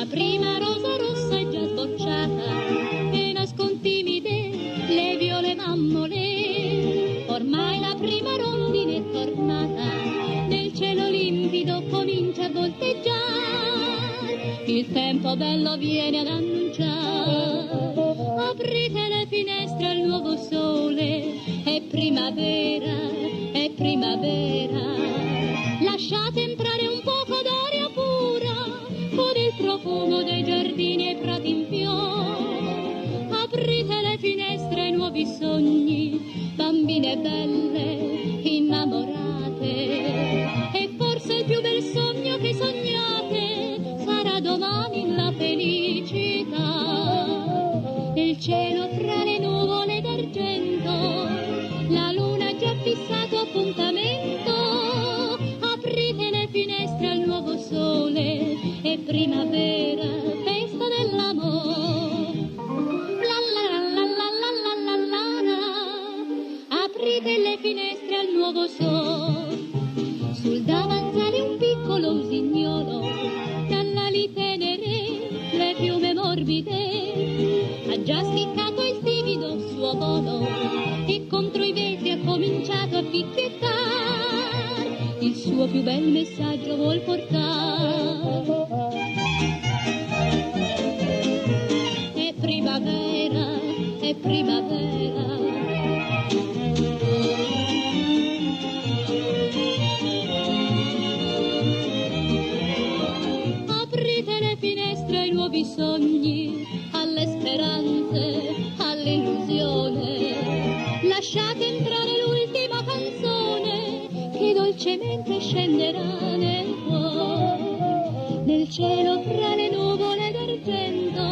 La prima rosa rossa è già sbocciata e nascon timide le viole mammole. Ormai la prima rondine è tornata, nel cielo limpido comincia a volteggiare. Il tempo bello viene ad annunciare. Aprite le finestre al nuovo sole, è primavera, è primavera. Lasciate entrare un poco d'aria pura, con il profumo dei giardini e prati in fiore. Aprite le finestre ai nuovi sogni, bambine belle, innamorate. E forse il più bel sogno che sognate sarà domani la felicità. Nel cielo fra le nuvole d'argento, la luna ha già fissato appuntamento. Aprite le finestre al nuovo sole, è primavera, festa dell'amore. La la la la la la la la la. Aprite le finestre al nuovo sole. Sul davanzale un piccolo usignolo, dall'ali tenere le piume morbide, ha già spiccato il timido suo volo e contro i vetri ha cominciato a picchiettare. Il suo più bel messaggio vuol portare. È primavera, è primavera. Aprite le finestre ai nuovi sogni, alle speranze, all'illusione. Lasciate entrare l'ultima canzone che dolcemente scenderà nel cuore. Nel cielo fra le nuvole d'argento,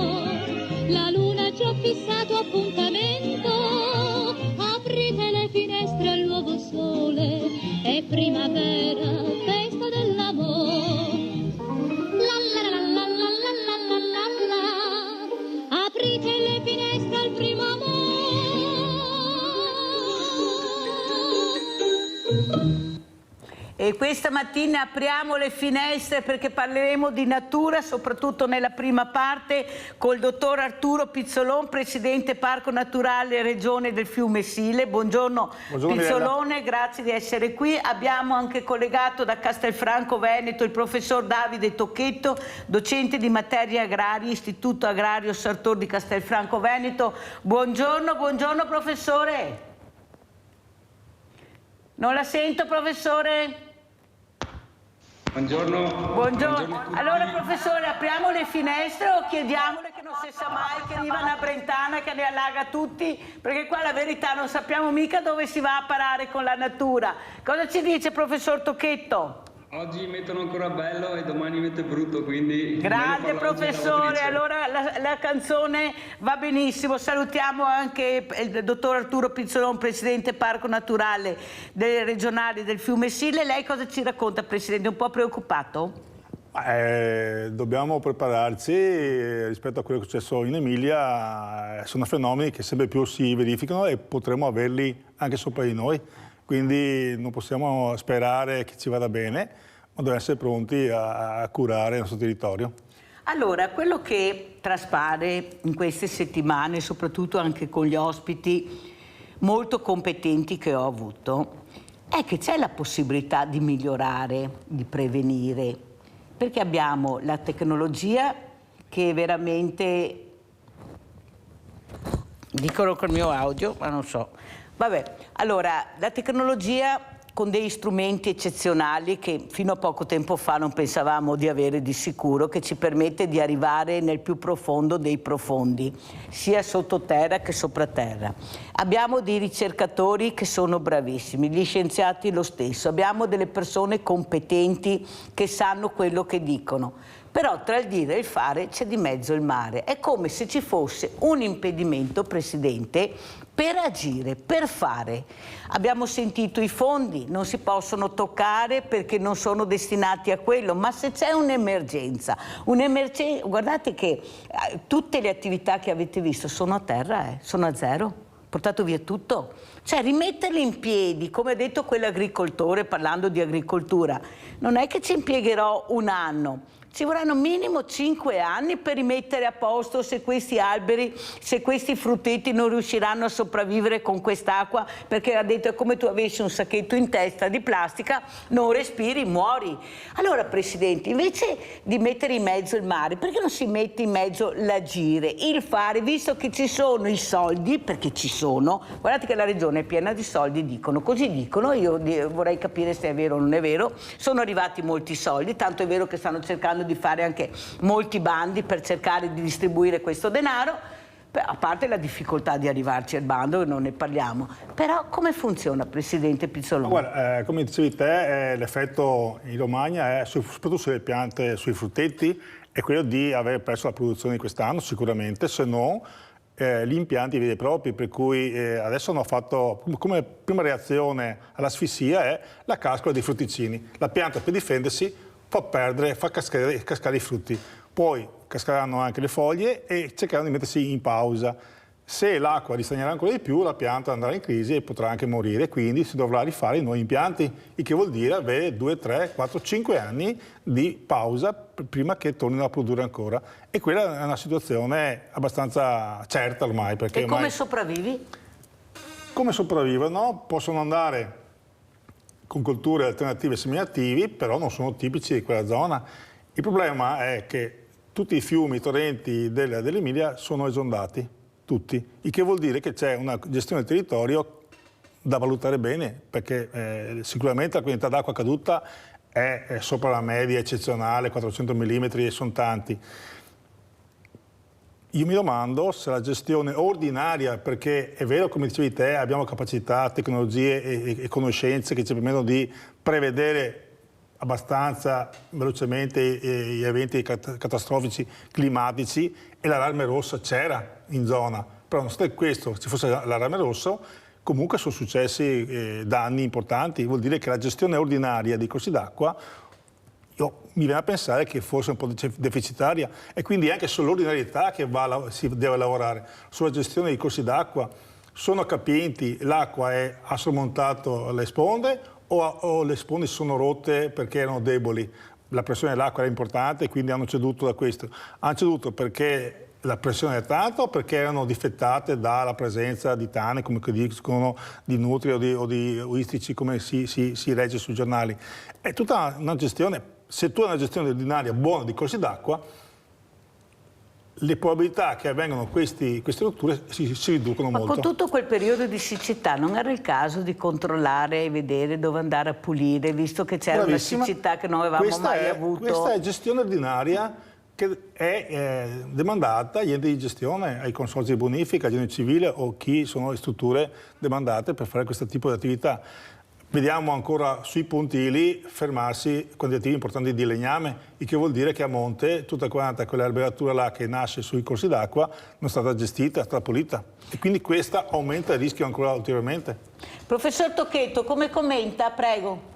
la luna ha già fissato appuntamento. Aprite le finestre al nuovo sole, è primavera, festa dell'amore. La la la la la la la la la. Aprite le finestre al primo amore. E questa mattina apriamo le finestre perché parleremo di natura, soprattutto nella prima parte, col dottor Arturo Pizzolon, presidente Parco Naturale Regione del Fiume Sile. Buongiorno, Pizzolone, grazie di essere qui. Abbiamo anche collegato da Castelfranco Veneto il professor Davide Tocchetto, docente di materie agrarie, Istituto Agrario Sartor di Castelfranco Veneto. Buongiorno, buongiorno professore. Non la sento, professore? Buongiorno. Buongiorno. Allora professore, apriamo le finestre o chiediamole che non si sa mai che arriva una brentana che ne allaga tutti, perché qua la verità non sappiamo mica dove si va a parare con la natura. Cosa ci dice professor Tocchetto? Oggi mettono ancora bello e domani mette brutto, quindi... Grande professore, allora la canzone va benissimo. Salutiamo anche il dottor Arturo Pizzolon, presidente Parco Naturale delle regionali del Fiume Sile. Lei cosa ci racconta, presidente? Un po' preoccupato? Dobbiamo prepararci rispetto a quello che è successo in Emilia. Sono fenomeni che sempre più si verificano e potremo averli anche sopra di noi. Quindi non possiamo sperare che ci vada bene, ma dobbiamo essere pronti a curare il nostro territorio. Allora, quello che traspare in queste settimane, soprattutto anche con gli ospiti molto competenti che ho avuto, è che c'è la possibilità di migliorare, di prevenire, perché abbiamo la tecnologia che veramente... Dicono col mio audio, ma non so... Vabbè, allora, la tecnologia con degli strumenti eccezionali che fino a poco tempo fa non pensavamo di avere di sicuro, che ci permette di arrivare nel più profondo dei profondi, sia sottoterra che sopra-terra. Abbiamo dei ricercatori che sono bravissimi, gli scienziati lo stesso, abbiamo delle persone competenti che sanno quello che dicono. Però tra il dire e il fare c'è di mezzo il mare. È come se ci fosse un impedimento, Presidente, per agire, per fare. Abbiamo sentito i fondi, non si possono toccare perché non sono destinati a quello, ma se c'è un'emergenza, guardate che tutte le attività che avete visto sono a terra, sono a zero. Portato via tutto, cioè rimetterli in piedi, come ha detto quell'agricoltore parlando di agricoltura, non è che ci impiegherò un anno, Ci vorranno minimo 5 anni per rimettere a posto se questi alberi, se questi frutteti non riusciranno a sopravvivere con quest'acqua, perché ha detto è come tu avessi un sacchetto in testa di plastica, non respiri, muori. Allora Presidente, invece di mettere in mezzo il mare, perché non si mette in mezzo l'agire, il fare, visto che ci sono i soldi, perché ci sono, guardate che la regione è piena di soldi, dicono, così dicono, io vorrei capire se è vero o non è vero, sono arrivati molti soldi, tanto è vero che stanno cercando di fare anche molti bandi per cercare di distribuire questo denaro, a parte la difficoltà di arrivarci al bando, non ne parliamo. Però come funziona, Presidente Pizzoloni? Guarda, come dicevi te, l'effetto in Romagna è, soprattutto sulle piante, sui frutteti, è quello di aver perso la produzione di quest'anno sicuramente, se no gli impianti veri e propri, per cui adesso hanno fatto, come prima reazione all'asfissia, è la cascola dei frutticini. La pianta per difendersi fa cascare i frutti, poi cascheranno anche le foglie e cercheranno di mettersi in pausa. Se l'acqua ristagnerà ancora di più, la pianta andrà in crisi e potrà anche morire, quindi si dovrà rifare i nuovi impianti, il che vuol dire avere 2, 3, 4, 5 anni di pausa prima che tornino a produrre ancora. E quella è una situazione abbastanza certa ormai. Perché e come ormai, sopravvivi? come sopravvivono? Possono andare con colture alternative semiattivi, però non sono tipici di quella zona. Il problema è che tutti i fiumi, i torrenti dell'Emilia sono esondati, tutti, il che vuol dire che c'è una gestione del territorio da valutare bene, perché sicuramente la quantità d'acqua caduta è sopra la media eccezionale, 400 mm e sono tanti. Io mi domando se la gestione ordinaria, perché è vero, come dicevi te, abbiamo capacità, tecnologie e conoscenze che ci permettono di prevedere abbastanza velocemente gli eventi catastrofici climatici e l'allarme rossa c'era in zona. Però nonostante questo, se fosse l'allarme rosso, comunque sono successi danni importanti. Vuol dire che la gestione ordinaria dei corsi d'acqua mi viene a pensare che forse è un po' deficitaria e quindi anche sull'ordinarietà che si deve lavorare, sulla gestione dei corsi d'acqua. Sono capienti, l'acqua ha sormontato le sponde o le sponde sono rotte perché erano deboli? La pressione dell'acqua era importante e quindi hanno ceduto da questo. Hanno ceduto perché la pressione era tanta o perché erano difettate dalla presenza di tane, come dicono, di nutri o di istrici, come si legge sui giornali. È tutta una gestione. Se tu hai una gestione ordinaria buona di corsi d'acqua, le probabilità che avvengano queste rotture si riducono molto. Ma con tutto quel periodo di siccità non era il caso di controllare e vedere dove andare a pulire, visto che c'era una siccità che non avevamo mai avuto? Questa è gestione ordinaria che è demandata agli enti di gestione, ai consorzi di bonifica, agli enti civili o chi sono le strutture demandate per fare questo tipo di attività. Vediamo ancora sui pontili fermarsi quantitativi importanti di legname, il che vuol dire che a monte tutta quanta quell'alberatura là che nasce sui corsi d'acqua non è stata gestita, è stata pulita. E quindi questa aumenta il rischio ancora ulteriormente. Professor Tocchetto, come commenta? Prego.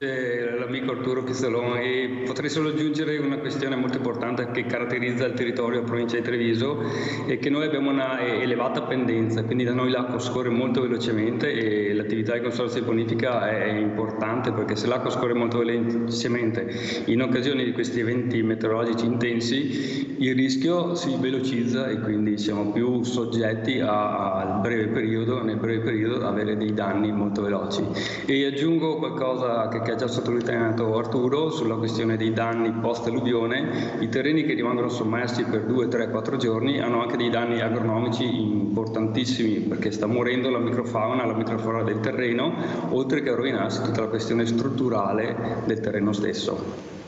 L'amico Arturo Pizzoloni, e potrei solo aggiungere una questione molto importante che caratterizza il territorio della provincia di Treviso, è che noi abbiamo una elevata pendenza, quindi da noi l'acqua scorre molto velocemente e l'attività di consorzio di bonifica è importante, perché se l'acqua scorre molto velocemente in occasione di questi eventi meteorologici intensi, il rischio si velocizza e quindi siamo più soggetti nel breve periodo avere dei danni molto veloci. E aggiungo qualcosa che ha già sottolineato Arturo sulla questione dei danni post-alluvione. I terreni che rimangono sommersi per 2, 3, 4 giorni hanno anche dei danni agronomici importantissimi, perché sta morendo la microflora del terreno, oltre che a rovinarsi tutta la questione strutturale del terreno stesso.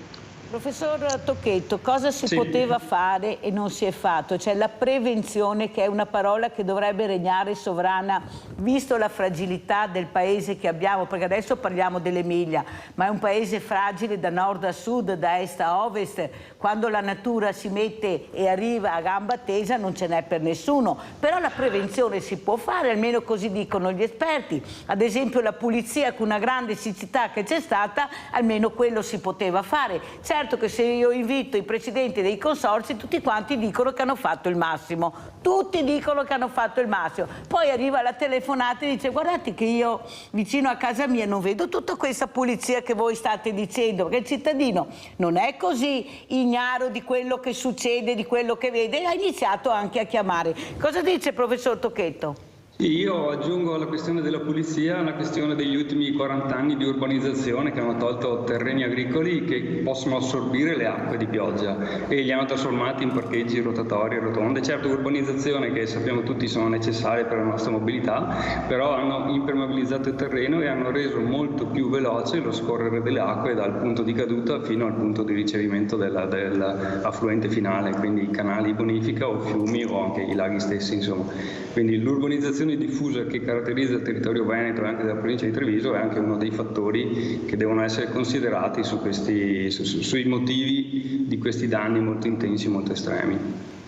Professor Tocchetto, cosa si poteva fare e non si è fatto? Cioè la prevenzione, che è una parola che dovrebbe regnare sovrana, visto la fragilità del paese che abbiamo, perché adesso parliamo dell'Emilia, ma è un paese fragile da nord a sud, da est a ovest. Quando la natura si mette e arriva a gamba tesa non ce n'è per nessuno. Però la prevenzione si può fare, almeno così dicono gli esperti. Ad esempio la pulizia, con una grande siccità che c'è stata, almeno quello si poteva fare. Certo, certo che se io invito i presidenti dei consorzi, tutti quanti dicono che hanno fatto il massimo, tutti dicono che hanno fatto il massimo, poi arriva la telefonata e dice guardate che io vicino a casa mia non vedo tutta questa pulizia che voi state dicendo, perché il cittadino non è così ignaro di quello che succede, di quello che vede, e ha iniziato anche a chiamare. Cosa dice professor Tocchetto? Io aggiungo alla questione della pulizia una questione degli ultimi 40 anni di urbanizzazione che hanno tolto terreni agricoli che possono assorbire le acque di pioggia e li hanno trasformati in parcheggi rotatori e rotonde. Certo, urbanizzazione che sappiamo tutti sono necessarie per la nostra mobilità, però hanno impermeabilizzato il terreno e hanno reso molto più veloce lo scorrere delle acque dal punto di caduta fino al punto di ricevimento dell'affluente finale, quindi canali di bonifica o fiumi o anche i laghi stessi, insomma. Quindi l'urbanizzazione diffusa che caratterizza il territorio veneto e anche della provincia di Treviso è anche uno dei fattori che devono essere considerati sui motivi di questi danni molto intensi, molto estremi.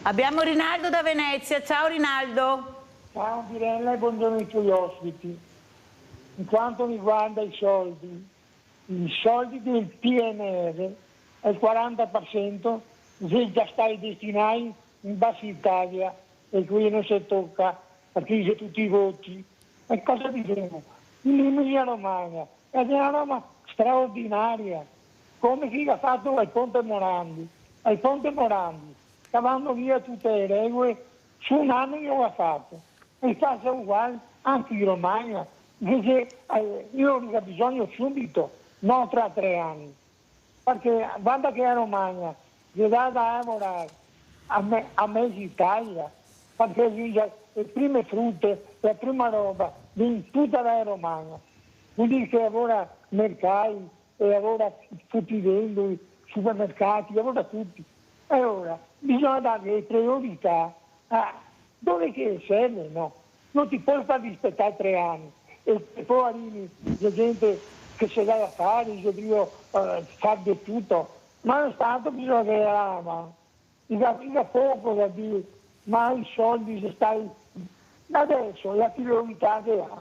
Abbiamo Rinaldo da Venezia. Ciao Rinaldo. Ciao Pirella e buongiorno ai tuoi ospiti. In quanto riguarda i soldi del PNR è il 40% se già stai destinati in Bassa Italia e qui non si tocca perché dice tutti i voti. E cosa diciamo? In Emilia Romagna è una roba straordinaria, come chi ha fatto al Ponte Morandi. Al Ponte Morandi, cavando via tutte le regole, su un anno io l'ho fatto. E faccia uguale anche in Romagna, invece io ho bisogno subito, non tra 3 anni. Perché guarda che a Romagna gli dà da lavorare a mezzo Italia, perché le prime frutte, la prima roba di tutta la Romagna. Vuol dire che lavora mercati, e lavora tutti i vendoli, supermercati, lavora tutti. Allora, bisogna dare le priorità a dove che serve, no? Non ti puoi far rispettare 3 anni e poi arrivi la gente che se dà da fare, io devo fare di tutto, ma non tanto bisogna che la mano. Mica poco da dire, ma i soldi se stai adesso la priorità che ha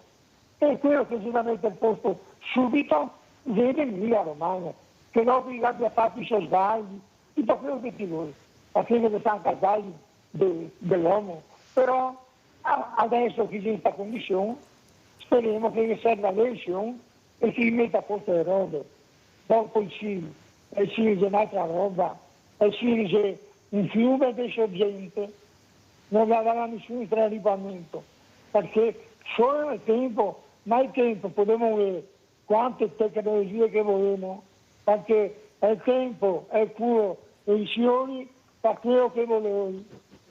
è quello che si deve mettere al posto subito vede Emilia Romagna, che dopo che abbia fatto i suoi sbagli, tutto quello che ti vuoi, perché deve fare casali dell'uomo, però adesso che c'è in questa condizione speriamo che serva l'elezione e si metta a posto le robe. Dopo il Siri c'è un'altra roba, il Siri c'è un fiume di sorgente, non aveva nessun traripamento, perché solo nel tempo, mai tempo potremo vedere quante tecnologie che volevamo, perché il tempo è puro e i fiori fa quello che volevi.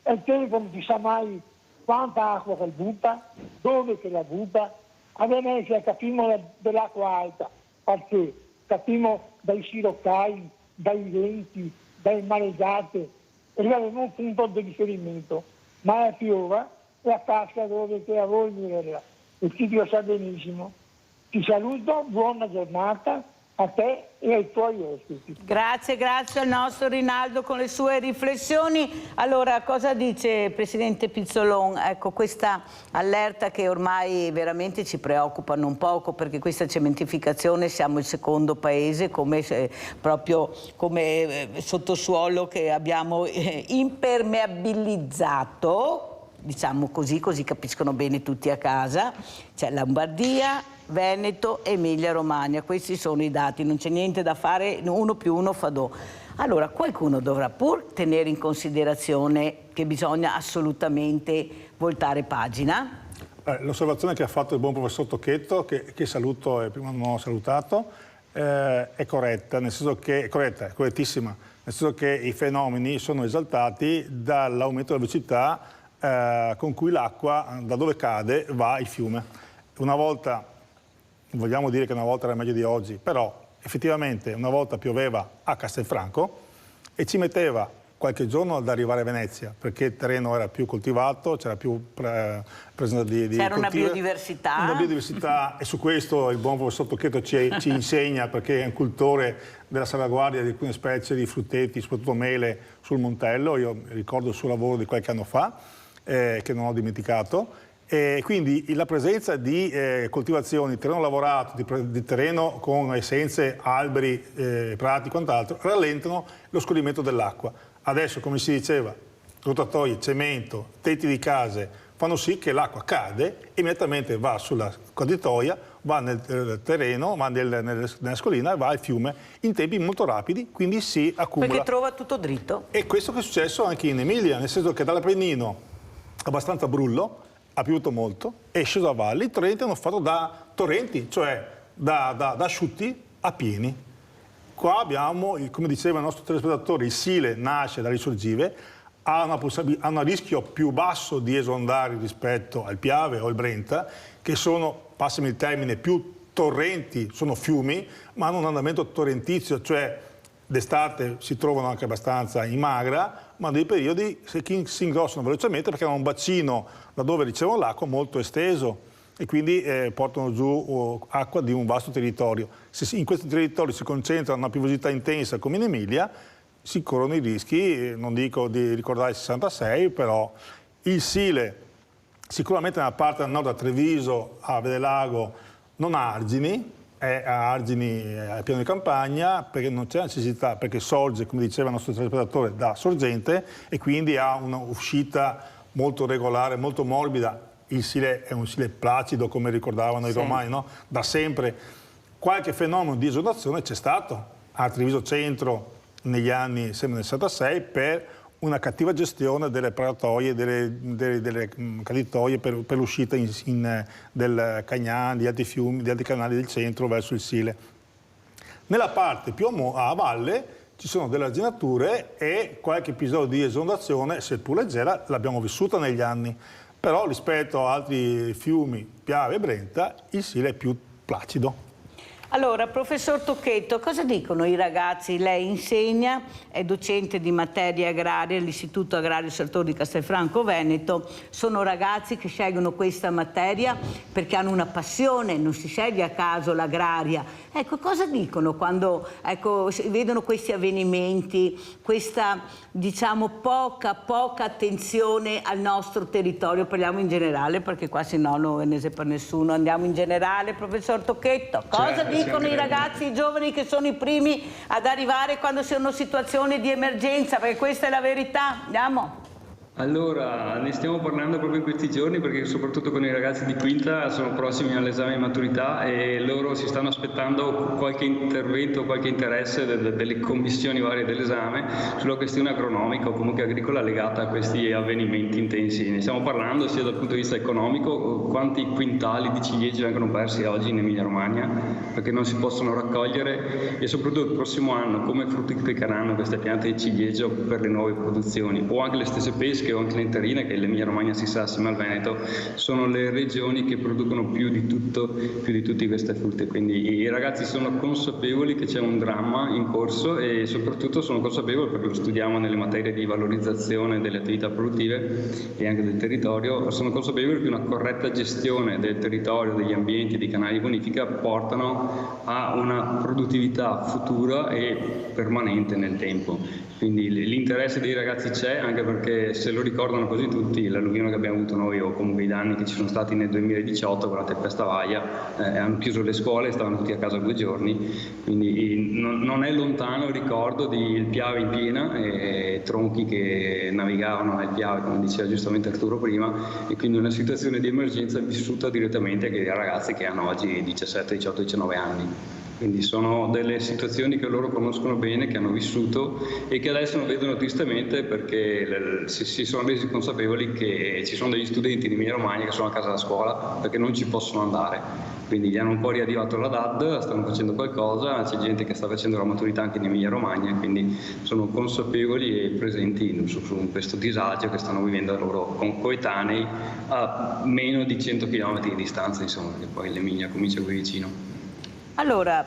Il tempo non si sa mai quanta acqua che butta, dove che la butta. A Venezia capiamo dell'acqua alta, perché capiamo dai siroccai, dai venti, dai mareggiate, e avevamo un punto di riferimento. Ma la piova è a casa dove che a voi Mirella, e chi lo sa benissimo. Ti saluto, buona giornata a te e ai tuoi ospiti. Grazie al nostro Rinaldo con le sue riflessioni. Allora, cosa dice Presidente Pizzolon? Ecco, questa allerta che ormai veramente ci preoccupa non poco, perché questa cementificazione siamo il secondo paese proprio come sottosuolo che abbiamo impermeabilizzato, diciamo così capiscono bene tutti a casa. C'è Lombardia, Veneto, Emilia Romagna, questi sono i dati, non c'è niente da fare, 1 più 1 fa 2. Allora qualcuno dovrà pur tenere in considerazione che bisogna assolutamente voltare pagina. L'osservazione che ha fatto il buon professor Tocchetto, che saluto e prima non ho salutato, è corretta, nel senso che è correttissima, nel senso che i fenomeni sono esaltati dall'aumento della velocità con cui l'acqua da dove cade va il fiume. Una volta, vogliamo dire che una volta era meglio di oggi, però effettivamente una volta pioveva a Castelfranco e ci metteva qualche giorno ad arrivare a Venezia, perché il terreno era più coltivato, c'era più presenza di c'era una biodiversità. Una biodiversità, e su questo il buon professor Tocchetto ci insegna, perché è un cultore della salvaguardia di alcune specie di frutteti, soprattutto mele, sul Montello. Io ricordo il suo lavoro di qualche anno fa, che non ho dimenticato. Quindi la presenza di coltivazioni, terreno lavorato, di terreno con essenze, alberi, prati, quant'altro, rallentano lo scorrimento dell'acqua. Adesso, come si diceva, rotatoie, cemento, tetti di case fanno sì che l'acqua cade, immediatamente va sulla scaditoia, va nel terreno, va nella scolina e va al fiume in tempi molto rapidi, quindi si accumula. Perché trova tutto dritto. E questo che è successo anche in Emilia, nel senso che dall'Appennino abbastanza brullo, ha piovuto molto, è sceso a valle, i torrenti hanno fatto da torrenti, cioè da asciutti a pieni. Qua abbiamo, come diceva il nostro telespettatore, il Sile nasce da risorgive, ha un rischio più basso di esondare rispetto al Piave o al Brenta, che sono, passami il termine, più torrenti, sono fiumi, ma hanno un andamento torrentizio, cioè d'estate si trovano anche abbastanza in magra, ma nei periodi si ingrossano velocemente perché hanno un bacino da dove ricevono l'acqua molto esteso e quindi portano giù acqua di un vasto territorio. Se in questi territori si concentra una piovosità intensa come in Emilia, si corrono i rischi, non dico di ricordare il 66, però il Sile sicuramente nella parte del nord a Treviso, a Vedelago, non ha argini, è a argini al piano di campagna perché non c'è necessità, perché sorge, come diceva il nostro telespettatore, da sorgente e quindi ha un'uscita molto regolare, molto morbida. Il Sile è un Sile placido, come ricordavano i romani, no? Da sempre. Qualche fenomeno di esondazione c'è stato a Treviso Centro negli anni, sempre nel 66, per una cattiva gestione delle paratoie, delle caditoie per l'uscita del Cagnan, di altri fiumi, di altri canali del centro verso il Sile. Nella parte più a valle ci sono delle arginature e qualche episodio di esondazione, seppur leggera, l'abbiamo vissuta negli anni. Però rispetto a altri fiumi, Piave e Brenta, il Sile è più placido. Allora, professor Tocchetto, cosa dicono i ragazzi? Lei insegna, è docente di materie agrarie all'Istituto Agrario Sartori di Castelfranco Veneto. Sono ragazzi che scelgono questa materia perché hanno una passione, non si sceglie a caso l'agraria. Ecco, cosa dicono quando vedono questi avvenimenti, questa, diciamo, poca attenzione al nostro territorio? Parliamo in generale, perché qua se no non ne per nessuno. Andiamo in generale, professor Tocchetto. Cosa dicono i ragazzi, i giovani che sono i primi ad arrivare quando sono situazioni di emergenza? Perché questa è la verità. Andiamo. Allora, ne stiamo parlando proprio in questi giorni perché soprattutto con i ragazzi di quinta sono prossimi all'esame di maturità e loro si stanno aspettando qualche intervento, qualche interesse delle commissioni varie dell'esame sulla questione agronomica o comunque agricola legata a questi avvenimenti intensi. Ne stiamo parlando sia dal punto di vista economico, quanti quintali di ciliegie vengono persi oggi in Emilia Romagna perché non si possono raccogliere e soprattutto il prossimo anno come fruttificheranno queste piante di ciliegio per le nuove produzioni o anche le stesse pesche o anche le interine, che l'Emilia Romagna si sa assieme al Veneto sono le regioni che producono più di tutti queste frutte, quindi i ragazzi sono consapevoli che c'è un dramma in corso e soprattutto sono consapevoli, perché lo studiamo nelle materie di valorizzazione delle attività produttive e anche del territorio, sono consapevoli che una corretta gestione del territorio, degli ambienti, dei canali di bonifica portano a una produttività futura e permanente nel tempo. Quindi l'interesse dei ragazzi c'è, anche perché se lo ricordano quasi tutti, l'alluvione che abbiamo avuto noi o comunque i danni che ci sono stati nel 2018 con la tempesta Vaia, hanno chiuso le scuole, stavano tutti a casa 2 giorni, quindi non è lontano il ricordo del Piave in piena e tronchi che navigavano nel Piave, come diceva giustamente Arturo prima, e quindi una situazione di emergenza vissuta direttamente anche dai ragazzi che hanno oggi 17, 18, 19 anni. Quindi sono delle situazioni che loro conoscono bene, che hanno vissuto e che adesso non vedono tristemente perché si sono resi consapevoli che ci sono degli studenti di Emilia Romagna che sono a casa da scuola perché non ci possono andare. Quindi gli hanno un po' riattivato la DAD, stanno facendo qualcosa, c'è gente che sta facendo la maturità anche in Emilia Romagna, quindi sono consapevoli e presenti su questo disagio che stanno vivendo i loro coetanei a meno di 100 km di distanza, insomma, che poi l'Emilia comincia qui vicino. Allora,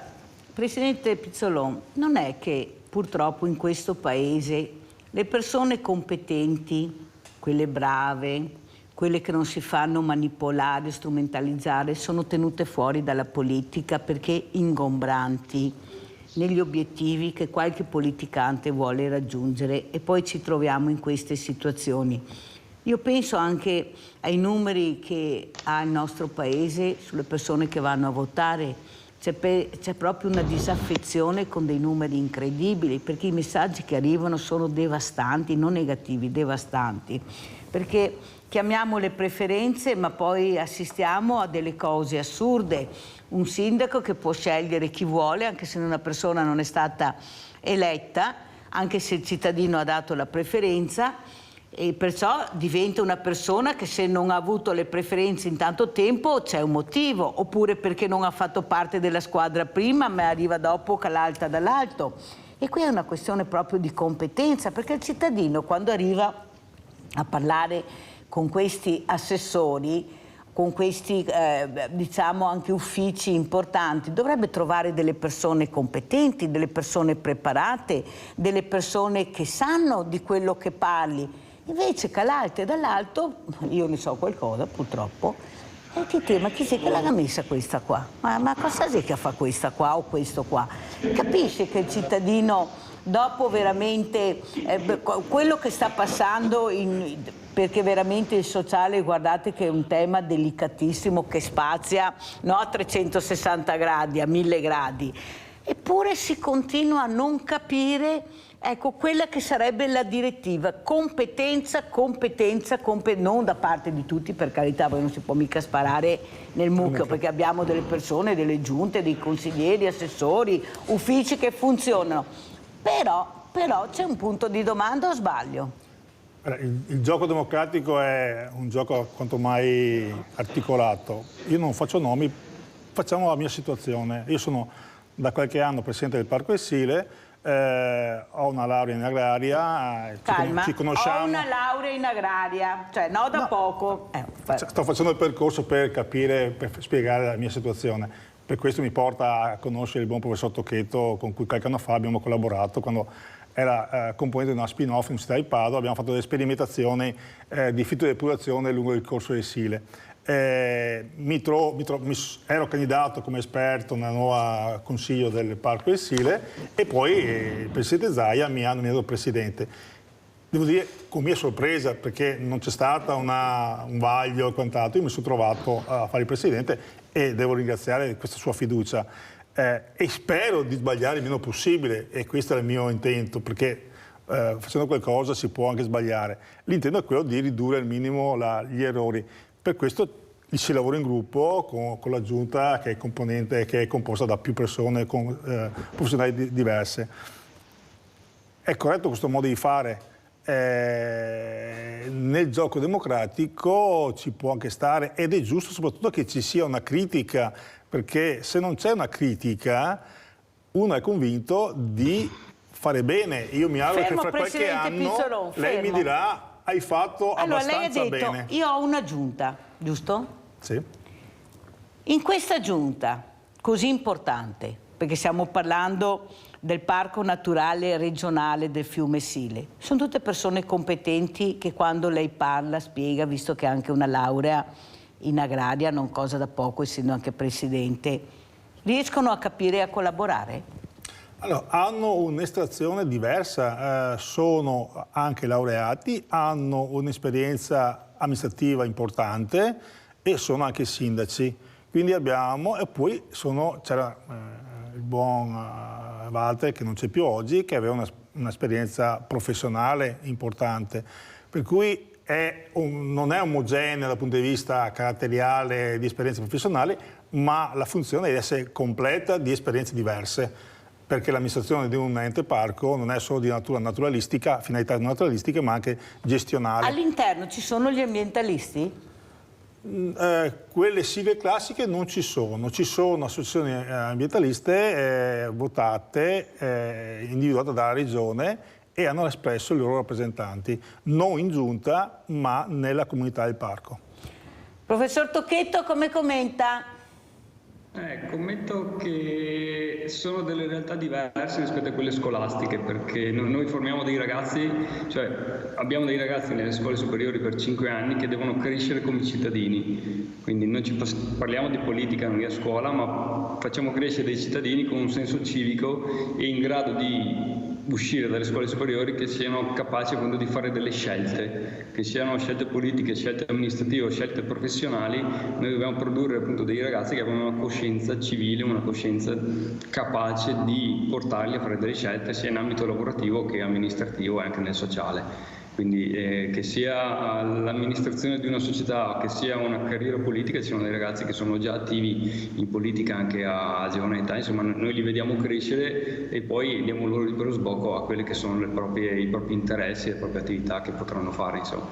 Presidente Pizzolon, non è che purtroppo in questo Paese le persone competenti, quelle brave, quelle che non si fanno manipolare, strumentalizzare, sono tenute fuori dalla politica perché ingombranti negli obiettivi che qualche politicante vuole raggiungere e poi ci troviamo in queste situazioni. Io penso anche ai numeri che ha il nostro Paese sulle persone che vanno a votare. C'è proprio una disaffezione con dei numeri incredibili, perché i messaggi che arrivano sono devastanti, non negativi, devastanti. Perché chiamiamo le preferenze, ma poi assistiamo a delle cose assurde. Un sindaco che può scegliere chi vuole, anche se una persona non è stata eletta, anche se il cittadino ha dato la preferenza, e perciò diventa una persona che, se non ha avuto le preferenze in tanto tempo, c'è un motivo, oppure perché non ha fatto parte della squadra prima ma arriva dopo l'alta dall'alto. E qui è una questione proprio di competenza, perché il cittadino, quando arriva a parlare con questi assessori, con questi diciamo anche uffici importanti, dovrebbe trovare delle persone competenti, delle persone preparate, delle persone che sanno di quello che parli. Invece dall'alto e dall'alto, io ne so qualcosa purtroppo, e ti dico, ma chi sei che l'ha messa questa qua? Ma cosa sei che fa questa qua o questo qua? Capisci che il cittadino, dopo veramente quello che sta passando, perché veramente il sociale, guardate che è un tema delicatissimo che spazia, no, a 360 gradi, a 1000 gradi, eppure si continua a non capire. Ecco, quella che sarebbe la direttiva, competenza, non da parte di tutti, per carità, poi non si può mica sparare nel mucchio, perché abbiamo delle persone, delle giunte, dei consiglieri, assessori, uffici che funzionano, però c'è un punto di domanda, o sbaglio? Il gioco democratico è un gioco quanto mai articolato. Io non faccio nomi, facciamo la mia situazione. Io sono da qualche anno presidente del Parco Esile. Ho una laurea in agraria. Calma, ci conosciamo. Ho una laurea in agraria, cioè no, da poco. Sto facendo il percorso per capire, per spiegare la mia situazione. Per questo mi porta a conoscere il buon professor Tocchetto, con cui qualche anno fa abbiamo collaborato quando era componente di una spin-off all'Università di Padova. Abbiamo fatto delle sperimentazioni di filtrodepurazione lungo il corso Esile. Ero candidato come esperto nel nuovo consiglio del Parco Esile e poi il presidente Zaia mi ha nominato presidente. Devo dire con mia sorpresa, perché non c'è stata un vaglio e quant'altro. Io mi sono trovato a fare il presidente e devo ringraziare questa sua fiducia e spero di sbagliare il meno possibile, e questo è il mio intento, perché facendo qualcosa si può anche sbagliare. L'intento è quello di ridurre al minimo gli errori. Per questo si lavora in gruppo con la giunta che è composta da più persone con professionalità diverse. È corretto questo modo di fare? Nel gioco democratico ci può anche stare, ed è giusto soprattutto che ci sia una critica, perché se non c'è una critica uno è convinto di fare bene. Io mi auguro che fra qualche anno Pizzolon, lei mi dirà: hai fatto abbastanza lei ha detto, bene. Io ho una giunta, giusto? Sì. In questa giunta così importante, perché stiamo parlando del Parco Naturale Regionale del Fiume Sile, sono tutte persone competenti che, quando lei parla, spiega, visto che ha anche una laurea in agraria, non cosa da poco, essendo anche presidente, riescono a capire e a collaborare? Allora, hanno un'estrazione diversa, sono anche laureati, hanno un'esperienza amministrativa importante e sono anche sindaci. Quindi abbiamo, e poi c'era il buon Walter, che non c'è più oggi, che aveva un'esperienza professionale importante. Per cui non è omogenea dal punto di vista caratteriale di esperienze professionali, ma la funzione deve essere completa di esperienze diverse, perché l'amministrazione di un ente parco non è solo di natura naturalistica, finalità naturalistiche, ma anche gestionale. All'interno ci sono gli ambientalisti? Quelle sigle classiche non ci sono associazioni ambientaliste votate, individuate dalla regione, e hanno espresso i loro rappresentanti, non in giunta ma nella comunità del parco. Professor Tocchetto, come commenta? Commento che sono delle realtà diverse rispetto a quelle scolastiche, perché noi formiamo dei ragazzi, cioè abbiamo dei ragazzi nelle scuole superiori per 5 anni che devono crescere come cittadini, quindi noi parliamo di politica noi a scuola, ma facciamo crescere dei cittadini con un senso civico e in grado di uscire dalle scuole superiori che siano capaci appunto di fare delle scelte, che siano scelte politiche, scelte amministrative o scelte professionali. Noi dobbiamo produrre appunto dei ragazzi che abbiano una coscienza civile, una coscienza capace di portarli a fare delle scelte sia in ambito lavorativo che amministrativo e anche nel sociale. Quindi che sia l'amministrazione di una società, che sia una carriera politica, ci sono dei ragazzi che sono già attivi in politica anche a giovane età, insomma noi li vediamo crescere e poi diamo loro libero sbocco a quelli che sono i propri interessi e le proprie attività che potranno fare, insomma.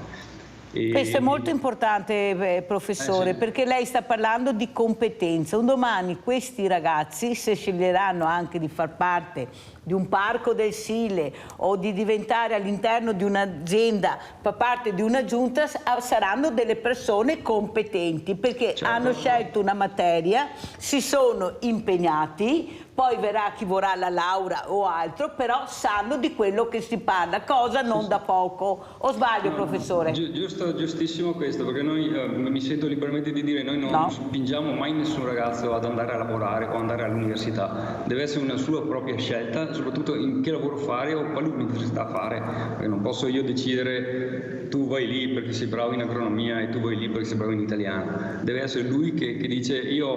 Questo è molto importante, professore, sì. perché lei sta parlando di competenza. Un domani questi ragazzi, se sceglieranno anche di far parte di un parco del Sile o di diventare all'interno di un'azienda, far parte di una giunta, saranno delle persone competenti, perché hanno scelto una materia, si sono impegnati, poi verrà chi vorrà la laurea o altro, però sanno di quello che si parla, cosa non da poco. O sbaglio, professore? Giustissimo questo, perché noi, mi sento liberamente di dire, noi non spingiamo mai nessun ragazzo ad andare a lavorare o andare all'università. Deve essere una sua propria scelta, soprattutto in che lavoro fare o quale università fare, perché non posso io decidere tu vai lì perché sei bravo in agronomia e tu vai lì perché sei bravo in italiano. Deve essere lui che dice io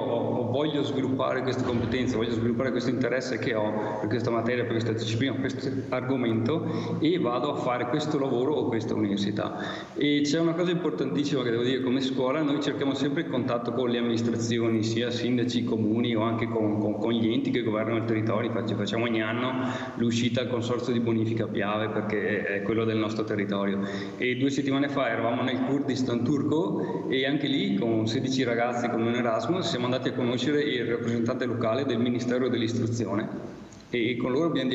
voglio sviluppare queste competenze, voglio sviluppare questo interesse che ho per questa materia, per questa disciplina, per questo argomento e vado a fare questo lavoro o questa università. E c'è una cosa importantissima che devo dire, come scuola noi cerchiamo sempre il contatto con le amministrazioni, sia sindaci, comuni o anche con gli enti che governano il territorio. Facciamo ogni anno l'uscita al consorzio di bonifica Piave perché è quello del nostro territorio. E 2 settimane fa eravamo nel Kurdistan turco e anche lì con 16 ragazzi con un Erasmus siamo andati a conoscere il rappresentante locale del Ministero dell'Istruzione e con loro abbiamo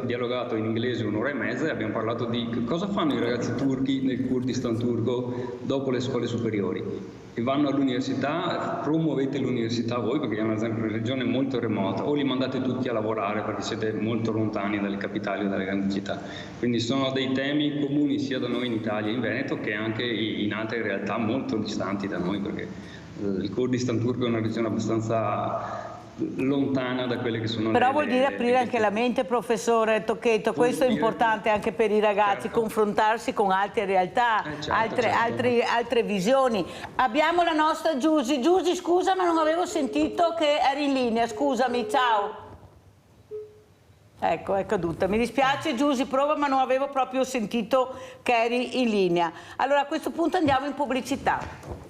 dialogato in inglese 1 ora e mezza e abbiamo parlato di cosa fanno i ragazzi turchi nel Kurdistan turco dopo le scuole superiori. E vanno all'università, promuovete l'università voi perché è una regione molto remota o li mandate tutti a lavorare perché siete molto lontani dalle capitali o dalle grandi città. Quindi sono dei temi comuni sia da noi in Italia, in Veneto, che anche in altre realtà molto distanti da noi, perché il Kurdistan turco è una regione abbastanza lontana da quelle che sono però vuol dire aprire anche la mente, professore Tocchetto, questo è importante anche per i ragazzi, confrontarsi con altre realtà, altre visioni. Abbiamo la nostra Giusy. Giusy, scusa ma non avevo sentito che eri in linea, scusami, ciao. Ecco, è caduta. Mi dispiace Giusy, prova, ma non avevo proprio sentito che eri in linea. Allora a questo punto andiamo in pubblicità.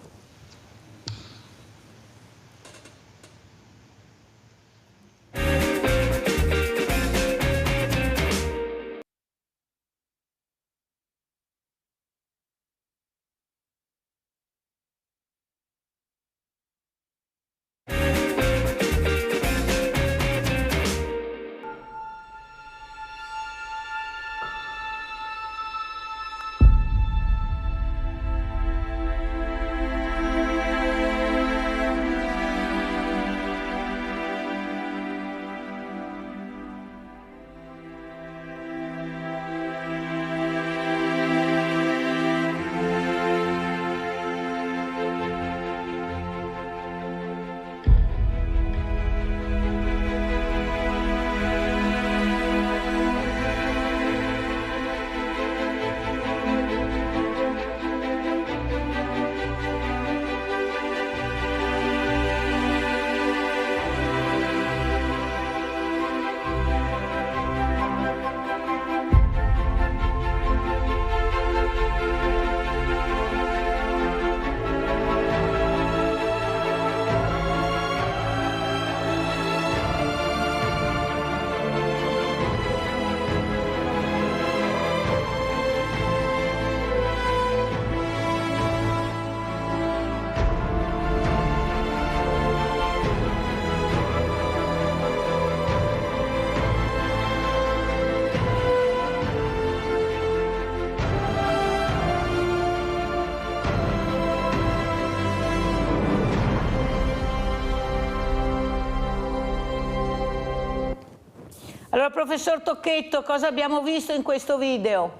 Allora, professor Tocchetto, cosa abbiamo visto in questo video?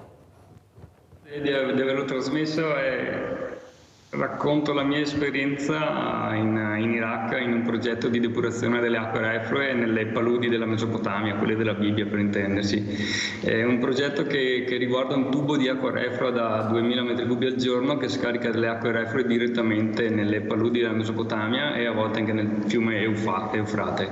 Di averlo trasmesso Racconto la mia esperienza in Iraq in un progetto di depurazione delle acque reflue nelle paludi della Mesopotamia, quelle della Bibbia per intendersi. È un progetto che riguarda un tubo di acqua reflua da 2000 metri cubi al giorno che scarica delle acque reflue direttamente nelle paludi della Mesopotamia e a volte anche nel fiume Eufrate.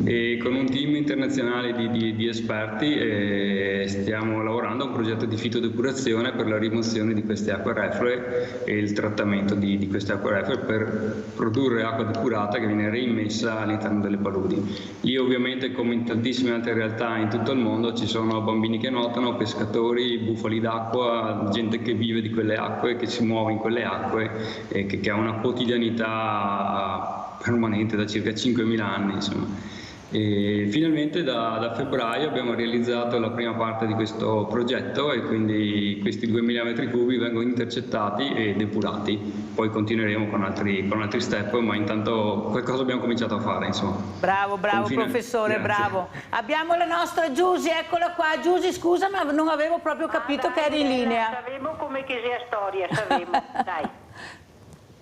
E con un team internazionale di esperti stiamo lavorando a un progetto di fitodepurazione per la rimozione di queste acque reflue e il trattamento di queste acque reflue per produrre acqua depurata che viene reimmessa all'interno delle paludi. Lì ovviamente, come in tantissime altre realtà in tutto il mondo, ci sono bambini che nuotano, pescatori, bufali d'acqua, gente che vive di quelle acque, che si muove in quelle acque e che ha una quotidianità permanente da circa 5.000 anni, insomma. E finalmente da febbraio abbiamo realizzato la prima parte di questo progetto e quindi questi 2.000 metri cubi vengono intercettati e depurati. Poi continueremo con altri step, ma intanto qualcosa abbiamo cominciato a fare, insomma. Bravo professore, Grazie. Bravo. Abbiamo la nostra Giusy, eccola qua. Giusy, scusa, ma non avevo proprio capito che eri in linea. Sapevamo come che sia storia, sapevamo, dai.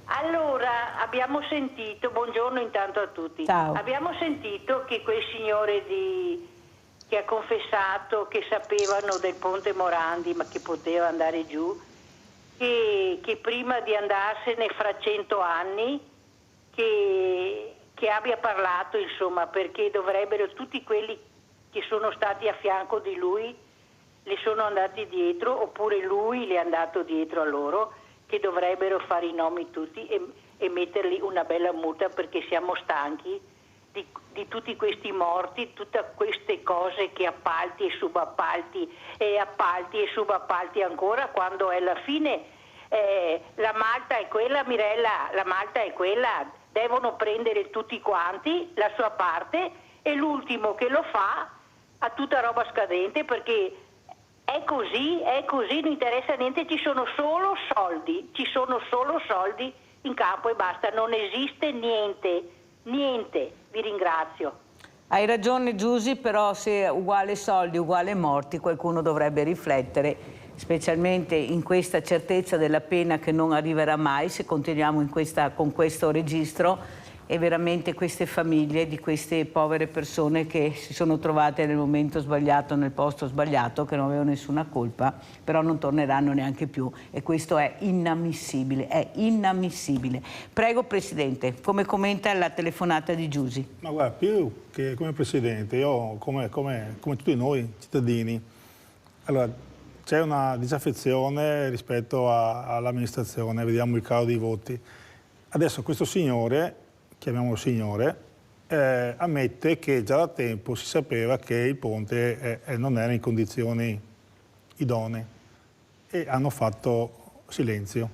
Allora, abbiamo sentito, buongiorno intanto a tutti. Ciao. Abbiamo sentito che quel signore che ha confessato che sapevano del ponte Morandi, ma che poteva andare giù, che prima di andarsene fra 100 anni, che abbia parlato, insomma, perché dovrebbero tutti quelli che sono stati a fianco di lui le sono andati dietro, oppure lui le è andato dietro a loro, che dovrebbero fare i nomi tutti e mettergli una bella multa, perché siamo stanchi di tutti questi morti, tutte queste cose che appalti e subappalti e appalti e subappalti ancora, quando alla fine la malta è quella, Mirella, la malta è quella, devono prendere tutti quanti la sua parte e l'ultimo che lo fa ha tutta roba scadente, perché è così, non interessa niente, ci sono solo soldi in campo e basta, non esiste niente, vi ringrazio. Hai ragione Giusy, però se uguale soldi, uguale morti, qualcuno dovrebbe riflettere, specialmente in questa certezza della pena che non arriverà mai se continuiamo con questo registro, e veramente queste famiglie di queste povere persone che si sono trovate nel momento sbagliato, nel posto sbagliato, che non avevano nessuna colpa, però non torneranno neanche più, e questo è inammissibile, è inammissibile. Prego Presidente, come commenta la telefonata di Giusy? Ma guarda, più che come Presidente, io come tutti noi cittadini, allora c'è una disaffezione rispetto all'amministrazione, vediamo il calo dei voti. Adesso questo signore, chiamiamolo signore, ammette che già da tempo si sapeva che il ponte non era in condizioni idonee e hanno fatto silenzio,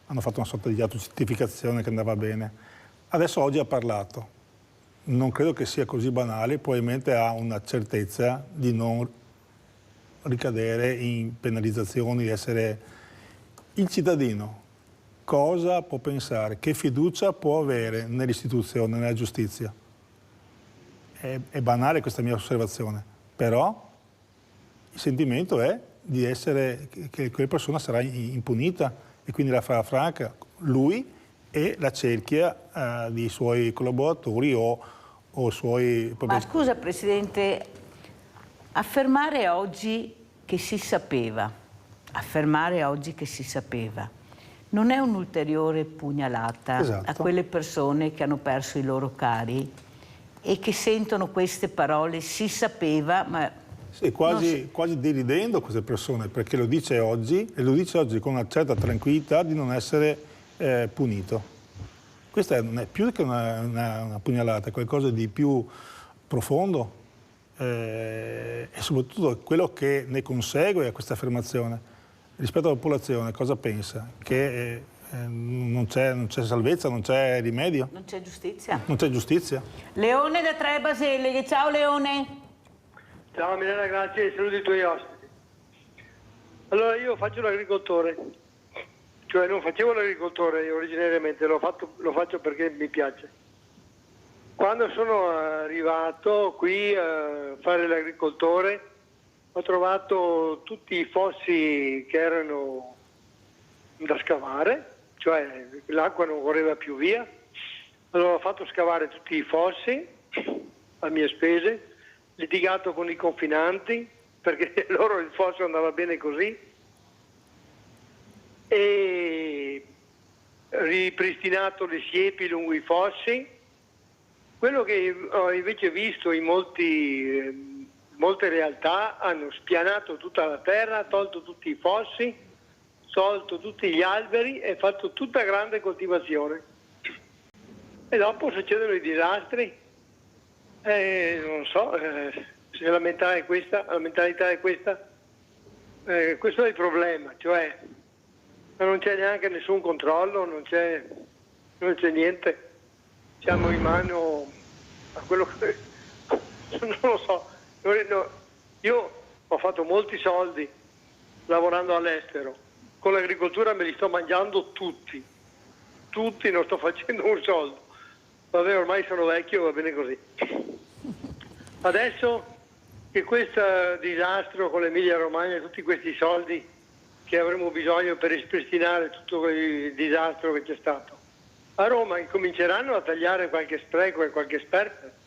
hanno fatto una sorta di autocertificazione che andava bene. Adesso oggi ha parlato, non credo che sia così banale, probabilmente ha una certezza di non ricadere in penalizzazioni, di essere il cittadino. Cosa può pensare? Che fiducia può avere nell'istituzione, nella giustizia? È banale questa mia osservazione, però il sentimento è di essere che quella persona sarà impunita e quindi la farà franca lui e la cerchia di suoi collaboratori o suoi... Ma scusa Presidente, affermare oggi che si sapeva, non è un'ulteriore pugnalata Esatto. a quelle persone che hanno perso i loro cari e che sentono queste parole, si sapeva, ma... Sì, quasi deridendo queste persone, perché lo dice oggi, e lo dice oggi con una certa tranquillità di non essere punito. Questa non è più che una pugnalata, è qualcosa di più profondo e soprattutto quello che ne consegue a questa affermazione. Rispetto alla popolazione, cosa pensa? Che non c'è salvezza, non c'è rimedio? Non c'è giustizia? Non c'è giustizia? Leone da Tre Baselleghe, ciao Leone! Ciao Milena, grazie e saluti i tuoi ospiti. Allora io faccio l'agricoltore, cioè non facevo l'agricoltore originariamente, lo faccio perché mi piace. Quando sono arrivato qui a fare l'agricoltore ho trovato tutti i fossi che erano da scavare, cioè l'acqua non correva più via. Allora ho fatto scavare tutti i fossi a mie spese, litigato con i confinanti perché loro il fosso andava bene così, e ripristinato le siepi lungo i fossi. Quello che ho invece visto in molte realtà, hanno spianato tutta la terra, tolto tutti i fossi, tolto tutti gli alberi e fatto tutta grande coltivazione. E dopo succedono i disastri. Non so se la mentalità è questa, questo è il problema, cioè non c'è neanche nessun controllo, non c'è niente, siamo in mano a quello che non lo so. Io ho fatto molti soldi lavorando all'estero, con l'agricoltura me li sto mangiando tutti, non sto facendo un soldo. Vabbè, ormai sono vecchio, va bene così. Adesso che questo disastro con l'Emilia Romagna, tutti questi soldi che avremo bisogno per ripristinare tutto il disastro che c'è stato, a Roma incominceranno a tagliare qualche spreco e qualche sperpero.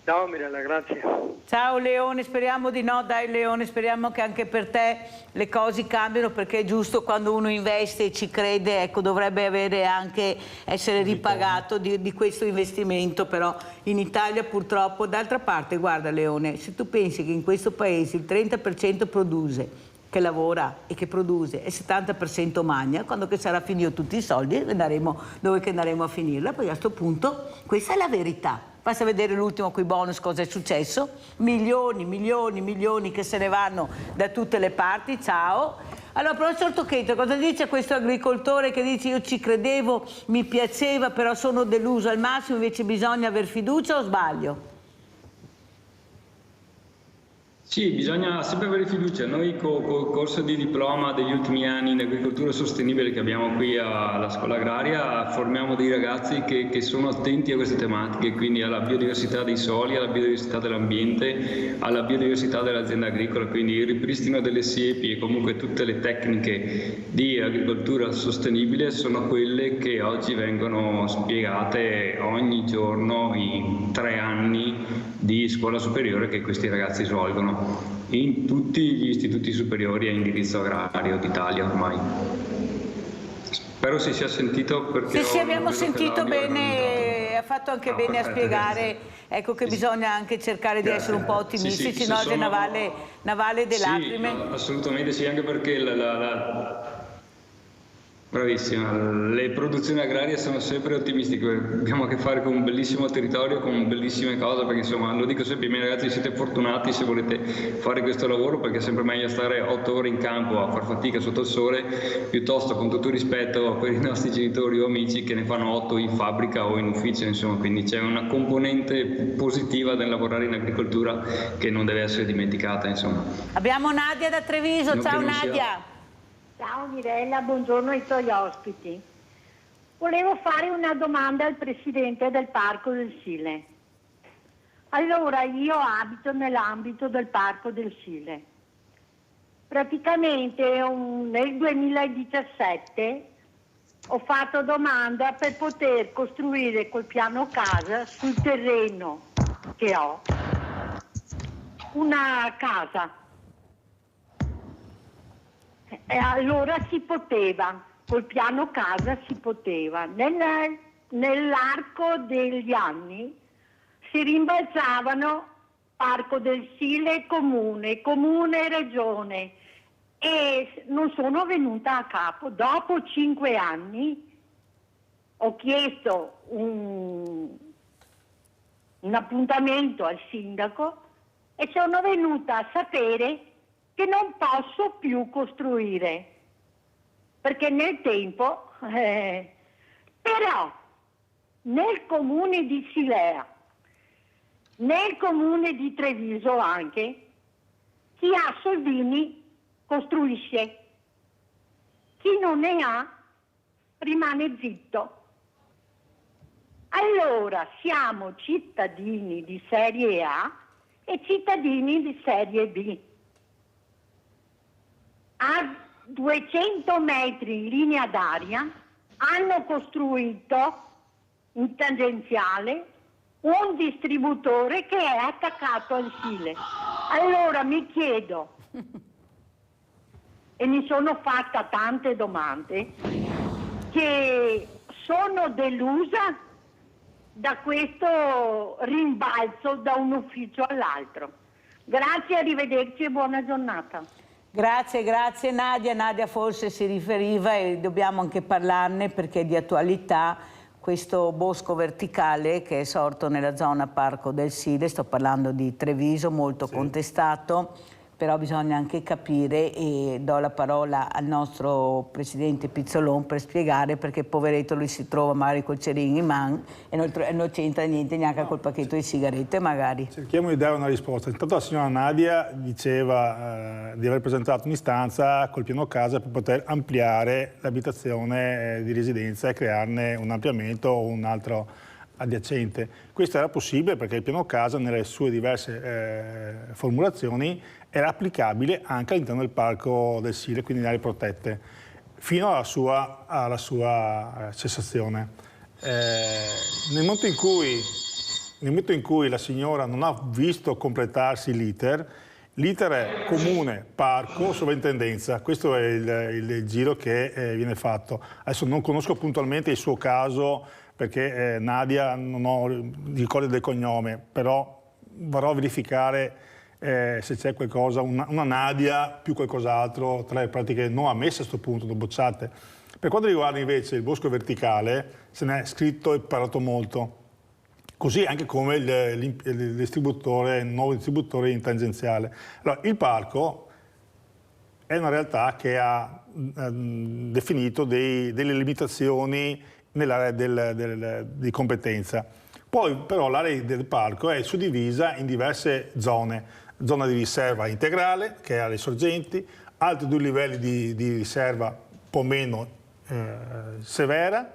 Ciao Mirella, grazie. Ciao Leone, speriamo di no, dai Leone, speriamo che anche per te le cose cambiano, perché è giusto, quando uno investe e ci crede, ecco, dovrebbe avere anche essere ripagato di questo investimento, però in Italia purtroppo. D'altra parte, guarda Leone, se tu pensi che in questo paese il 30% produce, che lavora e che produce, e il 70% magna, quando che sarà finito tutti i soldi andremo dove che andremo a finirla. Poi a questo punto questa è la verità. Basta vedere l'ultimo coi bonus cosa è successo, milioni che se ne vanno da tutte le parti. Ciao. Allora, professor Tocchetto, cosa dice questo agricoltore che dice: io ci credevo, mi piaceva, però sono deluso, al massimo invece bisogna aver fiducia, o sbaglio? Sì, bisogna sempre avere fiducia. Noi col corso di diploma degli ultimi anni in agricoltura sostenibile che abbiamo qui alla scuola agraria, formiamo dei ragazzi che sono attenti a queste tematiche, quindi alla biodiversità dei soli, alla biodiversità dell'ambiente, alla biodiversità dell'azienda agricola, quindi il ripristino delle siepi e comunque tutte le tecniche di agricoltura sostenibile sono quelle che oggi vengono spiegate ogni giorno in 3 anni di scuola superiore che questi ragazzi svolgono in tutti gli istituti superiori a indirizzo agrario d'Italia ormai. Spero si sia sentito, perché sì, abbiamo sentito bene, ha fatto anche bene perfetto, a spiegare, ecco, che bisogna anche cercare di essere un po' ottimistici, sì, no? Navale delle lacrime. Sì, assolutamente sì, anche perché bravissima, le produzioni agrarie sono sempre ottimistiche, abbiamo a che fare con un bellissimo territorio, con bellissime cose, perché insomma, lo dico sempre ai miei ragazzi, siete fortunati se volete fare questo lavoro, perché è sempre meglio stare 8 ore in campo a far fatica sotto il sole, piuttosto, con tutto il rispetto per i nostri genitori o amici, che ne fanno 8 in fabbrica o in ufficio, insomma, quindi c'è una componente positiva del lavorare in agricoltura che non deve essere dimenticata, insomma. Abbiamo Nadia da Treviso, ciao Nadia. Ciao Mirella, buongiorno ai tuoi ospiti. Volevo fare una domanda al presidente del Parco del Sile. Allora, io abito nell'ambito del Parco del Sile. Praticamente nel 2017 ho fatto domanda per poter costruire col piano casa sul terreno che ho una casa. E allora si poteva, col piano casa si poteva. Nell'arco degli anni si rimbalzavano Parco del Sile, comune e regione, e non sono venuta a capo. Dopo 5 anni ho chiesto un appuntamento al sindaco e sono venuta a sapere che non posso più costruire, perché nel tempo, però nel comune di Silea, nel comune di Treviso anche, chi ha soldini costruisce, chi non ne ha rimane zitto. Allora siamo cittadini di serie A e cittadini di serie B. A 200 metri in linea d'aria hanno costruito in tangenziale un distributore che è attaccato al Sile. Allora mi chiedo, e mi sono fatta tante domande, che sono delusa da questo rimbalzo da un ufficio all'altro. Grazie, arrivederci e buona giornata. Grazie, grazie Nadia. Nadia forse si riferiva, e dobbiamo anche parlarne perché è di attualità, questo bosco verticale che è sorto nella zona Parco del Sile, sto parlando di Treviso, molto contestato, però bisogna anche capire, e do la parola al nostro presidente Pizzolon per spiegare, perché poveretto lui si trova magari col cerino in mano e non c'entra niente neanche col pacchetto di sigarette magari. Cerchiamo di dare una risposta. Intanto la signora Nadia diceva di aver presentato un'istanza col piano casa per poter ampliare l'abitazione di residenza e crearne un ampliamento o un altro adiacente. Questo era possibile perché il piano casa nelle sue diverse formulazioni era applicabile anche all'interno del Parco del Sile, quindi in aree protette, fino alla sua cessazione. Nel momento in cui la signora non ha visto completarsi l'iter è comune, parco, sovrintendenza. Questo è il giro che viene fatto. Adesso non conosco puntualmente il suo caso perché Nadia non ho ricordi del cognome, però vorrò verificare se c'è qualcosa, una Nadia più qualcos'altro tra le pratiche non ammesse a questo punto, non bocciate. Per quanto riguarda invece il bosco verticale, se ne è scritto e parlato molto, così anche come il distributore, il nuovo distributore in tangenziale. Allora, il parco è una realtà che ha definito delle limitazioni nell'area di competenza. Poi però l'area del parco è suddivisa in diverse zone. Zona di riserva integrale, che ha le sorgenti, altri 2 livelli di riserva un po' meno severa,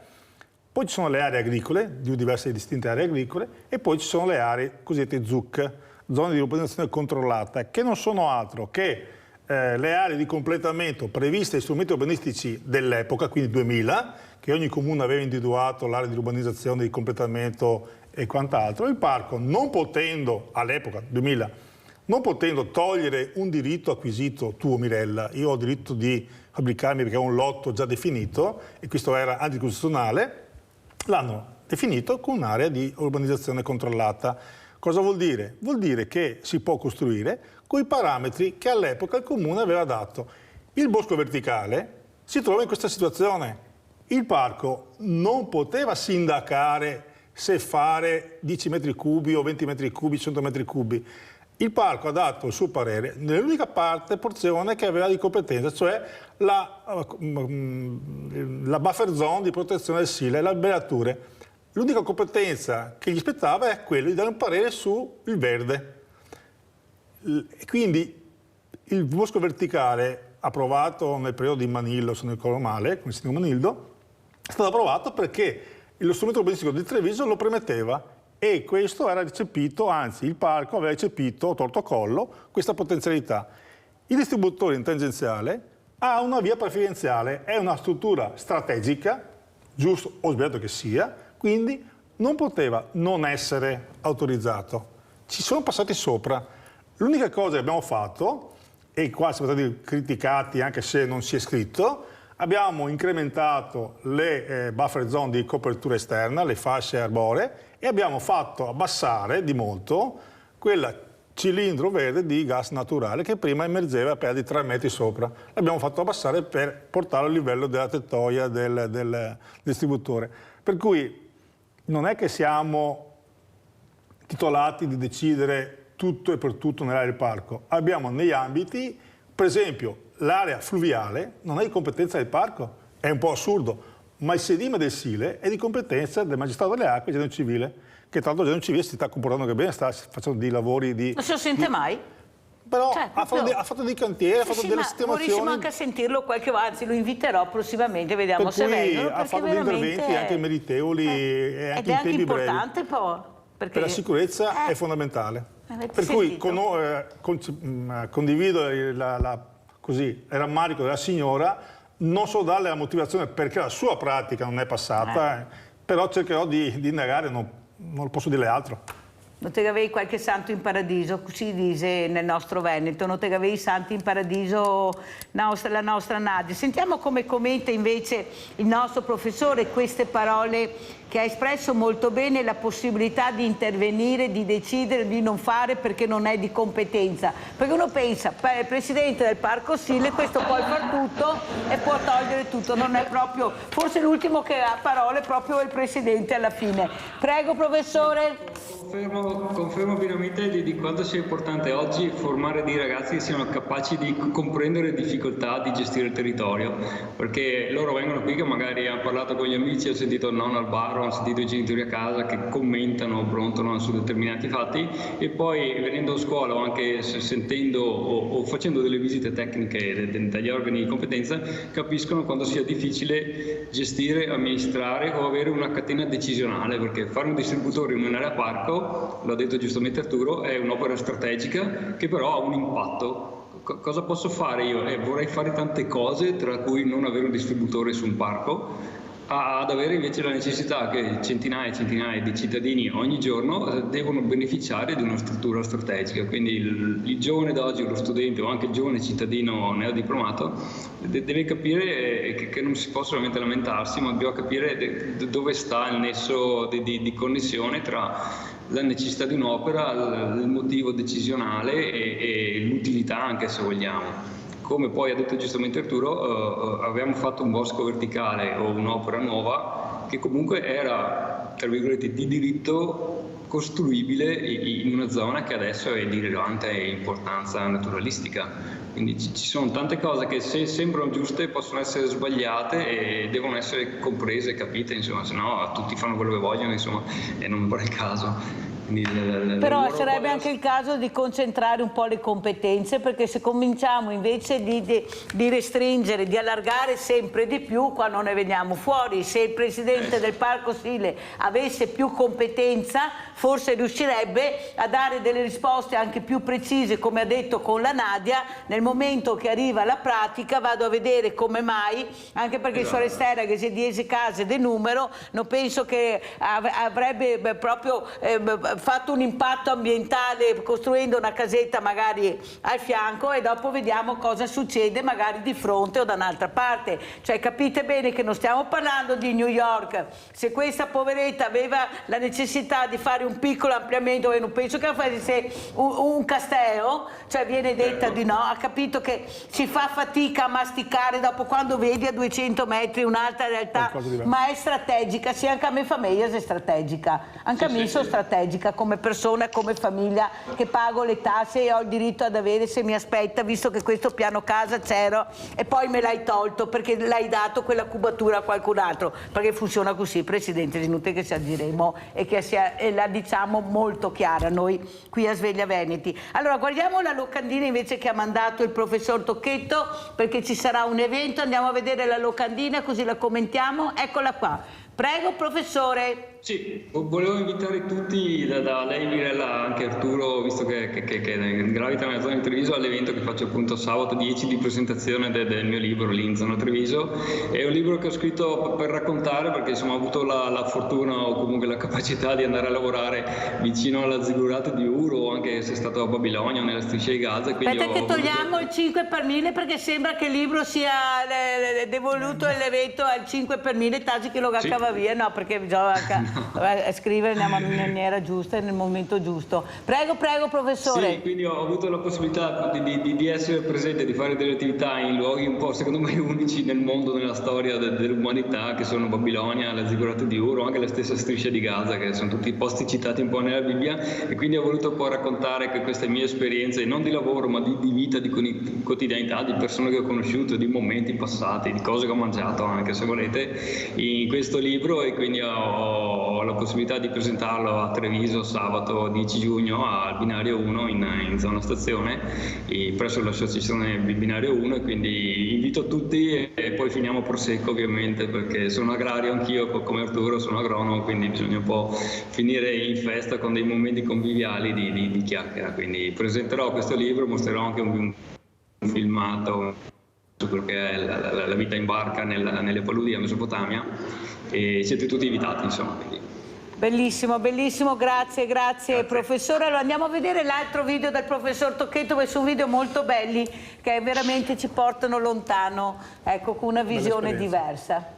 poi ci sono le aree agricole, diverse e distinte aree agricole, e poi ci sono le aree cosiddette ZUC, zone di urbanizzazione controllata, che non sono altro che le aree di completamento previste dai strumenti urbanistici dell'epoca, quindi 2000, che ogni comune aveva individuato l'area di urbanizzazione, di completamento e quant'altro. Il parco, non potendo, all'epoca, 2000, non potendo togliere un diritto acquisito tuo, Mirella, io ho diritto di fabbricarmi perché ho un lotto già definito, e questo era anticostituzionale, l'hanno definito con un'area di urbanizzazione controllata. Cosa vuol dire? Vuol dire che si può costruire con i parametri che all'epoca il comune aveva dato. Il bosco verticale si trova in questa situazione. Il parco non poteva sindacare se fare 10 metri cubi o 20 metri cubi, 100 metri cubi. Il parco ha dato il suo parere nell'unica porzione che aveva di competenza, cioè la buffer zone di protezione del Sile, le alberature. L'unica competenza che gli spettava è quella di dare un parere sul verde. Quindi il bosco verticale approvato nel periodo di Manillo, se non ricordo male, come si chiama Manildo, è stato approvato perché lo strumento urbanistico di Treviso lo permetteva, e questo era recepito, anzi il parco aveva recepito, torto collo, questa potenzialità. Il distributore in tangenziale ha una via preferenziale, è una struttura strategica, giusto o sbagliato che sia, quindi non poteva non essere autorizzato. Ci sono passati sopra. L'unica cosa che abbiamo fatto, e qua siamo stati criticati anche se non si è scritto, abbiamo incrementato le buffer zone di copertura esterna, le fasce arboree, e abbiamo fatto abbassare di molto quel cilindro verde di gas naturale che prima emergeva per di 3 metri sopra. L'abbiamo fatto abbassare per portarlo al livello della tettoia del distributore. Per cui non è che siamo titolati di decidere tutto e per tutto nell'area del parco. Abbiamo negli ambiti, per esempio, l'area fluviale non è di competenza del parco, è un po' assurdo, ma il sedime del Sile è di competenza del Magistrato delle Acque e Genio Civile, che tra l'altro Genio Civile si sta comportando anche bene, sta facendo dei lavori di... Non se lo sente mai? Però ha fatto dei cantieri, ha fatto delle sistemazioni... Vorremmo anche a sentirlo qualche volta, anzi lo inviterò prossimamente, vediamo se vengono. Ha fatto degli interventi anche meritevoli e anche in tempi brevi. Ed è anche importante poi. Perché... Per la sicurezza è fondamentale. Per cui condivido il rammarico della signora non so darle la motivazione perché la sua pratica non è passata, però cercherò di indagare, non posso dire altro. Non te avevi qualche santo in paradiso, si dice nel nostro Veneto, non te avevi santi in paradiso la nostra Nadia. Sentiamo come commenta invece il nostro professore queste parole che ha espresso molto bene, la possibilità di intervenire, di decidere, di non fare perché non è di competenza. Perché uno pensa, il presidente del Parco Sile, questo può far tutto e può togliere tutto, non è proprio, forse l'ultimo che ha parole è proprio il presidente alla fine. Prego professore. Confermo pienamente di quanto sia importante oggi formare dei ragazzi che siano capaci di comprendere le difficoltà di gestire il territorio, perché loro vengono qui che magari hanno parlato con gli amici, hanno sentito il nonno al bar, hanno sentito i genitori a casa che commentano, brontolano su determinati fatti, e poi venendo a scuola o anche sentendo o facendo delle visite tecniche dagli organi di competenza capiscono quanto sia difficile gestire, amministrare o avere una catena decisionale, perché fare un distributore in un'area parco, l'ha detto giustamente Arturo, è un'opera strategica che però ha un impatto. Cosa posso fare io? Vorrei fare tante cose, tra cui non avere un distributore su un parco, ad avere invece la necessità che centinaia e centinaia di cittadini ogni giorno devono beneficiare di una struttura strategica. Quindi il giovane d'oggi, lo studente o anche il giovane cittadino neodiplomato deve capire che non si può solamente lamentarsi, ma dobbiamo capire dove sta il nesso di connessione tra la necessità di un'opera, il motivo decisionale e l'utilità, anche se vogliamo. Come poi ha detto giustamente Arturo, abbiamo fatto un bosco verticale o un'opera nuova che comunque era, tra virgolette, di diritto costruibile in una zona che adesso è di rilevante importanza naturalistica. Quindi ci sono tante cose che se sembrano giuste possono essere sbagliate e devono essere comprese e capite, insomma, se no tutti fanno quello che vogliono, insomma, e non è il caso. Però sarebbe anche il caso di concentrare un po' le competenze, perché se cominciamo invece di restringere, di allargare sempre di più, qua non ne veniamo fuori. Se il presidente del Parco Sile avesse più competenza, forse riuscirebbe a dare delle risposte anche più precise, come ha detto con la Nadia. Nel momento che arriva la pratica vado a vedere come mai, anche perché Suore Stera che si diese case del numero, non penso che avrebbe proprio fatto un impatto ambientale costruendo una casetta magari al fianco, e dopo vediamo cosa succede magari di fronte o da un'altra parte. Cioè capite bene che non stiamo parlando di New York. Se questa poveretta aveva la necessità di fare un piccolo ampliamento, e non penso che facesse un castello, cioè viene detta di no, ha capito che si fa fatica a masticare dopo quando vedi a 200 metri un'altra realtà, ma è strategica. Sì, anche a me famiglia è strategica, anche a me sono strategica come persona, come famiglia, che pago le tasse e ho il diritto ad avere, se mi aspetta, visto che questo piano casa c'era e poi me l'hai tolto perché l'hai dato quella cubatura a qualcun altro, perché funziona così, Presidente, è inutile che ci aggiremo e che la diciamo molto chiara noi qui a Sveglia Veneti. Allora guardiamo la locandina invece che ha mandato il professor Tocchetto, perché ci sarà un evento, andiamo a vedere la locandina così la commentiamo, eccola qua. Prego professore. Sì, volevo invitare tutti, da lei Mirella, anche Arturo, visto che gravita nella zona di Treviso, all'evento che faccio appunto sabato 10 di presentazione del mio libro lì in zona Treviso. È un libro che ho scritto per raccontare, perché insomma ho avuto la fortuna o comunque la capacità di andare a lavorare vicino alla Zigurate di Uro, anche se è stato a Babilonia, nella striscia di Gaza. Aspetta che togliamo il 5 per 1000 perché sembra che il libro sia devoluto l'evento al 5 per 1000, tasi che lo gaccava via, no, perché bisogna scrivere nella maniera giusta e nel momento giusto. Prego, prego professore. Sì, quindi ho avuto la possibilità di essere presente, di fare delle attività in luoghi un po' secondo me unici nel mondo, nella storia dell'umanità, che sono Babilonia, la Zigurate di Uro, anche la stessa striscia di Gaza, che sono tutti posti citati un po' nella Bibbia, e quindi ho voluto poi raccontare che queste mie esperienze, non di lavoro ma di vita, di quotidianità, di persone che ho conosciuto, di momenti passati, di cose che ho mangiato anche se volete, in questo libro, e quindi ho la possibilità di presentarlo a Treviso sabato 10 giugno al Binario 1 in zona stazione, presso l'associazione Binario 1, e quindi invito tutti, e poi finiamo a Prosecco ovviamente, perché sono agrario anch'io come Arturo, sono agronomo, quindi bisogna un po' finire in festa con dei momenti conviviali di chiacchiera. Quindi presenterò questo libro, mostrerò anche un filmato su quello che è la vita in barca nelle paludi della Mesopotamia, e siete tutti invitati, insomma. Quindi. Bellissimo, bellissimo, grazie, grazie professore. Allora andiamo a vedere l'altro video del professor Tocchetto, che sono video molto belli che veramente ci portano lontano, ecco, con una visione diversa.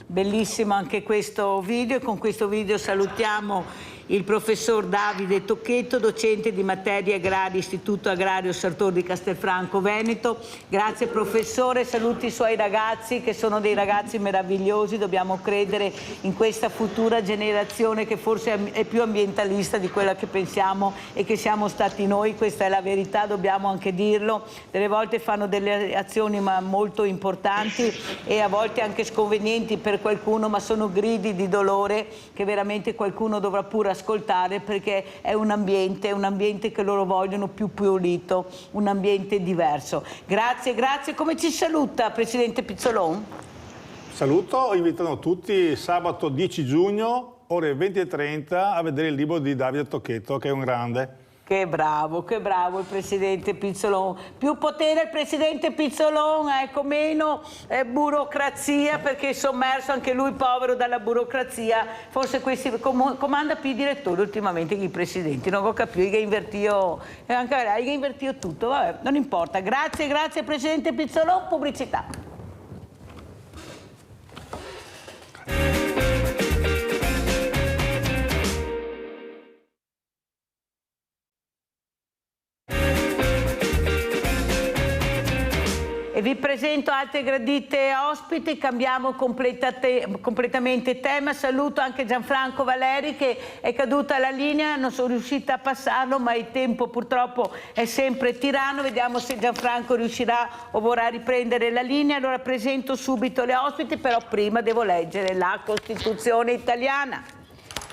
Bellissimo anche questo video, e con questo video salutiamo il professor Davide Tocchetto, docente di materie agrarie, Istituto Agrario Sartori di Castelfranco Veneto. Grazie professore, saluti i suoi ragazzi che sono dei ragazzi meravigliosi, dobbiamo credere in questa futura generazione che forse è più ambientalista di quella che pensiamo e che siamo stati noi, questa è la verità, dobbiamo anche dirlo. Delle volte fanno delle azioni molto importanti e a volte anche sconvenienti per qualcuno, ma sono gridi di dolore che veramente qualcuno dovrà pure ascoltare, perché è un ambiente che loro vogliono più pulito, un ambiente diverso. Grazie, grazie. Come ci saluta Presidente Pizzolon? Saluto, invitano tutti sabato 10 giugno, ore 20:30, a vedere il libro di Davide Tocchetto, che è un grande. Che bravo il Presidente Pizzolon. Più potere il Presidente Pizzolon, ecco, meno burocrazia, perché è sommerso anche lui, povero, dalla burocrazia. Forse questi comanda più i direttori ultimamente che i presidenti, non ho capito, che invertio, anche che invertio tutto, vabbè, non importa. Grazie, grazie Presidente Pizzolon, pubblicità. E vi presento altre gradite ospiti, cambiamo completamente tema. Saluto anche Gianfranco Valeri, che è caduta la linea, non sono riuscita a passarlo, ma il tempo purtroppo è sempre tiranno. Vediamo se Gianfranco riuscirà o vorrà riprendere la linea. Allora presento subito le ospiti, però prima devo leggere la Costituzione italiana.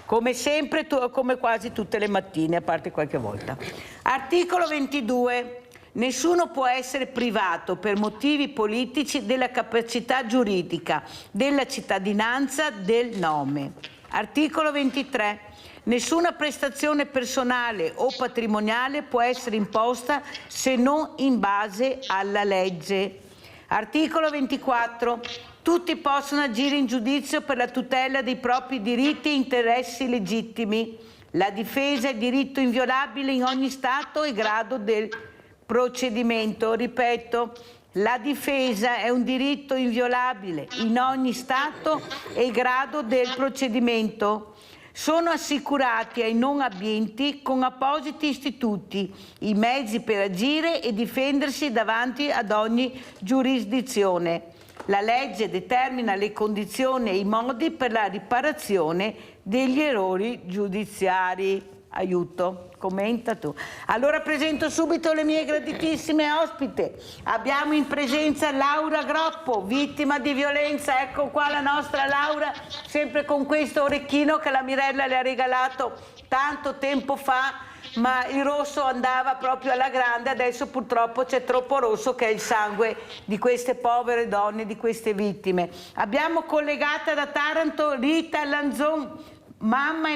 Come sempre, come quasi tutte le mattine, a parte qualche volta. Articolo 22. Nessuno può essere privato per motivi politici della capacità giuridica, della cittadinanza, del nome. Articolo 23. Nessuna prestazione personale o patrimoniale può essere imposta se non in base alla legge. Articolo 24. Tutti possono agire in giudizio per la tutela dei propri diritti e interessi legittimi. La difesa è diritto inviolabile in ogni stato e grado del procedimento. Ripeto, la difesa è un diritto inviolabile in ogni stato e grado del procedimento. Sono assicurati ai non abbienti con appositi istituti i mezzi per agire e difendersi davanti ad ogni giurisdizione. La legge determina le condizioni e i modi per la riparazione degli errori giudiziari. Aiuto, commenta tu. Allora presento subito le mie graditissime ospite. Abbiamo in presenza Laura Groppo, vittima di violenza. Ecco qua la nostra Laura, sempre con questo orecchino che la Mirella le ha regalato tanto tempo fa, ma il rosso andava proprio alla grande, adesso purtroppo c'è troppo rosso che è il sangue di queste povere donne, di queste vittime. Abbiamo collegata da Taranto Rita Lanzon, mamma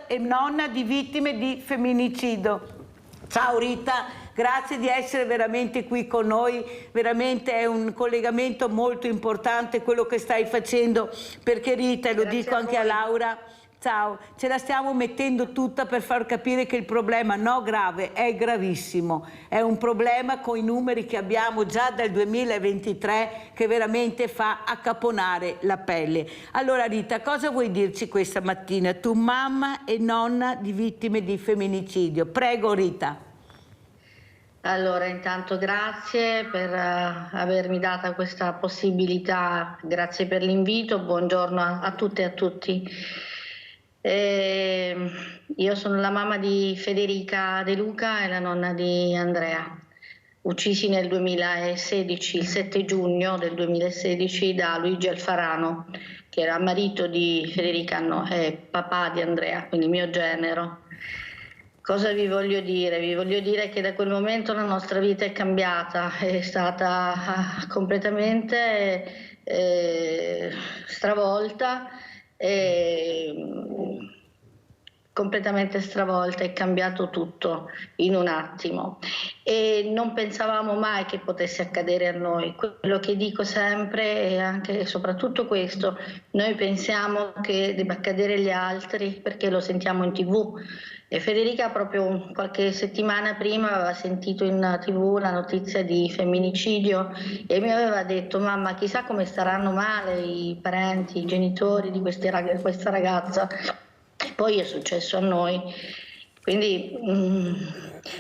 e nonna di vittime di femminicidio. Ciao Rita, grazie di essere veramente qui con noi, veramente è un collegamento molto importante quello che stai facendo, perché Rita, e lo dico anche a Laura, ciao, ce la stiamo mettendo tutta per far capire che il problema no grave, è gravissimo, è un problema con i numeri che abbiamo già dal 2023 che veramente fa accaponare la pelle. Allora Rita, cosa vuoi dirci questa mattina? Tu mamma e nonna di vittime di femminicidio. Prego Rita. Allora, intanto grazie per avermi data questa possibilità, grazie per l'invito, buongiorno a tutte e a tutti. Io sono la mamma di Federica De Luca e la nonna di Andrea, uccisi nel 2016, il 7 giugno del 2016 da Luigi Alfarano, che era marito di Federica e papà di Andrea, quindi mio genero. Cosa vi voglio dire? Vi voglio dire che da quel momento la nostra vita è cambiata, è stata completamente stravolta, completamente stravolta, è cambiato tutto in un attimo e non pensavamo mai che potesse accadere a noi. Quello che dico sempre è anche e soprattutto questo: noi pensiamo che debba accadere agli altri perché lo sentiamo in TV. E Federica proprio qualche settimana prima aveva sentito in TV la notizia di femminicidio e mi aveva detto: mamma, chissà come staranno male i parenti, i genitori di questa ragazza. Poi è successo a noi, quindi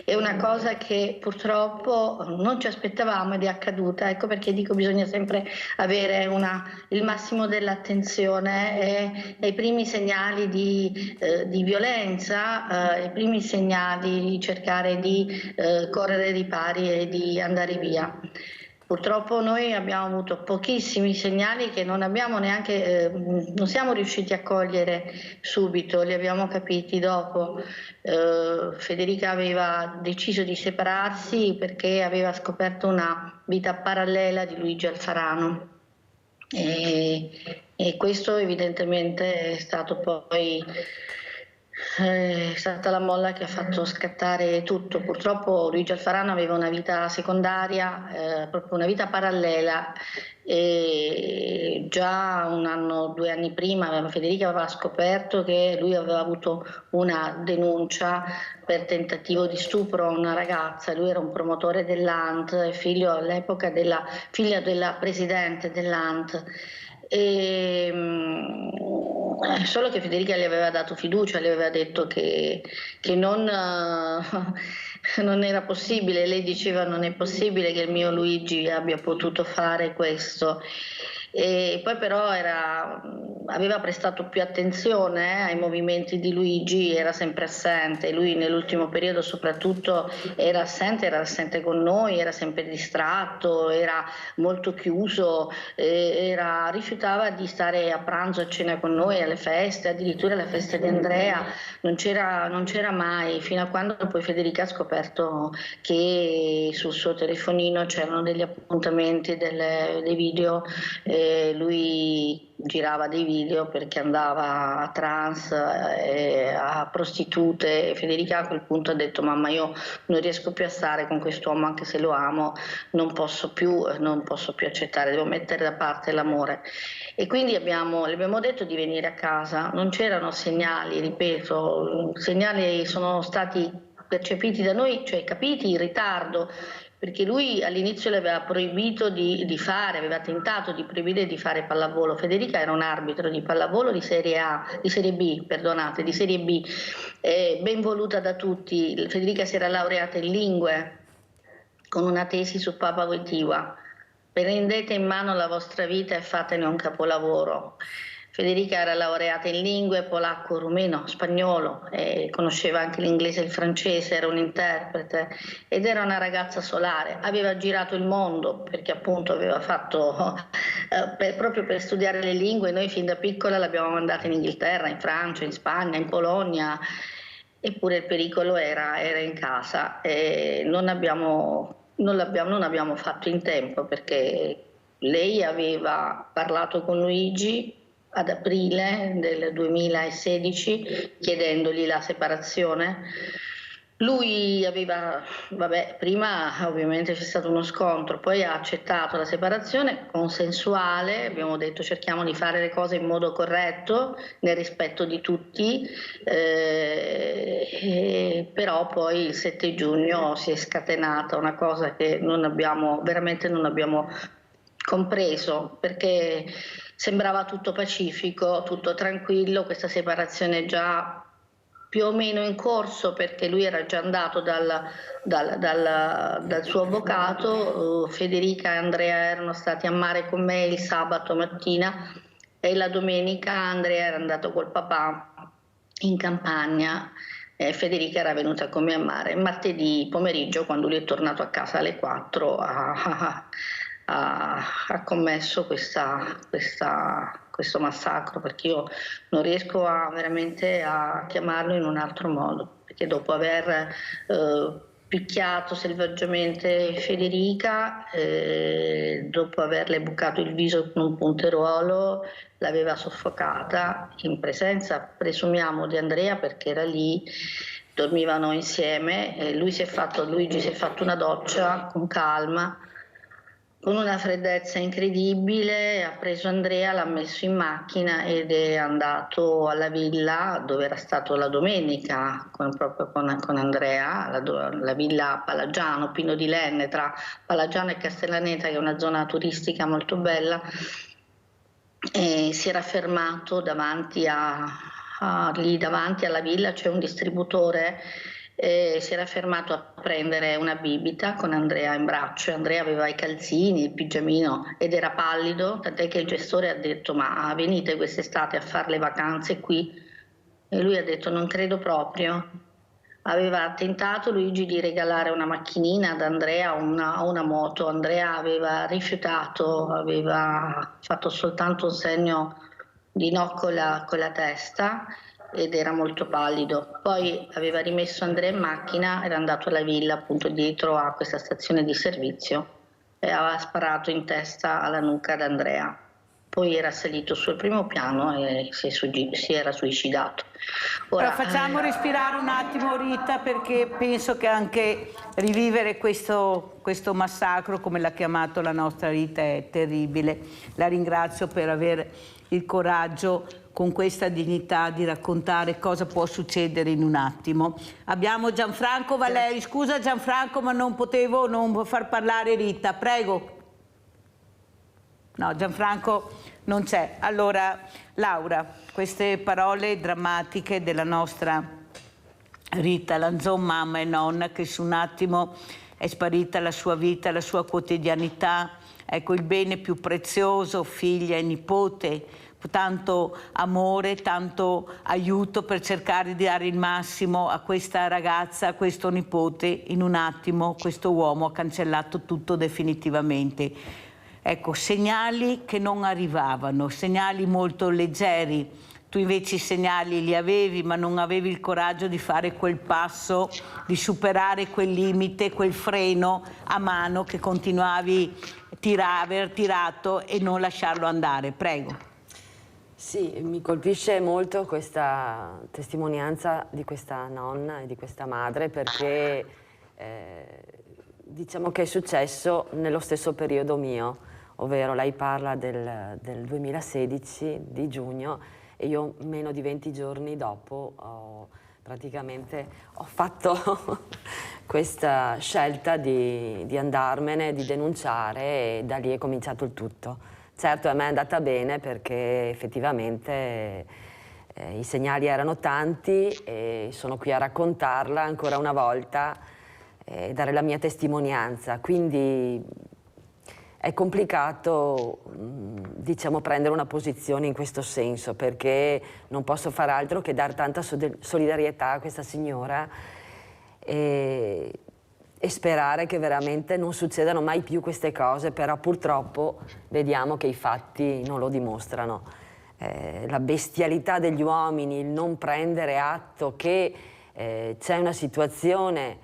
è una cosa che purtroppo non ci aspettavamo ed è accaduta. Ecco perché dico bisogna sempre avere il massimo dell'attenzione e i primi segnali di violenza, i primi segnali di cercare di correre di pari e di andare via. Purtroppo noi abbiamo avuto pochissimi segnali che non abbiamo neanche, non siamo riusciti a cogliere subito, li abbiamo capiti dopo. Federica aveva deciso di separarsi perché aveva scoperto una vita parallela di Luigi Alfarano e questo evidentemente è stato poi... È stata la molla che ha fatto scattare tutto. Purtroppo Luigi Alfarano aveva una vita secondaria, proprio una vita parallela e già 1 anno, 2 anni prima Federica aveva scoperto che lui aveva avuto una denuncia per tentativo di stupro a una ragazza. Lui era un promotore dell'ANT, figlio all'epoca della figlia della presidente dell'ANT. Solo che Federica gli aveva dato fiducia, le aveva detto che non era possibile. Lei diceva: non è possibile che il mio Luigi abbia potuto fare questo. E poi però aveva prestato più attenzione ai movimenti di Luigi, era sempre assente. Lui nell'ultimo periodo soprattutto era assente con noi, era sempre distratto, era molto chiuso, rifiutava di stare a pranzo, a cena con noi, alle feste, addirittura alla festa di Andrea, non c'era mai, fino a quando poi Federica ha scoperto che sul suo telefonino c'erano degli appuntamenti, dei video. Lui girava dei video perché andava a trans, a prostitute, e Federica a quel punto ha detto: mamma, io non riesco più a stare con quest'uomo, anche se lo amo, non posso più accettare, devo mettere da parte l'amore. E quindi le abbiamo detto di venire a casa. Non c'erano segnali, ripeto, segnali sono stati percepiti da noi, cioè capiti in ritardo, perché lui all'inizio le aveva proibito di fare, aveva tentato di proibire di fare pallavolo. Federica era un arbitro di pallavolo di Serie B, ben voluta da tutti. Federica si era laureata in lingue con una tesi su Papa Wojtyła. Prendete in mano la vostra vita e fatene un capolavoro. Federica era laureata in lingue, polacco, rumeno, spagnolo, conosceva anche l'inglese e il francese, era un interprete ed era una ragazza solare. Aveva girato il mondo perché appunto aveva fatto, proprio per studiare le lingue, noi fin da piccola l'abbiamo mandata in Inghilterra, in Francia, in Spagna, in Polonia. eppure il pericolo era in casa e non abbiamo fatto in tempo, perché lei aveva parlato con Luigi ad aprile del 2016 chiedendogli la separazione. Lui aveva, prima ovviamente c'è stato uno scontro, poi ha accettato la separazione consensuale, abbiamo detto cerchiamo di fare le cose in modo corretto, nel rispetto di tutti, però poi il 7 giugno si è scatenata una cosa che veramente non abbiamo compreso, perché sembrava tutto pacifico, tutto tranquillo, questa separazione già più o meno in corso, perché lui era già andato dal suo avvocato. Federica e Andrea erano stati a mare con me il sabato mattina e la domenica Andrea era andato col papà in campagna. Federica era venuta con me a mare. Martedì pomeriggio, quando lui è tornato a casa alle 4, ha commesso questo massacro, perché io non riesco veramente a chiamarlo in un altro modo, perché dopo aver picchiato selvaggiamente Federica, dopo averle bucato il viso con un punteruolo, l'aveva soffocata in presenza, presumiamo, di Andrea, perché era lì, dormivano insieme, Luigi si è fatto una doccia con calma, con una freddezza incredibile, ha preso Andrea, l'ha messo in macchina ed è andato alla villa dove era stato la domenica proprio con Andrea, la villa Palagiano, Pino di Lenne, tra Palagiano e Castellaneta, che è una zona turistica molto bella. E si era fermato lì davanti alla villa, c'è un distributore. Si era fermato a prendere una bibita con Andrea in braccio. Andrea aveva i calzini, il pigiamino ed era pallido, tant'è che il gestore ha detto: ma venite quest'estate a fare le vacanze qui? E lui ha detto: non credo proprio. Aveva tentato Luigi di regalare una macchinina ad Andrea o una moto. Andrea aveva rifiutato, aveva fatto soltanto un segno di no con la testa ed era molto pallido. Poi aveva rimesso Andrea in macchina, era andato alla villa appunto dietro a questa stazione di servizio e aveva sparato in testa alla nuca ad Andrea. Poi era salito sul primo piano e si era suicidato. Ora, facciamo respirare un attimo Rita, perché penso che anche rivivere questo massacro, come l'ha chiamato la nostra Rita, è terribile. La ringrazio per aver il coraggio con questa dignità di raccontare cosa può succedere in un attimo. Abbiamo Gianfranco Valeri. Scusa Gianfranco, ma non potevo non far parlare Rita, prego. No, Gianfranco non c'è. Allora, Laura, queste parole drammatiche della nostra Rita Lanzon, mamma e nonna, che su un attimo è sparita la sua vita, la sua quotidianità, ecco, il bene più prezioso, figlia e nipote, tanto amore, tanto aiuto per cercare di dare il massimo a questa ragazza, a questo nipote. In un attimo questo uomo ha cancellato tutto definitivamente. Ecco, segnali che non arrivavano, segnali molto leggeri. Tu invece i segnali li avevi, ma non avevi il coraggio di fare quel passo, di superare quel limite, quel freno a mano che continuavi aver tirato e non lasciarlo andare. Prego. Sì, mi colpisce molto questa testimonianza di questa nonna e di questa madre, perché diciamo che è successo nello stesso periodo mio, ovvero lei parla del 2016, di giugno, e io meno di 20 giorni dopo ho fatto questa scelta di andarmene, di denunciare, e da lì è cominciato il tutto. Certo, a me è andata bene perché effettivamente i segnali erano tanti e sono qui a raccontarla ancora una volta e dare la mia testimonianza. Quindi è complicato, diciamo, prendere una posizione in questo senso, perché non posso fare altro che dare tanta solidarietà a questa signora e sperare che veramente non succedano mai più queste cose, però purtroppo vediamo che i fatti non lo dimostrano. La bestialità degli uomini, il non prendere atto che c'è una situazione,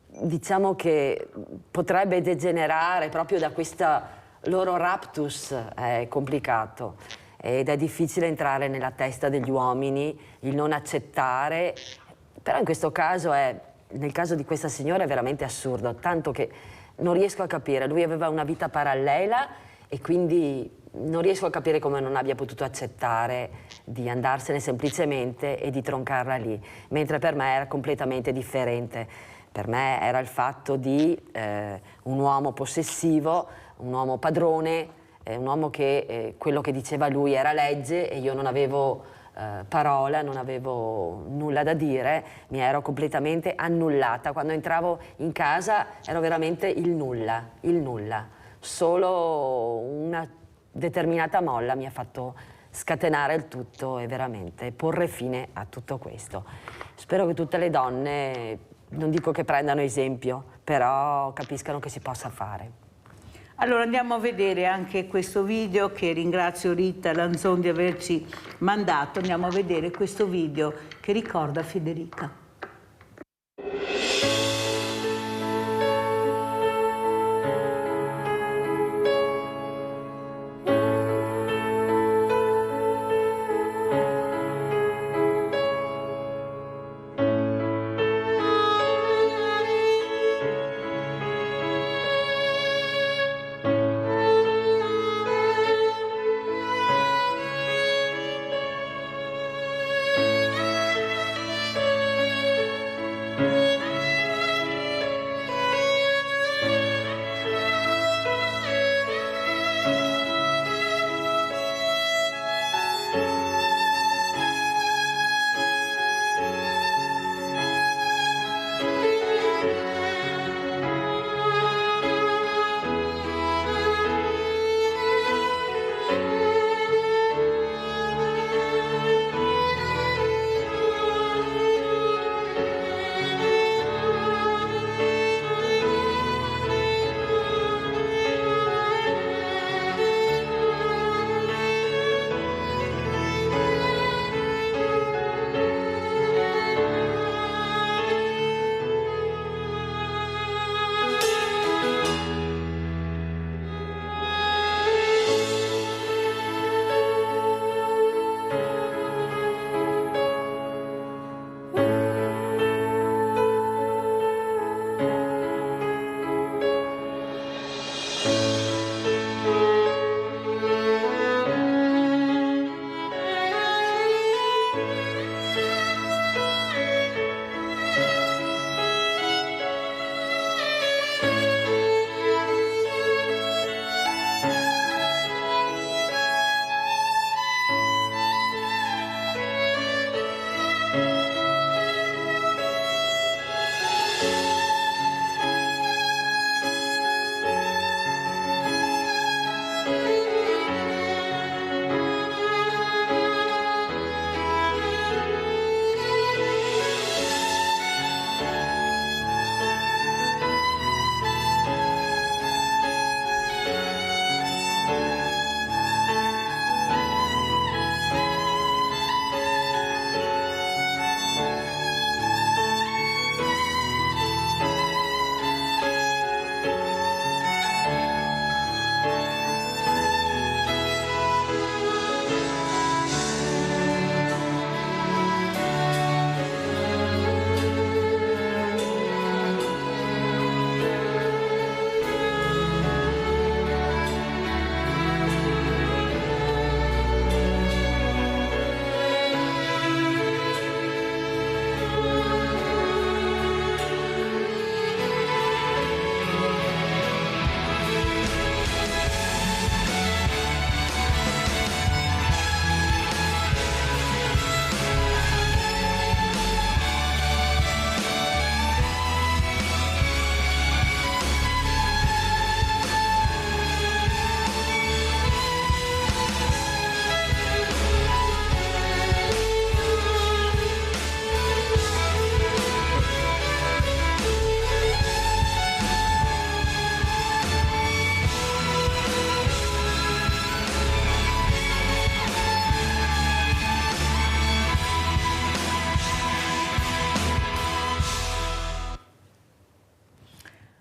diciamo, che potrebbe degenerare proprio da questa loro raptus, è complicato ed è difficile entrare nella testa degli uomini, il non accettare, però in questo caso nel caso di questa signora è veramente assurdo, tanto che non riesco a capire, lui aveva una vita parallela e quindi non riesco a capire come non abbia potuto accettare di andarsene semplicemente e di troncarla lì, mentre per me era completamente differente. Per me era il fatto di un uomo possessivo, un uomo padrone, un uomo che quello che diceva lui era legge e io non avevo parola, non avevo nulla da dire, mi ero completamente annullata. Quando entravo in casa ero veramente il nulla. Solo una determinata molla mi ha fatto scatenare il tutto e veramente porre fine a tutto questo. Spero che tutte le donne, non dico che prendano esempio, però capiscano che si possa fare. Allora andiamo a vedere anche questo video, che ringrazio Rita Lanzon di averci mandato. Andiamo a vedere questo video che ricorda Federica.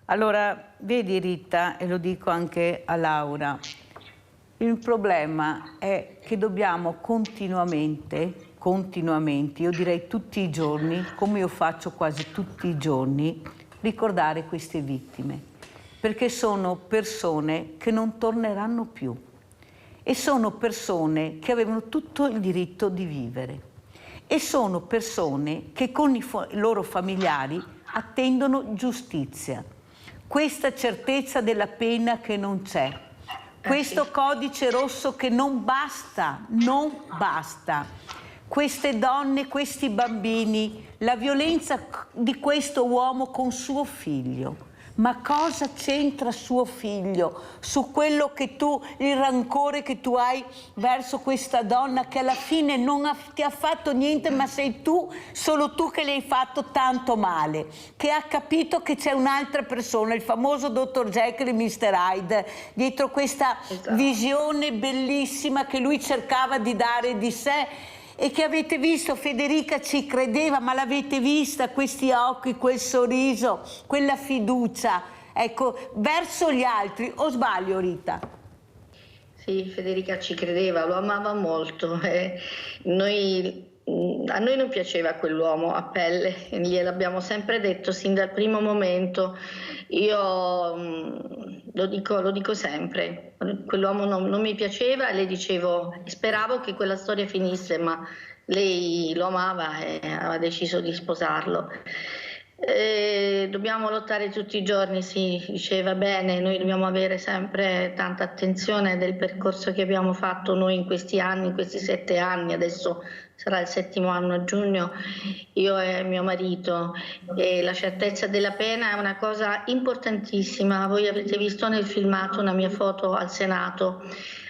Allora, vedi Rita, e lo dico anche a Laura, il problema è che dobbiamo continuamente, io direi tutti i giorni, come io faccio quasi tutti i giorni, ricordare queste vittime, perché sono persone che non torneranno più e sono persone che avevano tutto il diritto di vivere e sono persone che con i loro familiari attendono giustizia. Questa certezza della pena che non c'è, questo codice rosso che non basta, queste donne, questi bambini, la violenza di questo uomo con suo figlio. Ma cosa c'entra suo figlio su quello che tu, il rancore che tu hai verso questa donna che alla fine non ti ha fatto niente, ma sei tu, solo tu che le hai fatto tanto male, che ha capito che c'è un'altra persona, il famoso dottor Jekyll e Mr. Hyde, dietro questa visione bellissima che lui cercava di dare di sé. E che avete visto, Federica ci credeva, ma l'avete vista, questi occhi, quel sorriso, quella fiducia, ecco, verso gli altri, o sbaglio Rita? Sì, Federica ci credeva, lo amava molto. A noi non piaceva quell'uomo a pelle, gliel'abbiamo sempre detto sin dal primo momento. Io lo dico sempre, quell'uomo non mi piaceva e le dicevo, speravo che quella storia finisse, ma lei lo amava e aveva deciso di sposarlo. Dobbiamo lottare tutti i giorni, sì, diceva bene, noi dobbiamo avere sempre tanta attenzione del percorso che abbiamo fatto noi in questi anni, in questi 7 anni, adesso sarà il 7° anno a giugno, io e mio marito, e la certezza della pena è una cosa importantissima. Voi avete visto nel filmato una mia foto al Senato.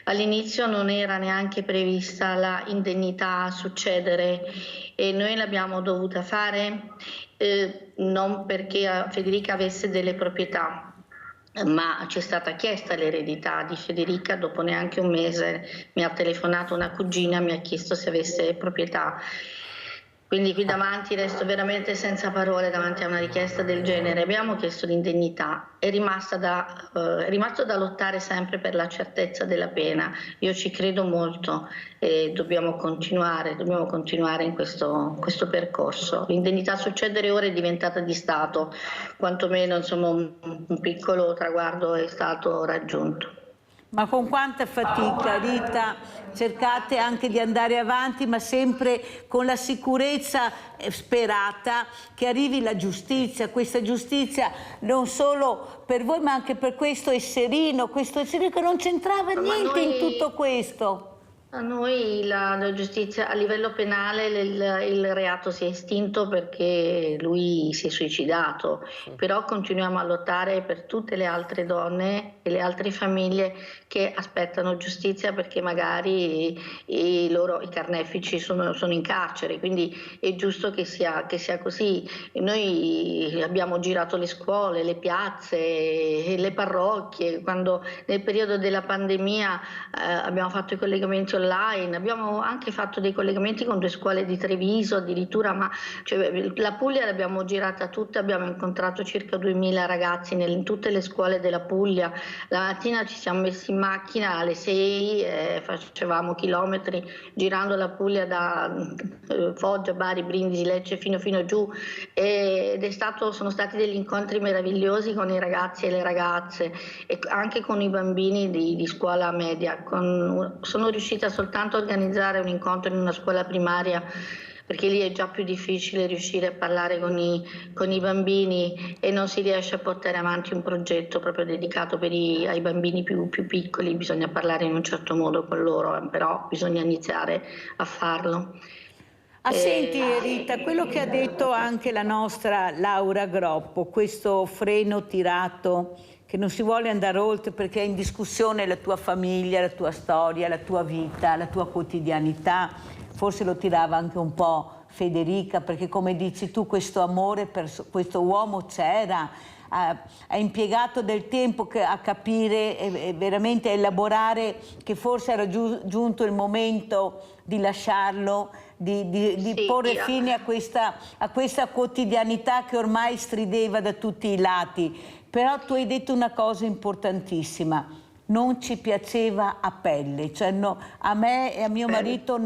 All'inizio non era neanche prevista la indennità a succedere e noi l'abbiamo dovuta fare non perché Federica avesse delle proprietà, ma ci è stata chiesta l'eredità di Federica. Dopo neanche un mese mi ha telefonato una cugina, mi ha chiesto se avesse proprietà. Quindi qui davanti resto veramente senza parole davanti a una richiesta del genere. Abbiamo chiesto l'indennità, è rimasto da lottare sempre per la certezza della pena. Io ci credo molto e dobbiamo continuare in questo percorso. L'indennità a succedere ora è diventata di Stato, quantomeno insomma un piccolo traguardo è stato raggiunto. Ma con quanta fatica, Rita, cercate anche di andare avanti, ma sempre con la sicurezza sperata che arrivi la giustizia, questa giustizia non solo per voi ma anche per questo Esserino che non c'entrava niente in tutto questo. A noi la giustizia a livello penale il reato si è estinto perché lui si è suicidato, però continuiamo a lottare per tutte le altre donne e le altre famiglie che aspettano giustizia perché magari i carnefici sono in carcere, quindi è giusto che sia così. Noi abbiamo girato le scuole, le piazze, le parrocchie, quando nel periodo della pandemia abbiamo fatto i collegamenti online, abbiamo anche fatto dei collegamenti con 2 scuole di Treviso addirittura, ma la Puglia l'abbiamo girata tutta, abbiamo incontrato circa 2000 ragazzi in tutte le scuole della Puglia. La mattina ci siamo messi in macchina alle 6, facevamo chilometri girando la Puglia da Foggia, Bari, Brindisi, Lecce fino giù ed sono stati degli incontri meravigliosi con i ragazzi e le ragazze e anche con i bambini di scuola media. Sono riuscita soltanto a organizzare un incontro in una scuola primaria perché lì è già più difficile riuscire a parlare con i bambini e non si riesce a portare avanti un progetto proprio dedicato ai bambini più piccoli. Bisogna parlare in un certo modo con loro, però bisogna iniziare a farlo. Senti Rita, quello che ha detto anche la nostra Laura Groppo, questo freno tirato, che non si vuole andare oltre perché è in discussione la tua famiglia, la tua storia, la tua vita, la tua quotidianità, forse lo tirava anche un po' Federica perché come dici tu questo amore per questo uomo c'era, ha impiegato del tempo a capire e veramente a elaborare che forse era giunto il momento di lasciarlo, di porre fine a questa quotidianità che ormai strideva da tutti i lati. però tu hai detto una cosa importantissima. Non ci piaceva a pelle, cioè a me e a mio marito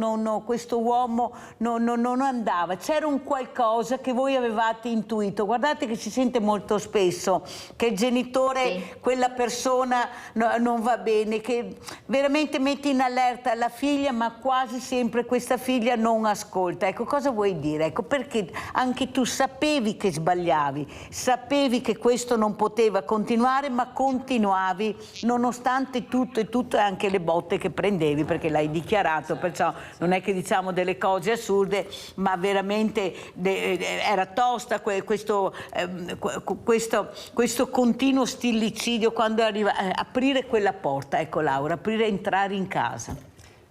questo uomo non andava, c'era un qualcosa che voi avevate intuito. Guardate che si sente molto spesso che il genitore, quella persona non va bene, che veramente mette in allerta la figlia, ma quasi sempre questa figlia non ascolta. Ecco, cosa vuoi dire? Ecco, perché anche tu sapevi che sbagliavi, sapevi che questo non poteva continuare, ma continuavi nonostante tutto e anche le botte che prendevi, perché l'hai dichiarato, perciò non è che diciamo delle cose assurde, ma veramente era tosta questo continuo stillicidio quando arriva aprire quella porta, ecco Laura, entrare in casa.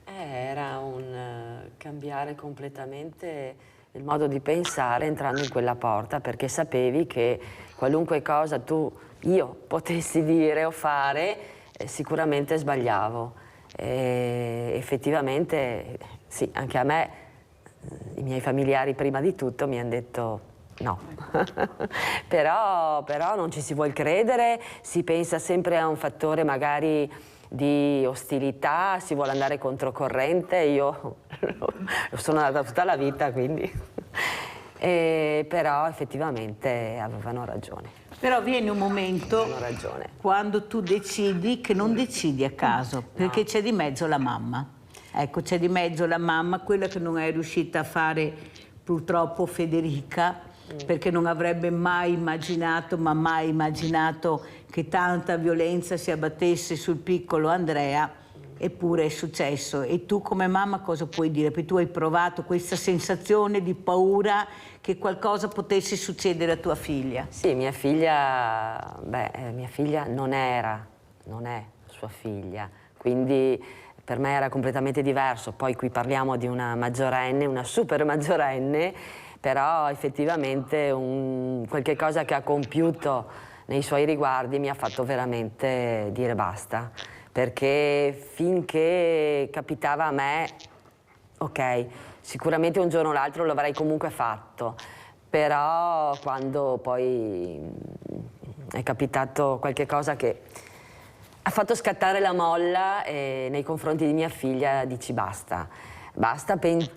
Era un cambiare completamente il modo di pensare entrando in quella porta, perché sapevi che qualunque cosa io potessi dire o fare, sicuramente sbagliavo. Effettivamente sì, anche a me i miei familiari prima di tutto mi hanno detto no. però non ci si vuol credere, si pensa sempre a un fattore magari di ostilità, si vuole andare controcorrente. Io sono andata tutta la vita, quindi però effettivamente avevano ragione. Però viene un momento quando tu decidi che non decidi a caso, perché c'è di mezzo la mamma. Ecco, c'è di mezzo la mamma, quella che non è riuscita a fare purtroppo Federica, perché non avrebbe mai immaginato, che tanta violenza si abbattesse sul piccolo Andrea, eppure è successo. E tu come mamma cosa puoi dire? Perché tu hai provato questa sensazione di paura che qualcosa potesse succedere a tua figlia. Sì, mia figlia non è sua figlia, quindi per me era completamente diverso. Poi qui parliamo di una maggiorenne, una super maggiorenne, però effettivamente qualche cosa che ha compiuto nei suoi riguardi mi ha fatto veramente dire basta. Perché finché capitava a me, ok, sicuramente un giorno o l'altro lo avrei comunque fatto, però quando poi è capitato qualche cosa che ha fatto scattare la molla nei confronti di mia figlia, dici basta,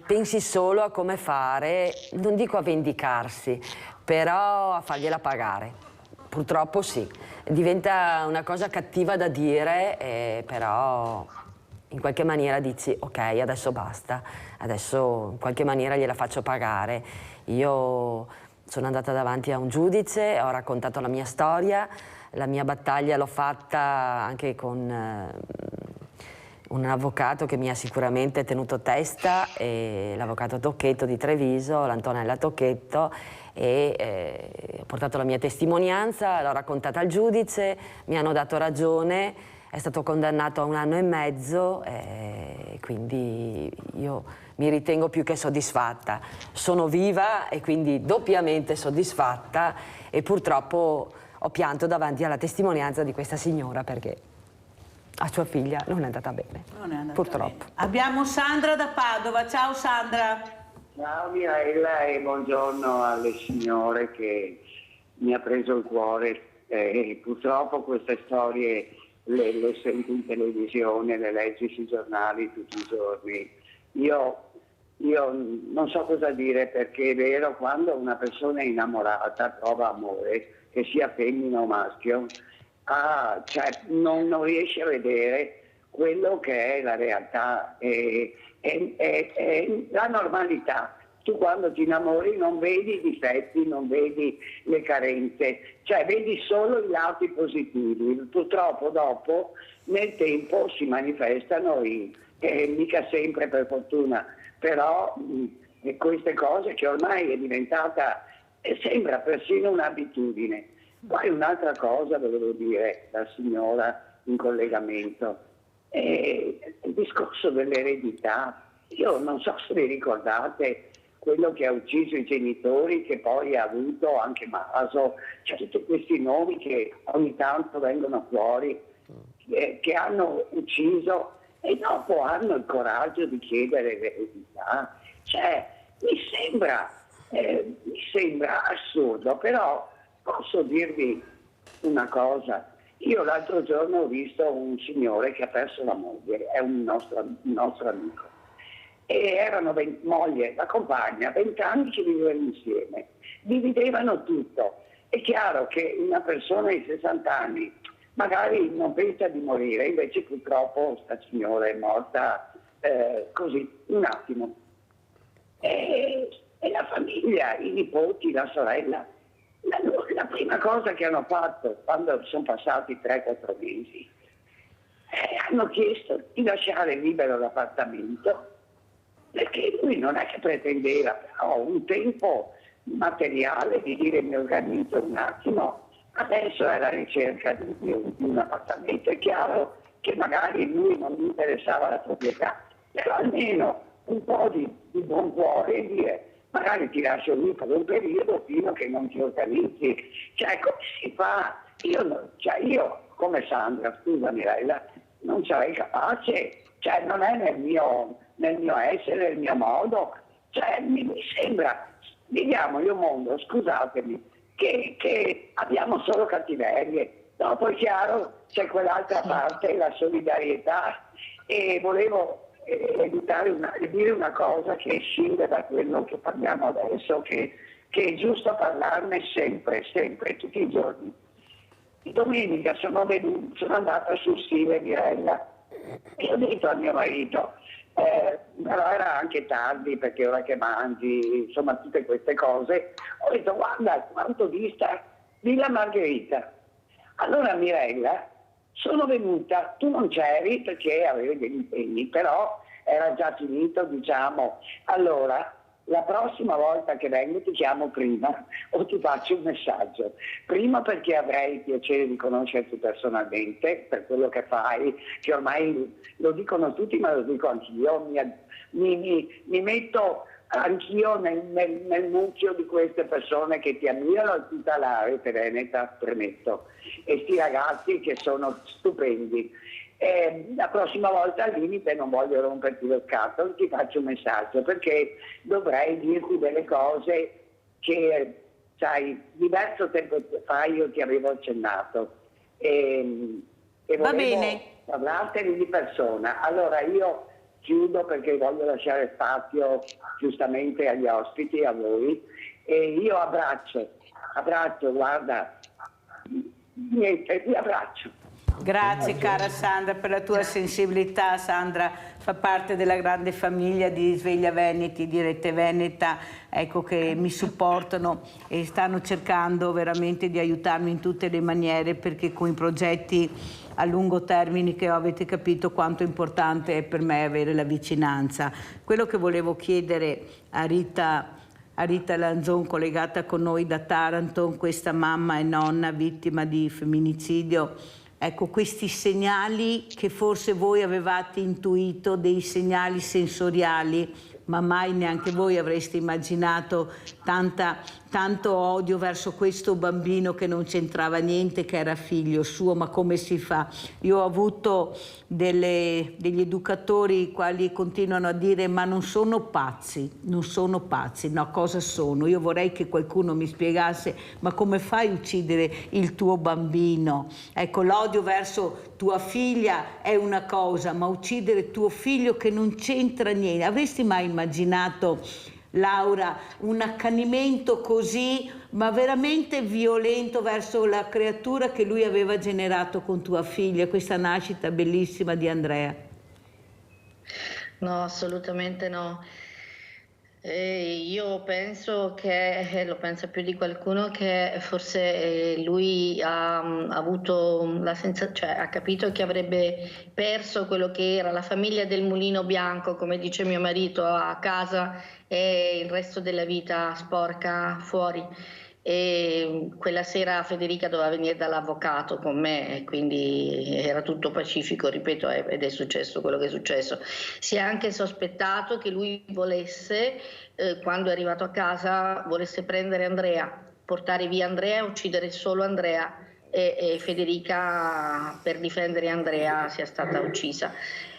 pensi solo a come fare, non dico a vendicarsi, però a fargliela pagare. Purtroppo sì, diventa una cosa cattiva da dire, però in qualche maniera dici ok, adesso basta, adesso in qualche maniera gliela faccio pagare. Io sono andata davanti a un giudice, ho raccontato la mia storia, la mia battaglia l'ho fatta anche con un avvocato che mi ha sicuramente tenuto testa, l'avvocato Tocchetto di Treviso, l'Antonella Tocchetto, ho portato la mia testimonianza, l'ho raccontata al giudice, mi hanno dato ragione, è stato condannato a 1 anno e mezzo, quindi io mi ritengo più che soddisfatta. Sono viva e quindi doppiamente soddisfatta, e purtroppo ho pianto davanti alla testimonianza di questa signora perché a sua figlia non è andata bene, purtroppo. Bene. Abbiamo Sandra da Padova. Ciao Sandra. Ciao Mirella e buongiorno alle signore che mi ha preso il cuore. Purtroppo queste storie le sento in televisione, le leggi sui giornali tutti i giorni. Io non so cosa dire, perché è vero, quando una persona è innamorata prova amore, che sia femmina o maschio, cioè non riesce a vedere quello che è la realtà, è la normalità. Tu quando ti innamori non vedi i difetti, non vedi le carenze, cioè vedi solo i lati positivi. Purtroppo dopo nel tempo si manifestano, mica sempre per fortuna, però queste cose che ormai è diventata, sembra persino un'abitudine. Poi un'altra cosa volevo dire, la signora in collegamento, il discorso dell'eredità. Io non so se vi ricordate quello che ha ucciso i genitori, che poi ha avuto anche Maso, cioè tutti questi nomi che ogni tanto vengono fuori, che hanno ucciso e dopo hanno il coraggio di chiedere l'eredità. Cioè, mi sembra assurdo, però posso dirvi una cosa. Io l'altro giorno ho visto un signore che ha perso la moglie, è un nostro amico. E erano moglie, la compagna, 20 anni che vivevano insieme, dividevano tutto. È chiaro che una persona di 60 anni magari non pensa di morire, invece purtroppo sta signora è morta così, un attimo. E la famiglia, i nipoti, la sorella, la prima cosa che hanno fatto quando sono passati 3-4 mesi, hanno chiesto di lasciare libero l'appartamento, perché lui non è che pretendeva, però un tempo materiale di dire mi organizzo un attimo, adesso è alla ricerca di un appartamento. È chiaro che magari lui non gli interessava la proprietà, però almeno un po' di buon cuore e dire magari ti lascio lì per un periodo fino a che non ti organizzi. Cioè, come si fa? Io come Sandra, scusa Mirella, non sarei capace, cioè non è nel mio essere, nel mio modo, cioè mi sembra, viviamo in un mondo, scusatemi, che abbiamo solo cattiverie. Dopo è chiaro c'è quell'altra parte, la solidarietà, e volevo dire una cosa che scende da quello che parliamo adesso, che è giusto parlarne sempre, tutti i giorni. Domenica sono andata sul Sile, Mirella, e ho detto a mio marito, però era anche tardi perché ora che mangi, insomma tutte queste cose, ho detto guarda quanto dista Villa Margherita. Allora Mirella, sono venuta, tu non c'eri perché avevi degli impegni, però era già finito, diciamo. Allora, la prossima volta che vengo ti chiamo prima o ti faccio un messaggio. Prima perché avrei il piacere di conoscerti personalmente per quello che fai, che ormai lo dicono tutti ma lo dico anch'io, mi metto anch'io nel mucchio di queste persone che ti ammirano e tutta la rete veneta, premetto, e sti ragazzi che sono stupendi. La prossima volta al limite non voglio romperti lo scatto, ti faccio un messaggio perché dovrei dirti delle cose che, sai, diverso tempo fa io ti avevo accennato e volevo parlartene di persona. Allora io chiudo perché voglio lasciare spazio giustamente agli ospiti, a voi, e io abbraccio, guarda, niente, vi abbraccio. Grazie cara Sandra per la tua sensibilità. Sandra fa parte della grande famiglia di Sveglia Veneti, di Rete Veneta, ecco, che mi supportano e stanno cercando veramente di aiutarmi in tutte le maniere, perché con i progetti a lungo termine che avete capito quanto importante è per me avere la vicinanza. Quello che volevo chiedere a Rita Lanzon, collegata con noi da Taranto, questa mamma e nonna vittima di femminicidio, ecco, questi segnali che forse voi avevate intuito, dei segnali sensoriali, ma mai neanche voi avreste immaginato tanto odio verso questo bambino che non c'entrava niente, che era figlio suo, ma come si fa? Io ho avuto degli educatori i quali continuano a dire ma non sono pazzi, no, cosa sono? Io vorrei che qualcuno mi spiegasse ma come fai a uccidere il tuo bambino? Ecco, l'odio verso tua figlia è una cosa, ma uccidere tuo figlio che non c'entra niente. Avresti mai immaginato, Laura, un accanimento così, ma veramente violento verso la creatura che lui aveva generato con tua figlia, questa nascita bellissima di Andrea? No, assolutamente no. Io penso che, lo pensa più di qualcuno, che forse lui ha avuto la sensazione, cioè ha capito che avrebbe perso quello che era la famiglia del mulino bianco, come dice mio marito, a casa, e il resto della vita sporca fuori. E quella sera Federica doveva venire dall'avvocato con me e quindi era tutto pacifico, ripeto, ed è successo quello che è successo. Si è anche sospettato che lui volesse, quando è arrivato a casa, volesse prendere Andrea, portare via Andrea e uccidere solo Andrea, e Federica, per difendere Andrea, sia stata uccisa.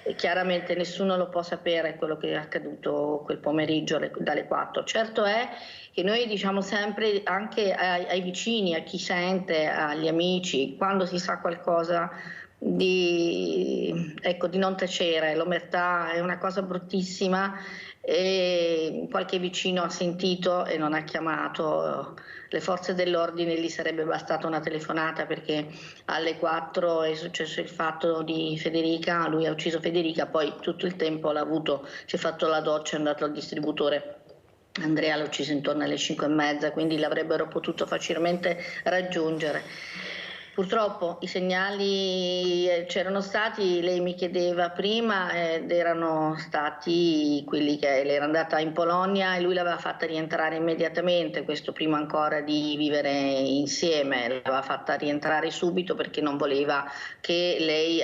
E chiaramente nessuno lo può sapere quello che è accaduto quel pomeriggio dalle 4. Certo è che noi diciamo sempre anche ai vicini, a chi sente, agli amici, quando si sa qualcosa, di non tacere. L'omertà è una cosa bruttissima e qualche vicino ha sentito e non ha chiamato le forze dell'ordine, gli sarebbe bastata una telefonata, perché alle 4 è successo il fatto di Federica, lui ha ucciso Federica, poi tutto il tempo l'ha avuto, si è fatto la doccia, è andato al distributore. Andrea l'ha ucciso intorno alle 5:30, quindi l'avrebbero potuto facilmente raggiungere. Purtroppo i segnali c'erano stati, lei mi chiedeva prima, ed erano stati quelli che lei era andata in Polonia e lui l'aveva fatta rientrare immediatamente, questo prima ancora di vivere insieme, l'aveva fatta rientrare subito perché non voleva che lei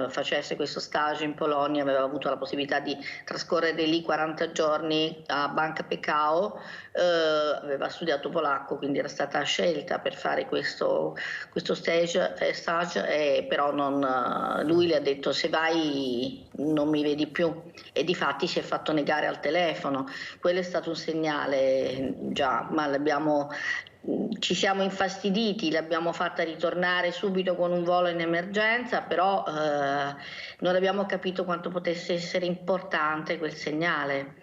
facesse questo stage in Polonia, aveva avuto la possibilità di trascorrere lì 40 giorni a Banca Pekao, aveva studiato polacco, quindi era stata scelta per fare questo stage, però lui le ha detto: se vai non mi vedi più, e difatti si è fatto negare al telefono. Quello è stato un segnale già, ma ci siamo infastiditi, l'abbiamo fatta ritornare subito con un volo in emergenza, però non abbiamo capito quanto potesse essere importante quel segnale.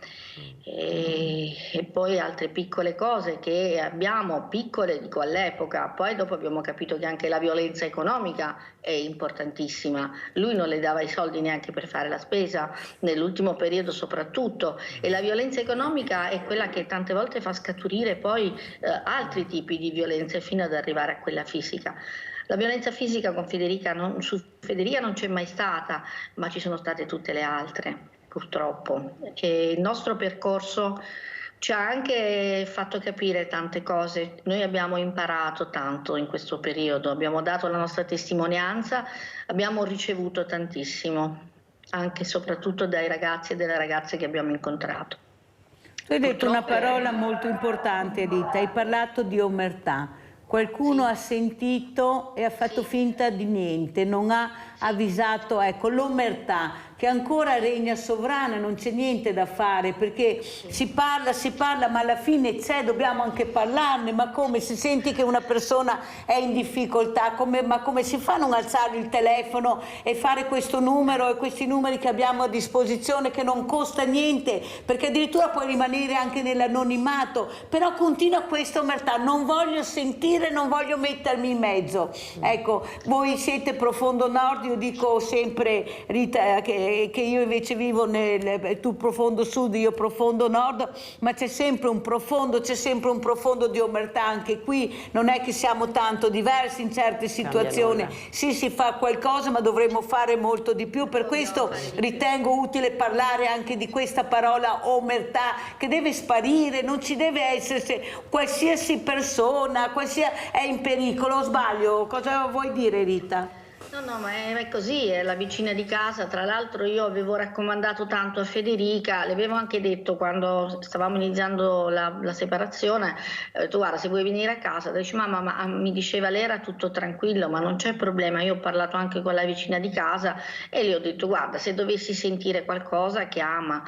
E poi altre piccole cose che abbiamo, piccole dico all'epoca, poi dopo abbiamo capito che anche la violenza economica è importantissima. Lui non le dava i soldi neanche per fare la spesa, nell'ultimo periodo soprattutto, e la violenza economica è quella che tante volte fa scaturire poi altri tipi di violenze fino ad arrivare a quella fisica. La violenza fisica con Federica su Federica non c'è mai stata, ma ci sono state tutte le altre, purtroppo. Che il nostro percorso ci ha anche fatto capire tante cose. Noi abbiamo imparato tanto in questo periodo, abbiamo dato la nostra testimonianza, abbiamo ricevuto tantissimo, anche e soprattutto dai ragazzi e dalle ragazze che abbiamo incontrato. Tu hai detto una parola molto importante, Rita, hai parlato di omertà. Qualcuno ha sentito e ha fatto finta di niente, non ha avvisato, ecco, l'omertà che ancora regna sovrana, non c'è niente da fare, perché si parla, ma alla fine dobbiamo anche parlarne. Ma come, se senti che una persona è in difficoltà, ma come si fa a non alzare il telefono e fare questo numero e questi numeri che abbiamo a disposizione, che non costa niente, perché addirittura puoi rimanere anche nell'anonimato, però continua questa omertà, non voglio sentire, non voglio mettermi in mezzo. Ecco, voi siete profondo nord, io dico sempre, Rita, che io invece vivo tu profondo sud, io profondo nord, ma c'è sempre un profondo di omertà anche qui. Non è che siamo tanto diversi in certe situazioni, sì, si fa qualcosa, ma dovremmo fare molto di più. Per questo ritengo utile parlare anche di questa parola omertà, che deve sparire, non ci deve essere qualsiasi persona, è in pericolo. O sbaglio? Cosa vuoi dire, Rita? No, ma è così, è la vicina di casa. Tra l'altro io avevo raccomandato tanto a Federica, le avevo anche detto quando stavamo iniziando la separazione, tu guarda, se vuoi venire a casa, dici mamma, ma mi diceva lei era tutto tranquillo, ma non c'è problema. Io ho parlato anche con la vicina di casa e le ho detto guarda, se dovessi sentire qualcosa chiama.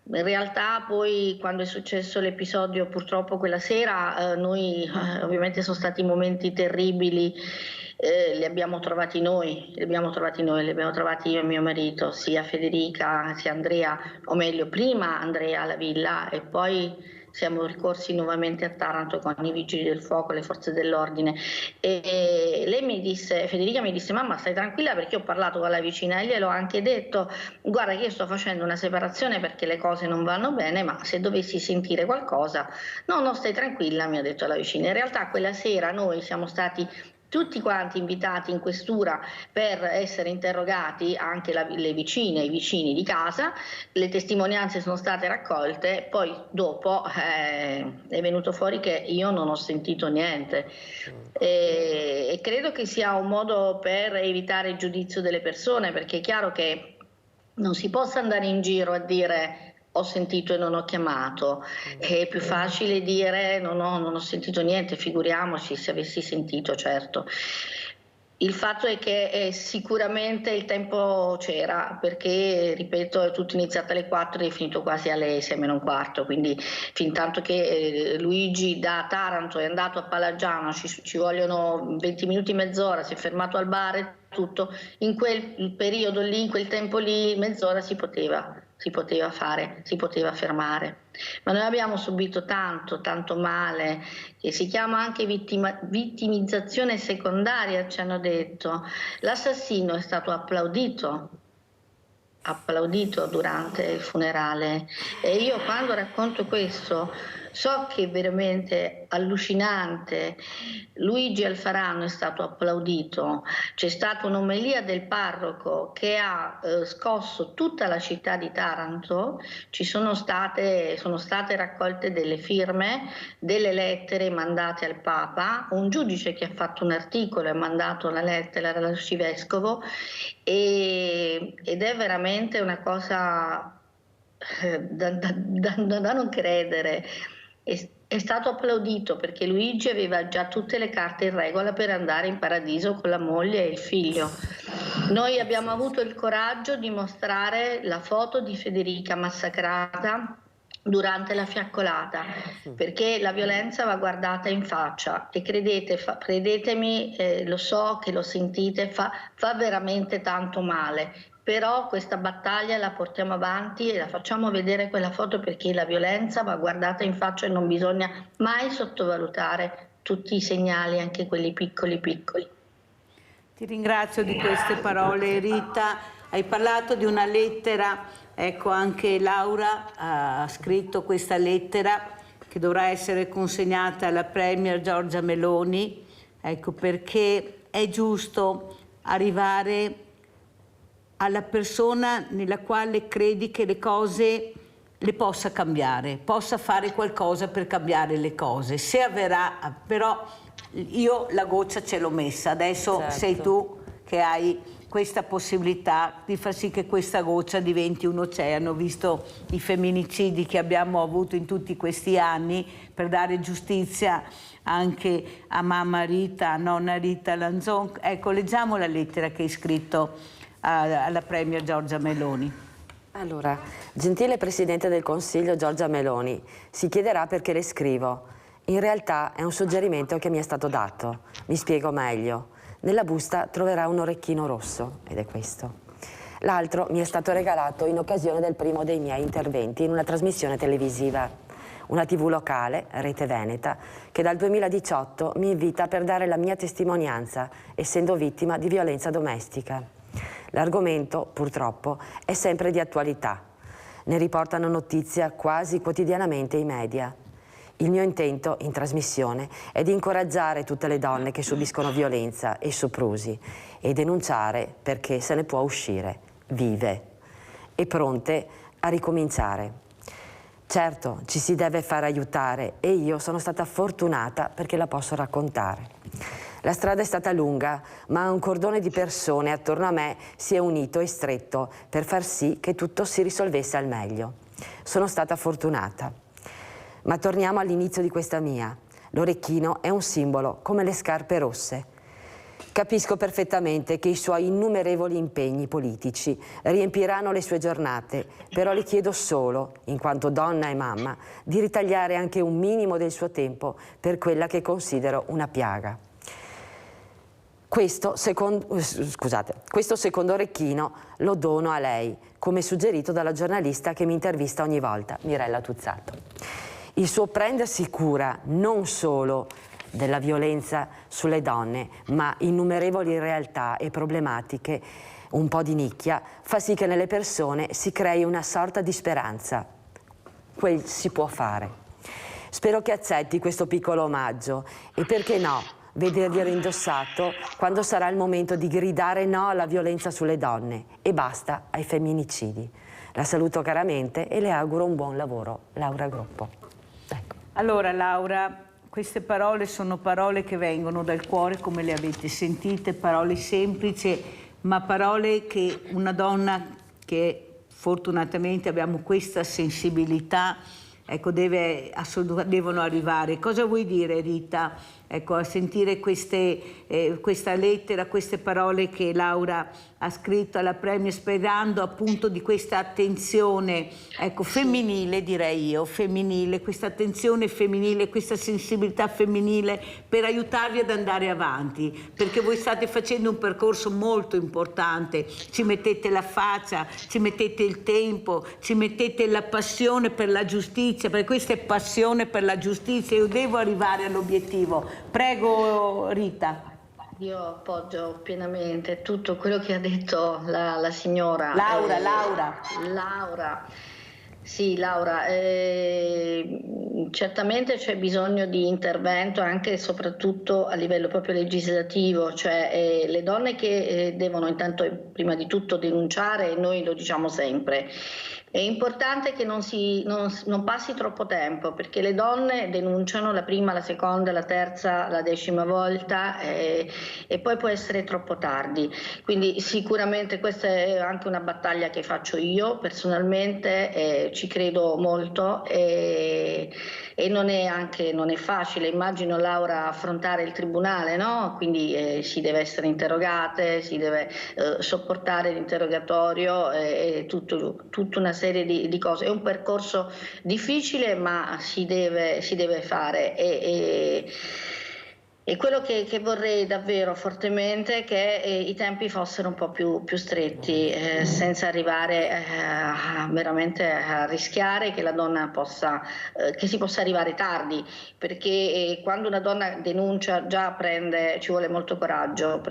In realtà poi quando è successo l'episodio purtroppo quella sera, noi ovviamente sono stati momenti terribili, li abbiamo trovati noi, li abbiamo trovati io e mio marito, sia Federica sia Andrea, o meglio prima Andrea alla villa e poi siamo ricorsi nuovamente a Taranto con i vigili del fuoco, le forze dell'ordine, e Federica mi disse mamma stai tranquilla, perché ho parlato con la vicina e gliel'ho anche detto guarda che io sto facendo una separazione perché le cose non vanno bene, ma se dovessi sentire qualcosa no stai tranquilla, mi ha detto la vicina. In realtà quella sera noi siamo stati tutti quanti invitati in questura per essere interrogati, anche le vicine e i vicini di casa, le testimonianze sono state raccolte, poi dopo è venuto fuori che io non ho sentito niente e credo che sia un modo per evitare il giudizio delle persone, perché è chiaro che non si possa andare in giro a dire ho sentito e non ho chiamato. È più facile dire non ho sentito niente, figuriamoci se avessi sentito, certo. Il fatto è che sicuramente il tempo c'era, perché, ripeto, è tutto iniziato alle 4 e è finito quasi alle 6:15, quindi fin tanto che Luigi da Taranto è andato a Palagiano ci vogliono 20 minuti, mezz'ora, si è fermato al bar e tutto, in quel periodo lì, in quel tempo lì, mezz'ora si poteva fare, si poteva fermare. Ma noi abbiamo subito tanto male, che si chiama anche vittimizzazione secondaria, ci hanno detto. L'assassino è stato applaudito durante il funerale, e io quando racconto questo so che è veramente allucinante. Luigi Alfarano è stato applaudito, c'è stata un'omelia del parroco che ha scosso tutta la città di Taranto, sono state raccolte delle firme, delle lettere mandate al Papa, un giudice che ha fatto un articolo e ha mandato la lettera all'arcivescovo, ed è veramente una cosa da non credere. È stato applaudito perché Luigi aveva già tutte le carte in regola per andare in paradiso con la moglie e il figlio. Noi abbiamo avuto il coraggio di mostrare la foto di Federica massacrata durante la fiaccolata, perché la violenza va guardata in faccia, e credetemi, lo so che lo sentite, fa veramente tanto male. Però questa battaglia la portiamo avanti e la facciamo vedere quella foto, perché la violenza va guardata in faccia e non bisogna mai sottovalutare tutti i segnali, anche quelli piccoli. Ti ringrazio di queste parole, Rita. Hai parlato di una lettera, ecco, anche Laura ha scritto questa lettera che dovrà essere consegnata alla Premier Giorgia Meloni, ecco, perché è giusto arrivare alla persona nella quale credi che le cose le possa cambiare, possa fare qualcosa per cambiare le cose. Se avverrà, però io la goccia ce l'ho messa, adesso certo. Sei tu che hai questa possibilità di far sì che questa goccia diventi un oceano, visto i femminicidi che abbiamo avuto in tutti questi anni, per dare giustizia anche a mamma Rita, a nonna Rita Lanzon. Ecco, leggiamo la lettera che hai scritto alla Premier Giorgia Meloni. Allora, gentile Presidente del Consiglio Giorgia Meloni, si chiederà perché le scrivo. In realtà è un suggerimento che mi è stato dato. Mi spiego meglio. Nella busta troverà un orecchino rosso, ed è questo. L'altro mi è stato regalato in occasione del primo dei miei interventi in una trasmissione televisiva. Una TV locale, Rete Veneta, che dal 2018 mi invita per dare la mia testimonianza, essendo vittima di violenza domestica. L'argomento, purtroppo, è sempre di attualità. Ne riportano notizia quasi quotidianamente i media. Il mio intento in trasmissione è di incoraggiare tutte le donne che subiscono violenza e soprusi e denunciare perché se ne può uscire vive e pronte a ricominciare. Certo, ci si deve far aiutare e io sono stata fortunata perché la posso raccontare. La strada è stata lunga, ma un cordone di persone attorno a me si è unito e stretto per far sì che tutto si risolvesse al meglio. Sono stata fortunata. Ma torniamo all'inizio di questa mia. L'orecchino è un simbolo, come le scarpe rosse. Capisco perfettamente che i suoi innumerevoli impegni politici riempiranno le sue giornate, però le chiedo solo, in quanto donna e mamma, di ritagliare anche un minimo del suo tempo per quella che considero una piaga. Questo secondo orecchino lo dono a lei, come suggerito dalla giornalista che mi intervista ogni volta, Mirella Tuzzato. Il suo prendersi cura non solo della violenza sulle donne, ma innumerevoli realtà e problematiche un po' di nicchia, fa sì che nelle persone si crei una sorta di speranza. Quel si può fare. Spero che accetti questo piccolo omaggio e, perché no, vederglielo indossato quando sarà il momento di gridare no alla violenza sulle donne e basta ai femminicidi. La saluto caramente e le auguro un buon lavoro. Laura Gruppo. Ecco. Allora Laura, queste parole sono parole che vengono dal cuore, come le avete sentite, parole semplici, ma parole che una donna che fortunatamente abbiamo questa sensibilità, ecco, devono arrivare. Cosa vuoi dire, Rita? Ecco, a sentire questa lettera, queste parole che Laura ha scritto alla Premier, sperando appunto di questa attenzione, ecco, femminile, direi io, femminile, questa attenzione femminile, questa sensibilità femminile per aiutarvi ad andare avanti, perché voi state facendo un percorso molto importante, ci mettete la faccia, ci mettete il tempo, ci mettete la passione per la giustizia, perché questa è passione per la giustizia, io devo arrivare all'obiettivo. Prego, Rita. Io appoggio pienamente tutto quello che ha detto la signora. Laura. Sì, Laura, certamente c'è bisogno di intervento anche e soprattutto a livello proprio legislativo, cioè le donne che devono intanto prima di tutto denunciare, e noi lo diciamo sempre. È importante che non passi troppo tempo, perché le donne denunciano la prima, la seconda, la terza, la 10ª volta e poi può essere troppo tardi. Quindi sicuramente questa è anche una battaglia che faccio io personalmente, ci credo molto e non è facile. Immagino, Laura, affrontare il tribunale, no? Quindi si deve essere interrogate, si deve sopportare l'interrogatorio e tutta una serie di cose. È un percorso difficile, ma si deve fare e quello che vorrei davvero fortemente è che i tempi fossero un po' più stretti, senza arrivare veramente a rischiare che la donna che si possa arrivare tardi, perché quando una donna denuncia già ci vuole molto coraggio,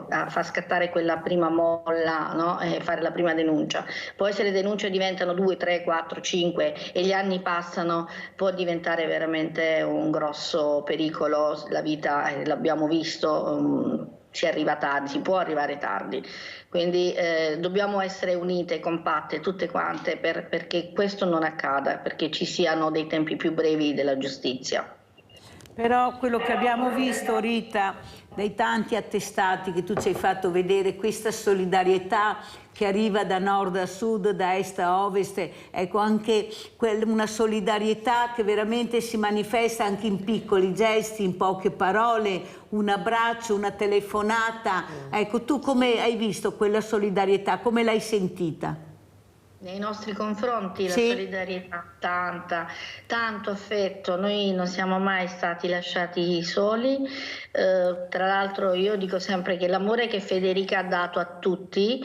a far scattare quella prima molla, no? E fare la prima denuncia. Poi se le denunce diventano 2, 3, 4, 5 e gli anni passano, può diventare veramente un grosso pericolo. La vita, l'abbiamo visto, si arriva tardi, si può arrivare tardi, quindi dobbiamo essere unite, compatte, tutte quante perché questo non accada, perché ci siano dei tempi più brevi della giustizia. Però quello che abbiamo visto, Rita, dai tanti attestati che tu ci hai fatto vedere, questa solidarietà che arriva da nord a sud, da est a ovest, ecco, anche una solidarietà che veramente si manifesta anche in piccoli gesti, in poche parole, un abbraccio, una telefonata. Ecco, tu come hai visto quella solidarietà, come l'hai sentita? Nei nostri confronti sì. La solidarietà, tanto affetto, noi non siamo mai stati lasciati soli, tra l'altro io dico sempre che l'amore che Federica ha dato a tutti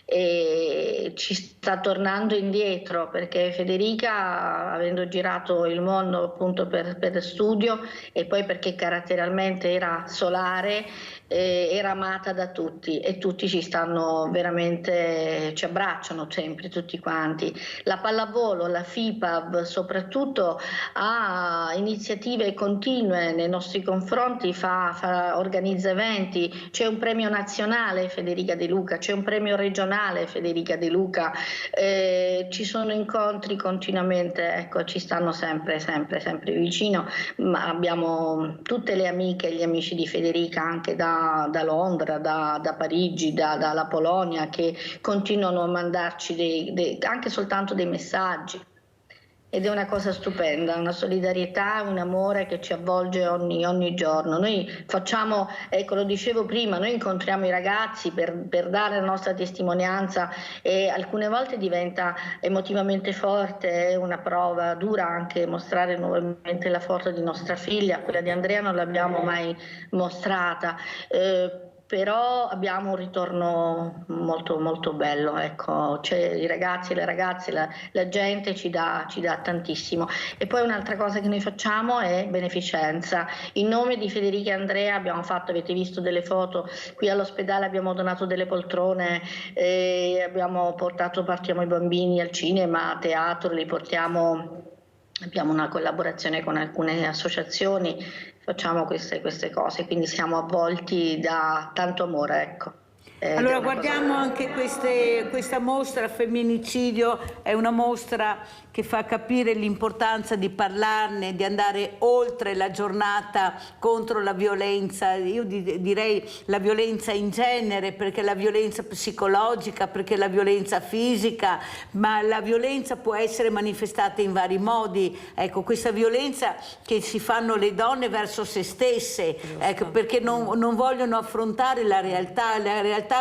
ci sta tornando indietro, perché Federica, avendo girato il mondo appunto per studio e poi perché caratterialmente era solare, era amata da tutti e tutti ci stanno veramente, ci abbracciano sempre tutti quanti. La pallavolo, la FIPAV soprattutto ha iniziative continue nei nostri confronti, organizza eventi, c'è un premio nazionale Federica De Luca, c'è un premio regionale Federica De Luca, ci sono incontri continuamente, ecco, ci stanno sempre vicino, ma abbiamo tutte le amiche e gli amici di Federica anche da Londra, da Parigi, dalla Polonia, che continuano a mandarci anche soltanto dei messaggi. Ed è una cosa stupenda, una solidarietà, un amore che ci avvolge ogni giorno. Noi facciamo, ecco, lo dicevo prima, noi incontriamo i ragazzi per dare la nostra testimonianza e alcune volte diventa emotivamente forte, è una prova dura anche mostrare nuovamente la foto di nostra figlia, quella di Andrea non l'abbiamo mai mostrata. Però abbiamo un ritorno molto molto bello, ecco, i ragazzi e le ragazze, la gente ci dà tantissimo. E poi un'altra cosa che noi facciamo è beneficenza. In nome di Federica e Andrea avete visto delle foto, qui all'ospedale abbiamo donato delle poltrone, portiamo i bambini al cinema, a teatro, abbiamo una collaborazione con alcune associazioni, facciamo queste cose, quindi siamo avvolti da tanto amore, ecco. Allora guardiamo anche questa mostra Femminicidio, è una mostra che fa capire l'importanza di parlarne, di andare oltre la giornata contro la violenza, io direi la violenza in genere, perché la violenza psicologica, perché la violenza fisica, ma la violenza può essere manifestata in vari modi, ecco, questa violenza che si fanno le donne verso se stesse, ecco, perché non vogliono affrontare la realtà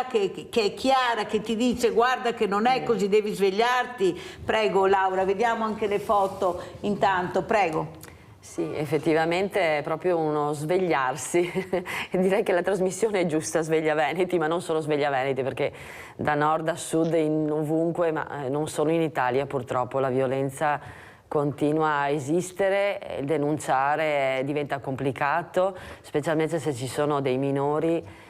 che è chiara, che ti dice guarda che non è così, devi svegliarti. Prego Laura, vediamo anche le foto intanto, prego. Sì, effettivamente è proprio uno svegliarsi. Direi che la trasmissione è giusta, Sveglia Veneti, ma non solo Sveglia Veneti, perché da nord a sud, ovunque, ma non solo in Italia purtroppo, la violenza continua a esistere, denunciare diventa complicato, specialmente se ci sono dei minori,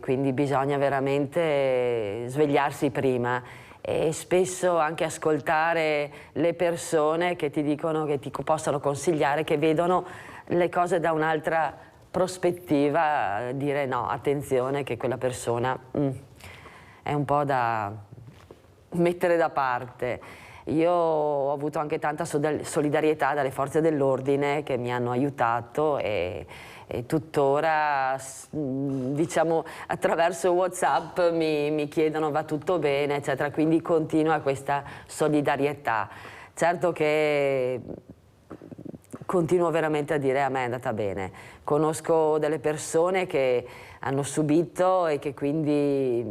quindi bisogna veramente svegliarsi prima e spesso anche ascoltare le persone che ti dicono, che ti possano consigliare, che vedono le cose da un'altra prospettiva, dire no, attenzione che quella persona è un po' da mettere da parte. Io ho avuto anche tanta solidarietà dalle forze dell'ordine che mi hanno aiutato e tuttora, diciamo, attraverso WhatsApp mi chiedono va tutto bene, eccetera, quindi continua questa solidarietà. Certo che continuo veramente a dire a me è andata bene. Conosco delle persone che hanno subito e che quindi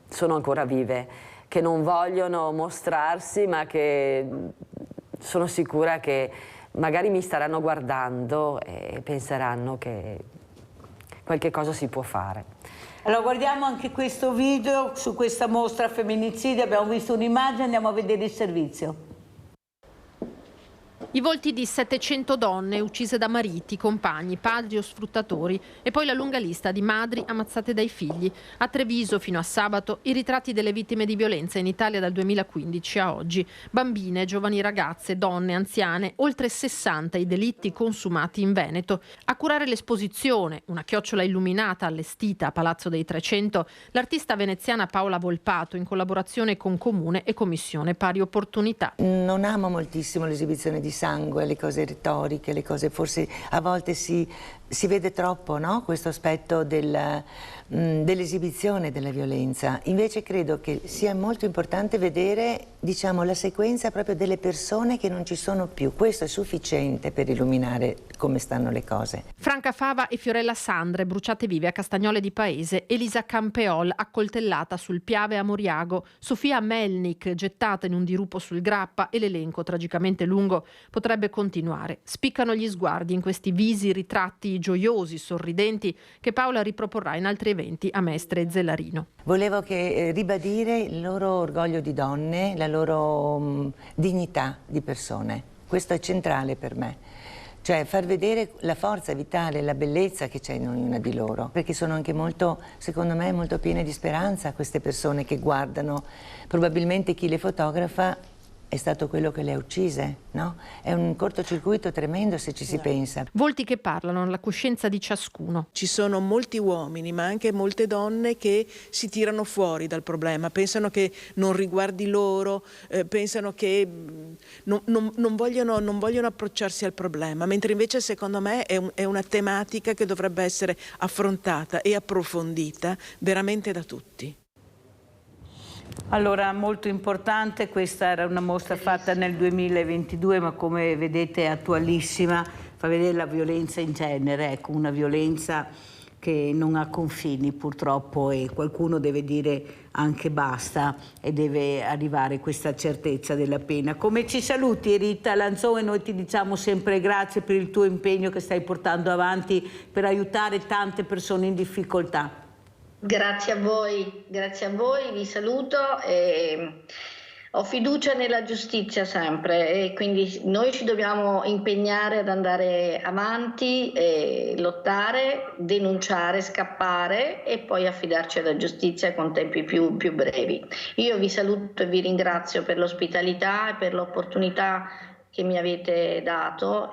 sono ancora vive, che non vogliono mostrarsi, ma che sono sicura che magari mi staranno guardando e penseranno che qualche cosa si può fare. Allora guardiamo anche questo video su questa mostra Femminicidio, abbiamo visto un'immagine, andiamo a vedere il servizio. I volti di 700 donne uccise da mariti, compagni, padri o sfruttatori e poi la lunga lista di madri ammazzate dai figli. A Treviso fino a sabato i ritratti delle vittime di violenza in Italia dal 2015 a oggi. Bambine, giovani ragazze, donne, anziane, oltre 60 i delitti consumati in Veneto. A curare l'esposizione, una chiocciola illuminata allestita a Palazzo dei 300, l'artista veneziana Paola Volpato in collaborazione con Comune e Commissione Pari Opportunità. Non amo moltissimo l'esibizione di sangue, le cose retoriche, le cose forse a volte si vede troppo, no? Questo aspetto dell'esibizione della violenza. Invece credo che sia molto importante vedere, diciamo, la sequenza proprio delle persone che non ci sono più. Questo è sufficiente per illuminare come stanno le cose. Franca Fava e Fiorella Sandre bruciate vive a Castagnole di Paese, Elisa Campeol accoltellata sul Piave a Moriago, Sofia Melnik gettata in un dirupo sul Grappa e l'elenco tragicamente lungo potrebbe continuare. Spiccano gli sguardi in questi visi ritratti gioiosi, sorridenti che Paola riproporrà in altri eventi a Mestre e Zellarino. Volevo ribadire il loro orgoglio di donne, la loro dignità di persone. Questo è centrale per me. Cioè far vedere la forza vitale, la bellezza che c'è in ognuna di loro, perché sono anche molto, secondo me, molto piene di speranza queste persone che guardano. Probabilmente chi le fotografa è stato quello che le ha uccise, no? È un cortocircuito tremendo se ci si pensa. Volti che parlano alla coscienza di ciascuno. Ci sono molti uomini, ma anche molte donne che si tirano fuori dal problema, pensano che non riguardi loro, pensano che non vogliono approcciarsi al problema, mentre invece secondo me è una tematica che dovrebbe essere affrontata e approfondita veramente da tutti. Allora, molto importante, questa era una mostra fatta nel 2022, ma come vedete è attualissima, fa vedere la violenza in genere, ecco, una violenza che non ha confini purtroppo e qualcuno deve dire anche basta e deve arrivare questa certezza della pena. Come ci saluti Rita Lanzone, noi ti diciamo sempre grazie per il tuo impegno che stai portando avanti per aiutare tante persone in difficoltà. Grazie a voi, vi saluto e ho fiducia nella giustizia sempre e quindi noi ci dobbiamo impegnare ad andare avanti, lottare, denunciare, scappare e poi affidarci alla giustizia con tempi più brevi. Io vi saluto e vi ringrazio per l'ospitalità e per l'opportunità che mi avete dato.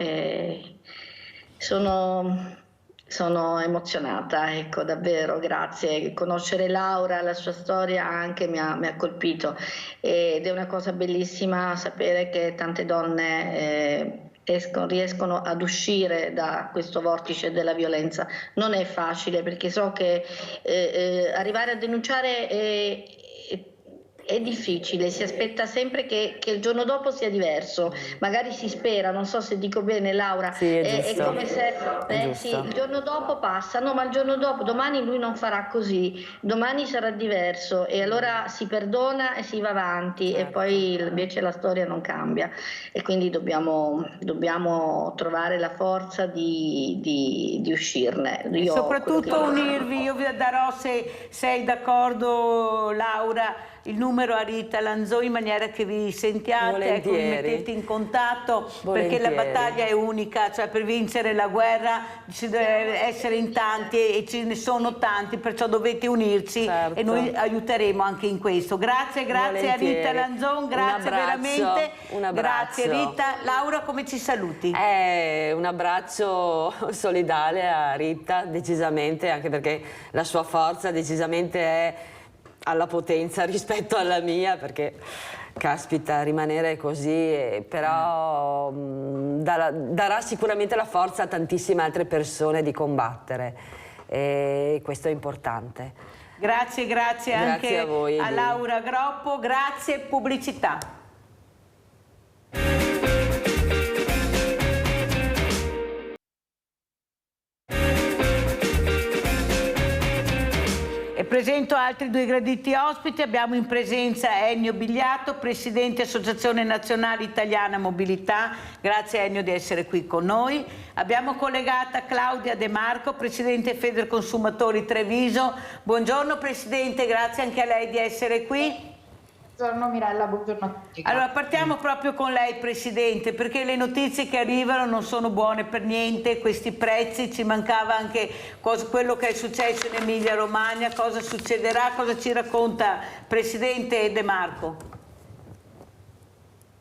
Sono Sono emozionata, ecco, davvero, grazie. Conoscere Laura, la sua storia anche mi ha colpito, ed è una cosa bellissima sapere che tante donne riescono ad uscire da questo vortice della violenza. Non è facile, perché so che arrivare a denunciare è difficile, si aspetta sempre che il giorno dopo sia diverso, magari si spera, non so se dico bene Laura, sì, è come se sì, il giorno dopo passa, no, ma il giorno dopo, domani lui non farà così, domani sarà diverso, e allora si perdona e si va avanti, e poi invece la storia non cambia, e quindi dobbiamo trovare la forza di uscirne. Io soprattutto unirvi, io vi darò, se sei d'accordo Laura, il numero a Rita Lanzò, in maniera che vi sentiate, ecco, vi mettete in contatto, perché la battaglia è unica, cioè per vincere la guerra ci deve essere in tanti, e ce ne sono tanti, perciò dovete unirci, e noi aiuteremo anche in questo. Grazie a Rita Lanzò, grazie veramente, un abbraccio. Grazie Rita. Laura, come ci saluti? Un abbraccio solidale a Rita, decisamente, anche perché la sua forza decisamente è alla potenza rispetto alla mia, perché caspita, rimanere così, però darà sicuramente la forza a tantissime altre persone di combattere, e questo è importante. Grazie anche a voi, a Laura Groppo, grazie. Pubblicità. E presento altri due graditi ospiti. Abbiamo in presenza Ennio Bigliato, Presidente Associazione Nazionale Italiana Mobilità. Grazie Ennio di essere qui con noi. Abbiamo collegata Claudia De Marco, Presidente Federconsumatori Treviso. Buongiorno Presidente, grazie anche a lei di essere qui. Buongiorno Mirella, buongiorno a tutti. Allora partiamo proprio con lei Presidente, perché le notizie che arrivano non sono buone per niente, questi prezzi, ci mancava anche quello che è successo in Emilia Romagna, cosa succederà, cosa ci racconta Presidente De Marco?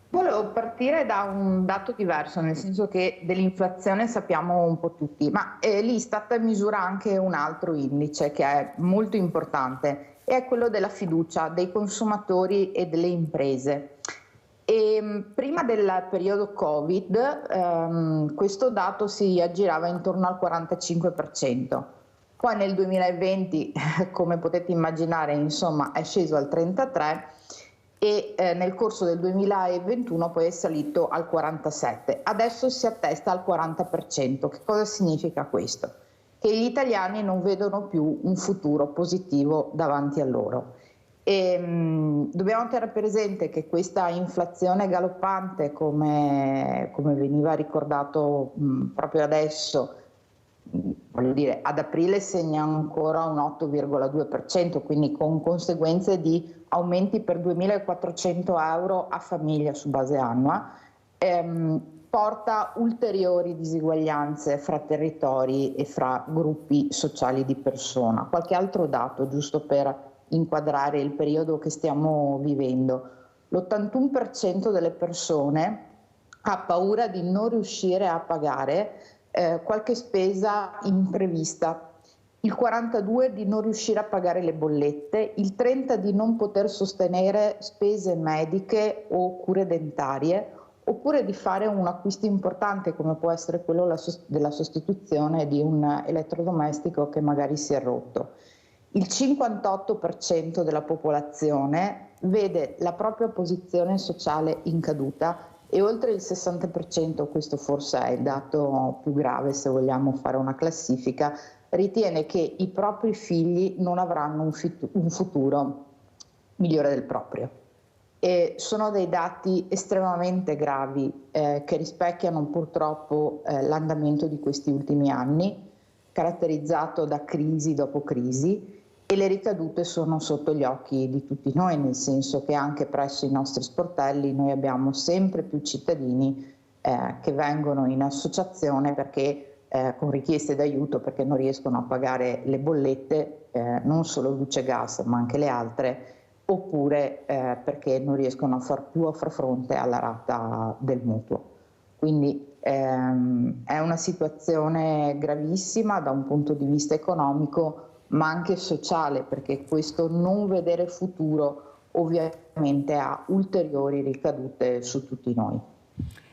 Volevo partire da un dato diverso, nel senso che dell'inflazione sappiamo un po' tutti, ma l'Istat misura anche un altro indice che è molto importante, e è quello della fiducia dei consumatori e delle imprese. E prima del periodo Covid questo dato si aggirava intorno al 45%, poi nel 2020 come potete immaginare insomma è sceso al 33%, e nel corso del 2021 poi è salito al 47%, adesso si attesta al 40%. Che cosa significa questo? Che gli italiani non vedono più un futuro positivo davanti a loro. E, dobbiamo tenere presente che questa inflazione galoppante, come veniva ricordato proprio adesso, voglio dire, ad aprile segna ancora un 8,2%, quindi con conseguenze di aumenti per 2.400 euro a famiglia su base annua, porta ulteriori disuguaglianze fra territori e fra gruppi sociali di persona. Qualche altro dato, giusto per inquadrare il periodo che stiamo vivendo. L'81% delle persone ha paura di non riuscire a pagare qualche spesa imprevista, il 42% di non riuscire a pagare le bollette, il 30% di non poter sostenere spese mediche o cure dentarie, oppure di fare un acquisto importante come può essere quello della sostituzione di un elettrodomestico che magari si è rotto. Il 58% della popolazione vede la propria posizione sociale in caduta, e oltre il 60%, questo forse è il dato più grave se vogliamo fare una classifica, ritiene che i propri figli non avranno un futuro migliore del proprio. E sono dei dati estremamente gravi che rispecchiano purtroppo l'andamento di questi ultimi anni, caratterizzato da crisi dopo crisi, e le ricadute sono sotto gli occhi di tutti noi, nel senso che anche presso i nostri sportelli noi abbiamo sempre più cittadini che vengono in associazione perché con richieste d'aiuto perché non riescono a pagare le bollette, non solo luce e gas ma anche le altre, oppure perché non riescono a far fronte alla rata del mutuo. Quindi è una situazione gravissima da un punto di vista economico, ma anche sociale, perché questo non vedere futuro ovviamente ha ulteriori ricadute su tutti noi.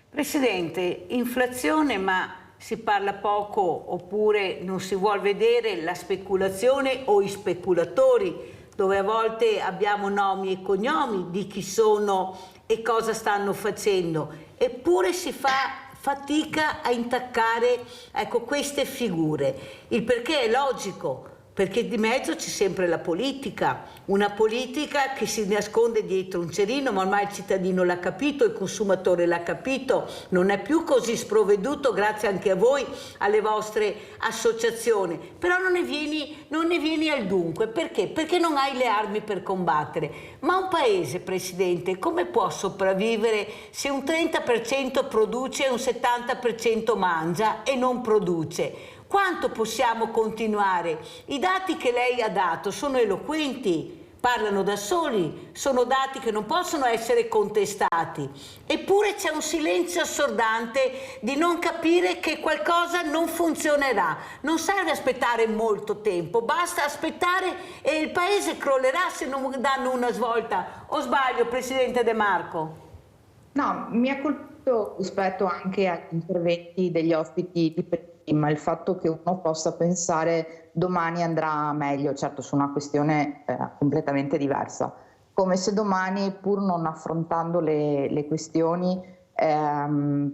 Presidente, inflazione, ma si parla poco oppure non si vuol vedere la speculazione o i speculatori, dove a volte abbiamo nomi e cognomi di chi sono e cosa stanno facendo, eppure si fa fatica a intaccare, ecco, queste figure. Il perché è logico, perché di mezzo c'è sempre la politica, una politica che si nasconde dietro un cerino, ma ormai il cittadino l'ha capito, il consumatore l'ha capito, non è più così sprovveduto, grazie anche a voi, alle vostre associazioni. Però non ne vieni al dunque, perché? Perché non hai le armi per combattere. Ma un paese, Presidente, come può sopravvivere se un 30% produce e un 70% mangia e non produce? Quanto possiamo continuare? I dati che lei ha dato sono eloquenti, parlano da soli, sono dati che non possono essere contestati. Eppure c'è un silenzio assordante di non capire che qualcosa non funzionerà. Non serve aspettare molto tempo, basta aspettare e il paese crollerà se non danno una svolta. O sbaglio, Presidente De Marco? No, mi ha colpito rispetto anche agli interventi degli ospiti di prima, il fatto che uno possa pensare domani andrà meglio, certo su una questione completamente diversa, come se domani, pur non affrontando le questioni,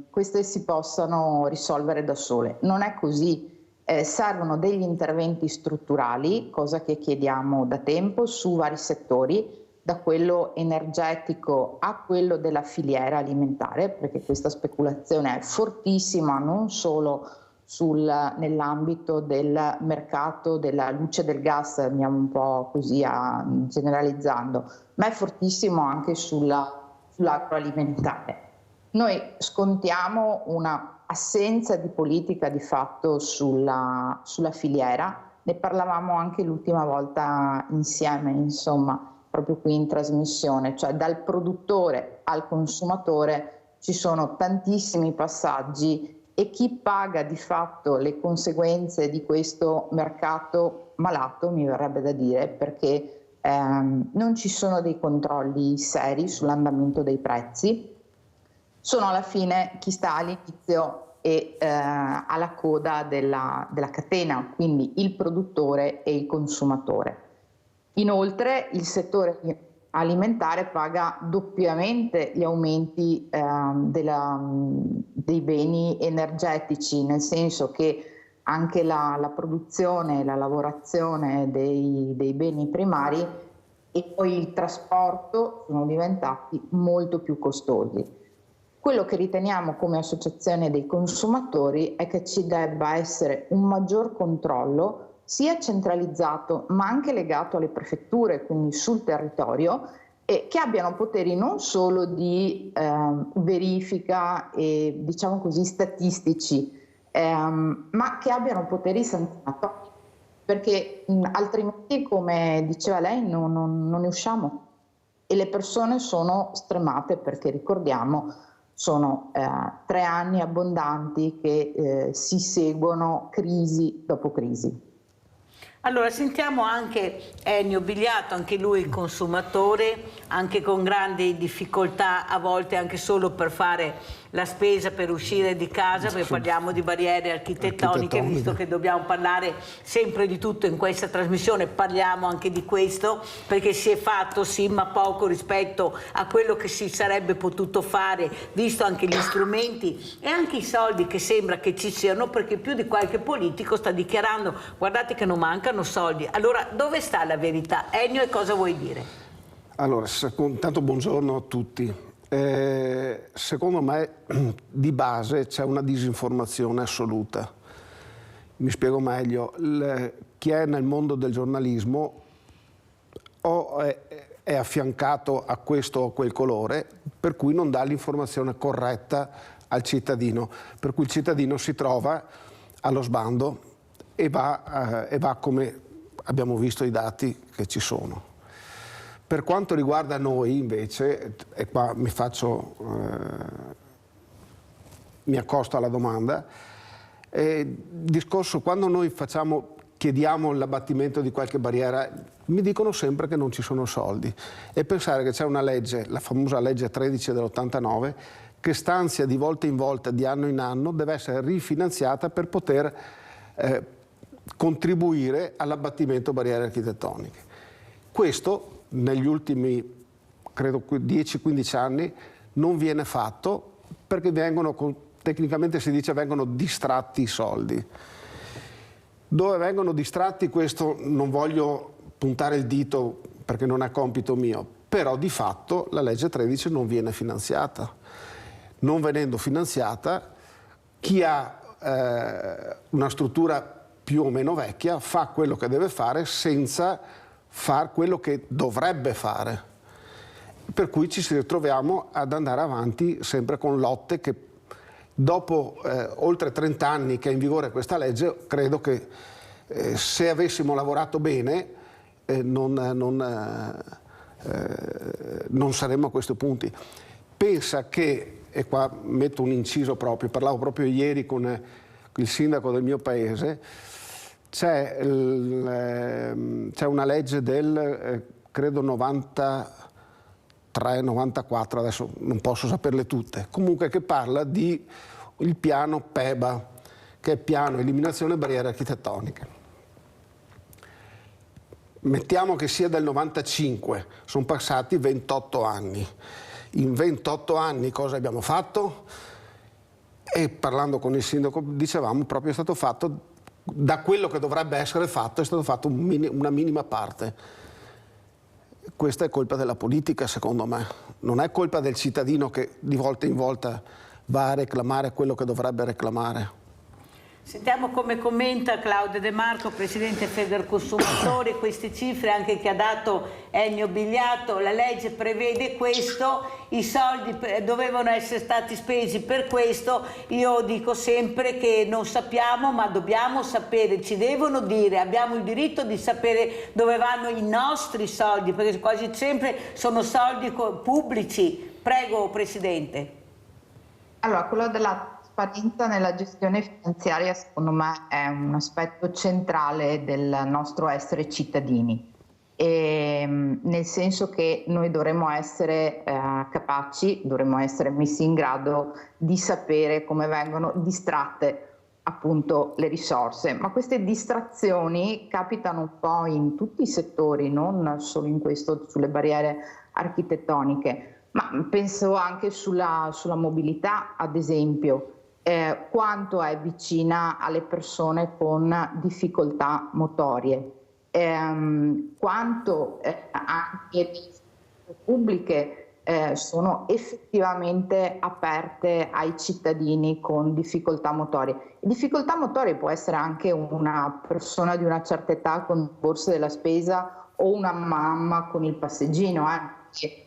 queste si possano risolvere da sole. Non è così, servono degli interventi strutturali, cosa che chiediamo da tempo, su vari settori, da quello energetico a quello della filiera alimentare, perché questa speculazione è fortissima, non solo nell'ambito del mercato della luce e del gas, andiamo un po' così generalizzando, ma è fortissimo anche sull'agroalimentare. Noi scontiamo una assenza di politica di fatto sulla filiera, ne parlavamo anche l'ultima volta insieme, insomma, proprio qui in trasmissione, cioè dal produttore al consumatore ci sono tantissimi passaggi e chi paga di fatto le conseguenze di questo mercato malato, mi verrebbe da dire, perché non ci sono dei controlli seri sull'andamento dei prezzi, sono alla fine chi sta all'inizio e alla coda della catena, quindi il produttore e il consumatore. Inoltre il settore alimentare paga doppiamente gli aumenti dei beni energetici, nel senso che anche la produzione e la lavorazione dei beni primari e poi il trasporto sono diventati molto più costosi. Quello che riteniamo come associazione dei consumatori è che ci debba essere un maggior controllo sia centralizzato ma anche legato alle prefetture, quindi sul territorio, e che abbiano poteri non solo di verifica e diciamo così statistici, ma che abbiano poteri sanzionatori, perché altrimenti, come diceva lei, non ne usciamo e le persone sono stremate, perché ricordiamo sono 3 anni abbondanti che si seguono crisi dopo crisi. Allora sentiamo anche Ennio Bigliato, anche lui consumatore, anche con grandi difficoltà a volte anche solo per fare la spesa, per uscire di casa, perché parliamo di barriere architettoniche, visto che dobbiamo parlare sempre di tutto in questa trasmissione, parliamo anche di questo, perché si è fatto sì ma poco rispetto a quello che si sarebbe potuto fare, visto anche gli strumenti e anche i soldi che sembra che ci siano, perché più di qualche politico sta dichiarando guardate che non mancano soldi. Allora dove sta la verità? Ennio, e cosa vuoi dire? Allora, intanto buongiorno a tutti. Secondo me di base c'è una disinformazione assoluta. Mi spiego meglio. Chi è nel mondo del giornalismo o è affiancato a questo o a quel colore, per cui non dà l'informazione corretta al cittadino, per cui il cittadino si trova allo sbando e va come abbiamo visto i dati che ci sono. Per quanto riguarda noi invece, e qua mi faccio mi accosto alla domanda. Discorso, quando noi chiediamo l'abbattimento di qualche barriera, mi dicono sempre che non ci sono soldi, e pensare che c'è una legge, la famosa legge 13 dell'89, che stanzia di volta in volta, di anno in anno, deve essere rifinanziata per poter contribuire all'abbattimento barriere architettoniche. Questo negli ultimi, credo, 10-15 anni non viene fatto, perché tecnicamente si dice, vengono distratti i soldi. Dove vengono distratti, questo non voglio puntare il dito perché non è compito mio, però di fatto la legge 13 non viene finanziata. Non venendo finanziata, chi ha una struttura più o meno vecchia fa quello che deve fare senza fare quello che dovrebbe fare. Per cui ci ritroviamo ad andare avanti sempre con lotte che dopo oltre 30 anni che è in vigore questa legge, credo che se avessimo lavorato bene non saremmo a questi punti. Pensa che, e qua metto un inciso proprio, parlavo proprio ieri con il sindaco del mio paese, c'è una legge del, credo, 93-94, adesso non posso saperle tutte, comunque, che parla di il piano PEBA, che è piano eliminazione barriere architettoniche. Mettiamo che sia del 95, sono passati 28 anni. In 28 anni cosa abbiamo fatto? E parlando con il sindaco dicevamo proprio è stato fatto, da quello che dovrebbe essere fatto, è stato fatto una minima parte. Questa è colpa della politica, secondo me. Non è colpa del cittadino che di volta in volta va a reclamare quello che dovrebbe reclamare. Sentiamo come commenta Claudio De Marco, Presidente Federconsumatori, queste cifre anche che ha dato Ennio Bigliato. La legge prevede questo, i soldi dovevano essere stati spesi per questo. Io dico sempre che non sappiamo, ma dobbiamo sapere, ci devono dire, abbiamo il diritto di sapere dove vanno i nostri soldi, perché quasi sempre sono soldi pubblici. Prego, Presidente. Allora, quello della trasparenza nella gestione finanziaria, secondo me, è un aspetto centrale del nostro essere cittadini, nel senso che noi dovremmo essere capaci, dovremmo essere messi in grado di sapere come vengono distratte appunto le risorse, ma queste distrazioni capitano un po' in tutti i settori, non solo in questo, sulle barriere architettoniche, ma penso anche sulla mobilità, ad esempio. Quanto è vicina alle persone con difficoltà motorie, quanto anche le pubbliche sono effettivamente aperte ai cittadini con difficoltà motorie. E difficoltà motorie può essere anche una persona di una certa età con borse della spesa o una mamma con il passeggino, che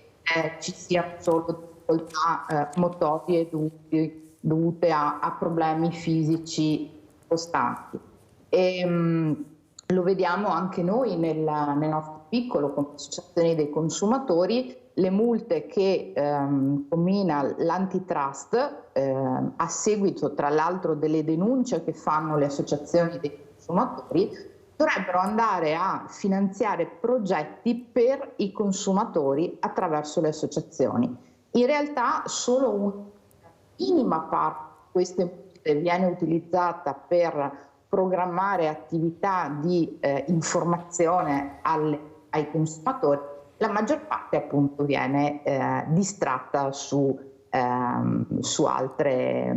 ci siano solo difficoltà motorie dovute a problemi fisici costanti. Lo vediamo anche noi nel nostro piccolo, come associazioni dei consumatori, le multe che commina l'antitrust a seguito tra l'altro delle denunce che fanno le associazioni dei consumatori, dovrebbero andare a finanziare progetti per i consumatori attraverso le associazioni. In realtà solo una minima parte di queste multe viene utilizzata per programmare attività di informazione ai consumatori, la maggior parte appunto viene distratta su altre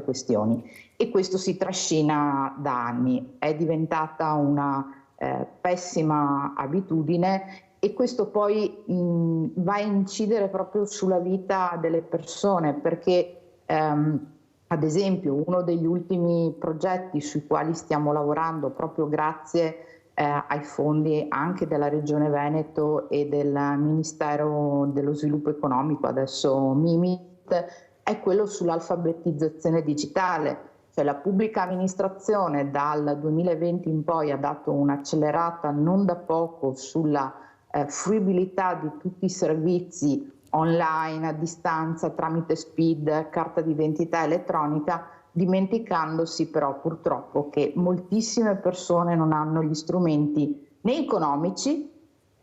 questioni, e questo si trascina da anni. È diventata una pessima abitudine, e questo poi va a incidere proprio sulla vita delle persone, perché ad esempio uno degli ultimi progetti sui quali stiamo lavorando proprio grazie ai fondi anche della Regione Veneto e del Ministero dello Sviluppo Economico, adesso MIMIT, è quello sull'alfabetizzazione digitale. Cioè la pubblica amministrazione dal 2020 in poi ha dato un'accelerata non da poco sulla fruibilità di tutti i servizi online, a distanza, tramite SPID, carta d'identità elettronica, dimenticandosi però purtroppo che moltissime persone non hanno gli strumenti né economici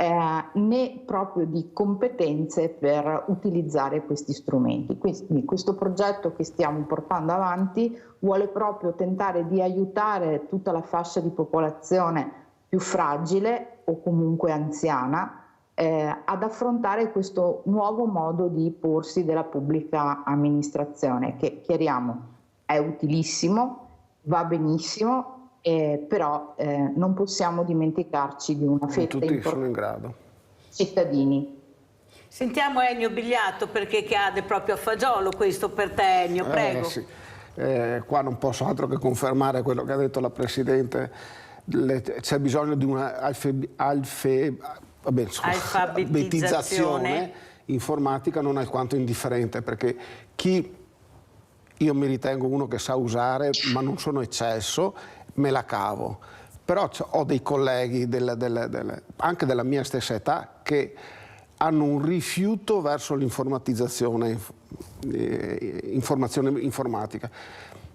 né proprio di competenze per utilizzare questi strumenti. Quindi questo progetto che stiamo portando avanti vuole proprio tentare di aiutare tutta la fascia di popolazione più fragile o comunque anziana ad affrontare questo nuovo modo di porsi della pubblica amministrazione, che chiariamo è utilissimo, va benissimo, però non possiamo dimenticarci di una fetta tutti sono in grado. Cittadini. Sentiamo Ennio Bigliatto, perché cade proprio a fagiolo questo per te, Ennio, prego. Sì. Qua non posso altro che confermare quello che ha detto la Presidente, c'è bisogno di una alfabetizzazione informatica non alquanto indifferente, perché io mi ritengo uno che sa usare, ma non sono eccesso, me la cavo. Però ho dei colleghi anche della mia stessa età che hanno un rifiuto verso l'informatizzazione, informazione informatica.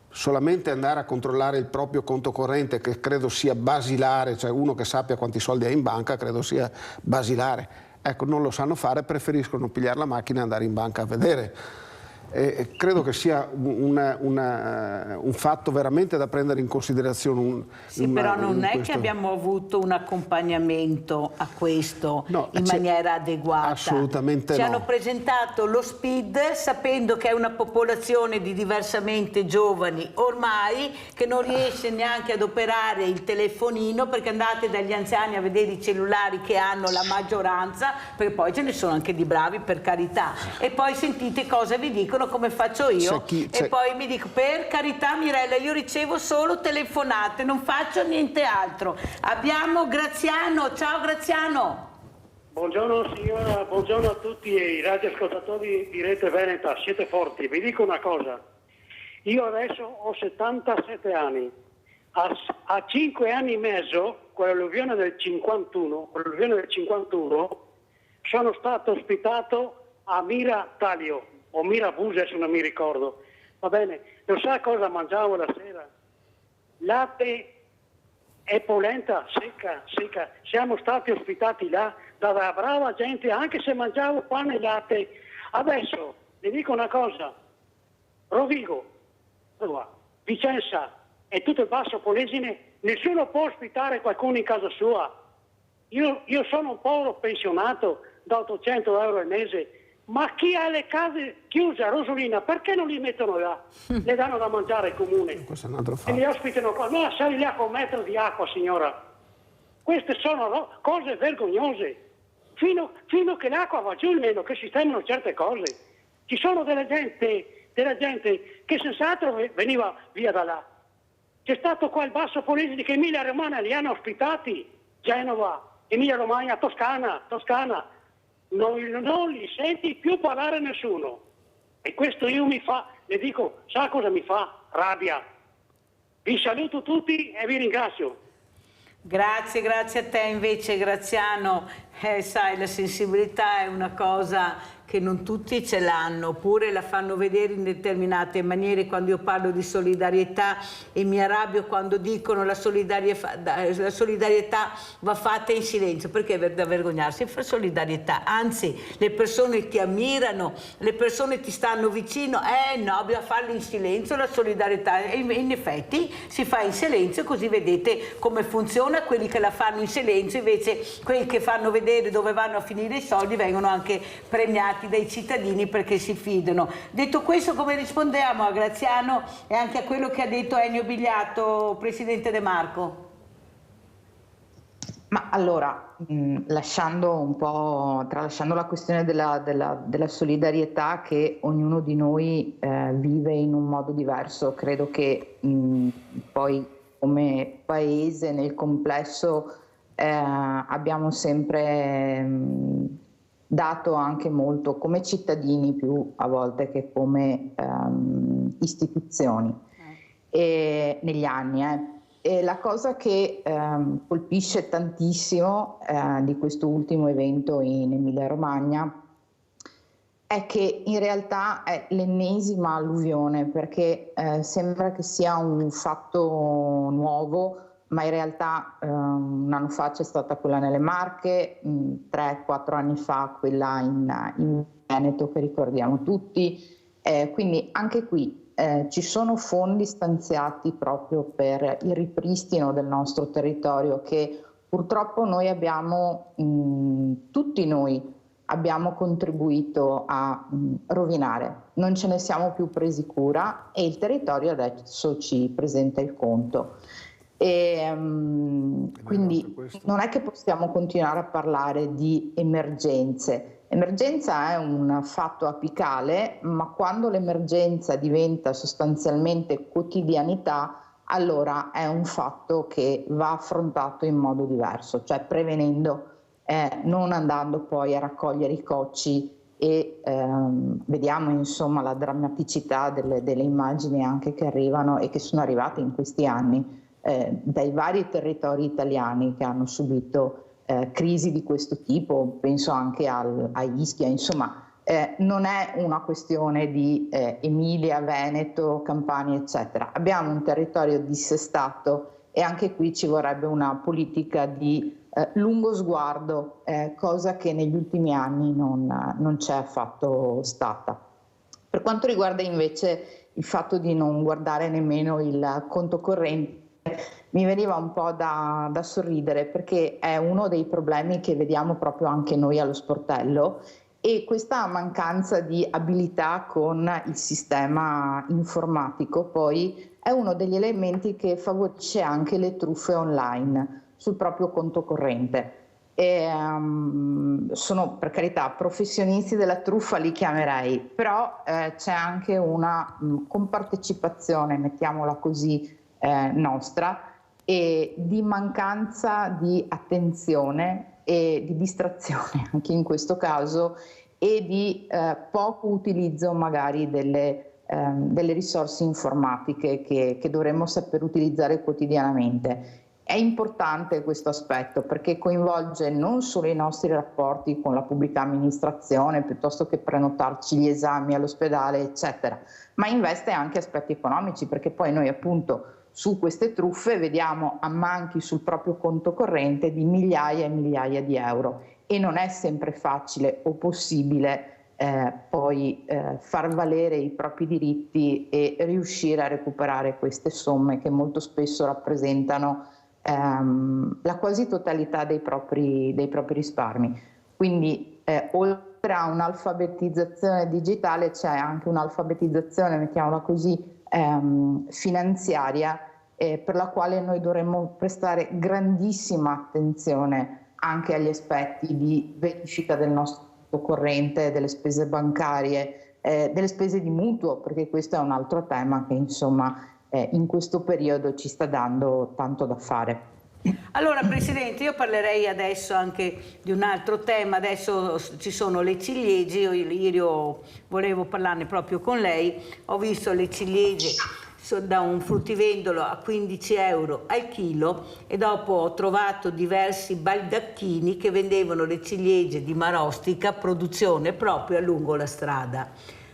Solamente andare a controllare il proprio conto corrente, che credo sia basilare, cioè uno che sappia quanti soldi ha in banca, credo sia basilare. Ecco, non lo sanno fare, preferiscono pigliare la macchina e andare in banca a vedere. Credo che sia un fatto veramente da prendere in considerazione. Però non è che abbiamo avuto un accompagnamento a questo in maniera adeguata. Assolutamente Ci no. hanno presentato lo SPID sapendo che è una popolazione di diversamente giovani ormai che non riesce neanche ad operare il telefonino, perché andate dagli anziani a vedere i cellulari che hanno la maggioranza, perché poi ce ne sono anche di bravi, per carità, e poi sentite cosa vi dicono, come faccio io, e poi mi dico: per carità Mirella, io ricevo solo telefonate, non faccio niente altro. Abbiamo Graziano. Ciao Graziano. Buongiorno signora, buongiorno a tutti i radioascoltatori di Rete Veneta, siete forti. Vi dico una cosa, io adesso ho 77 anni, a 5 anni e mezzo, con l'alluvione del 51, sono stato ospitato a Mira Taglio, o Mirabuse, adesso non mi ricordo, va bene, lo sa cosa mangiavo la sera? Latte e polenta secca, siamo stati ospitati là da brava gente, anche se mangiavo pane e latte. Adesso, vi dico una cosa, Rovigo, Vicenza e tutto il Basso Polesine, nessuno può ospitare qualcuno in casa sua. Io sono un povero pensionato da 800 euro al mese, ma chi ha le case chiuse a Rosolina, perché non li mettono là? Le danno da mangiare al comune. Questo è un altro fatto. E li ospitano qua. No, sali là con 1 metro di acqua, signora. Queste sono cose vergognose. Fino che l'acqua va giù, almeno che sistemano certe cose. Ci sono della gente che senz'altro veniva via da là. C'è stato qua il Basso Polesine che Emilia Romagna li hanno ospitati, Genova, Emilia Romagna, Toscana. Non li senti più parlare nessuno, e questo le dico, sa cosa mi fa? Rabbia. Vi saluto tutti e vi ringrazio. Grazie a te invece Graziano. Sai, la sensibilità è una cosa che non tutti ce l'hanno, oppure la fanno vedere in determinate maniere. Quando io parlo di solidarietà e mi arrabbio quando dicono la solidarietà va fatta in silenzio, perché è da vergognarsi fare solidarietà, anzi le persone ti ammirano, le persone ti stanno vicino, no, bisogna farla in silenzio la solidarietà, e in effetti si fa in silenzio, così vedete come funziona. Quelli che la fanno in silenzio, invece quelli che fanno vedere dove vanno a finire i soldi, vengono anche premiati dai cittadini perché si fidano. Detto questo, come rispondiamo a Graziano e anche a quello che ha detto Ennio Bigliatto, Presidente De Marco? Ma allora, tralasciando la questione della solidarietà, che ognuno di noi vive in un modo diverso, credo che poi come paese nel complesso abbiamo sempre dato anche molto come cittadini, più a volte che come istituzioni negli anni. E la cosa che colpisce tantissimo di questo ultimo evento in Emilia Romagna è che in realtà è l'ennesima alluvione, perché sembra che sia un fatto nuovo, ma in realtà un anno fa c'è stata quella nelle Marche, 3-4 anni fa quella in Veneto che ricordiamo tutti, quindi anche qui ci sono fondi stanziati proprio per il ripristino del nostro territorio che purtroppo noi abbiamo, tutti noi abbiamo contribuito a rovinare. Non ce ne siamo più presi cura e il territorio adesso ci presenta il conto. Quindi non è che possiamo continuare a parlare di emergenze. Emergenza è un fatto apicale, ma quando l'emergenza diventa sostanzialmente quotidianità, allora è un fatto che va affrontato in modo diverso, cioè prevenendo, non andando poi a raccogliere i cocci e vediamo insomma la drammaticità delle immagini anche che arrivano e che sono arrivate in questi anni dai vari territori italiani che hanno subito crisi di questo tipo, penso anche a Ischia, insomma non è una questione di Emilia, Veneto, Campania eccetera, abbiamo un territorio dissestato e anche qui ci vorrebbe una politica di lungo sguardo, cosa che negli ultimi anni non c'è affatto stata. Per quanto riguarda invece il fatto di non guardare nemmeno il conto corrente, mi veniva un po' da sorridere perché è uno dei problemi che vediamo proprio anche noi allo sportello e questa mancanza di abilità con il sistema informatico poi è uno degli elementi che favorisce anche le truffe online sul proprio conto corrente. Sono per carità professionisti della truffa, li chiamerei, però c'è anche una compartecipazione, mettiamola così, nostra e di mancanza di attenzione e di distrazione anche in questo caso e di poco utilizzo magari delle risorse informatiche che dovremmo saper utilizzare quotidianamente. È importante questo aspetto perché coinvolge non solo i nostri rapporti con la pubblica amministrazione piuttosto che prenotarci gli esami all'ospedale eccetera, ma investe anche aspetti economici perché poi noi appunto su queste truffe vediamo ammanchi sul proprio conto corrente di migliaia e migliaia di euro e non è sempre facile o possibile poi far valere i propri diritti e riuscire a recuperare queste somme che molto spesso rappresentano la quasi totalità dei propri risparmi. Quindi oltre a un'alfabetizzazione digitale c'è anche un'alfabetizzazione, mettiamola così, finanziaria per la quale noi dovremmo prestare grandissima attenzione anche agli aspetti di verifica del nostro corrente, delle spese bancarie, delle spese di mutuo, perché questo è un altro tema che insomma in questo periodo ci sta dando tanto da fare. Allora Presidente, io parlerei adesso anche di un altro tema, adesso ci sono le ciliegie, ieri volevo parlarne proprio con lei, ho visto le ciliegie da un fruttivendolo a 15 euro al chilo e dopo ho trovato diversi baldacchini che vendevano le ciliegie di Marostica, produzione proprio lungo la strada.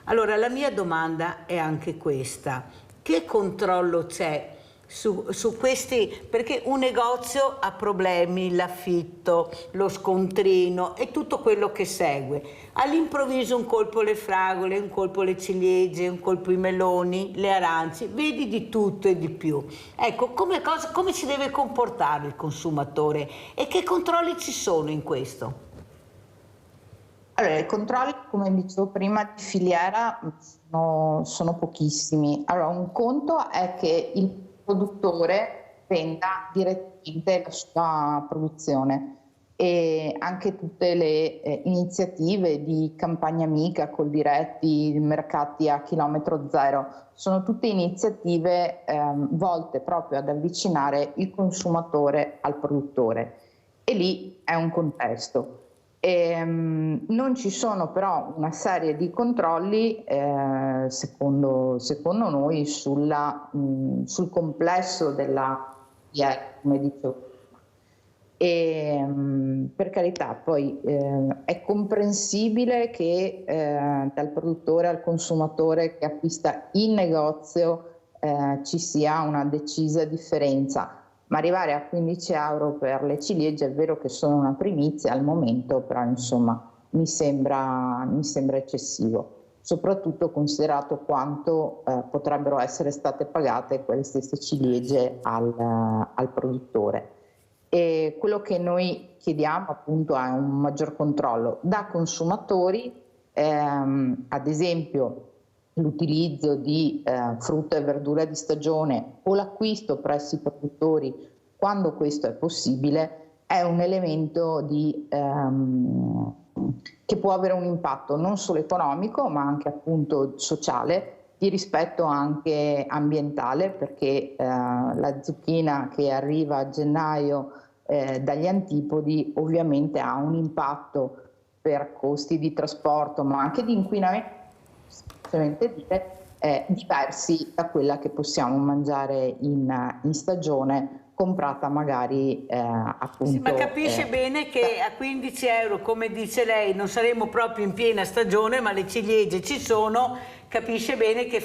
Allora la mia domanda è anche questa, che controllo c'è su questi, perché un negozio ha problemi, l'affitto, lo scontrino e tutto quello che segue. All'improvviso un colpo le fragole, un colpo le ciliegie, un colpo i meloni, le arance, vedi di tutto e di più. Ecco, come si deve comportare il consumatore e che controlli ci sono in questo? Allora, i controlli, come dicevo prima, di filiera sono pochissimi. Allora, un conto è che il produttore venda direttamente la sua produzione e anche tutte le iniziative di campagna amica, Coldiretti, mercati a chilometro zero, sono tutte iniziative volte proprio ad avvicinare il consumatore al produttore e lì è un contesto. Non ci sono però una serie di controlli secondo noi sul complesso della come dicevo. E per carità, poi è comprensibile che dal produttore al consumatore che acquista in negozio ci sia una decisa differenza, ma arrivare a 15 euro per le ciliegie è vero che sono una primizia al momento, però insomma mi sembra eccessivo, soprattutto considerato quanto potrebbero essere state pagate quelle stesse ciliegie al produttore. E quello che noi chiediamo appunto è un maggior controllo da consumatori, ad esempio l'utilizzo di frutta e verdura di stagione o l'acquisto presso i produttori quando questo è possibile, è un elemento che può avere un impatto non solo economico ma anche appunto sociale, di rispetto anche ambientale, perché la zucchina che arriva a gennaio dagli antipodi ovviamente ha un impatto per costi di trasporto ma anche di inquinamento diversi da quella che possiamo mangiare in stagione, comprata magari appunto. Sì, ma capisce bene che a 15 euro, come dice lei, non saremo proprio in piena stagione, ma le ciliegie ci sono. Capisce bene che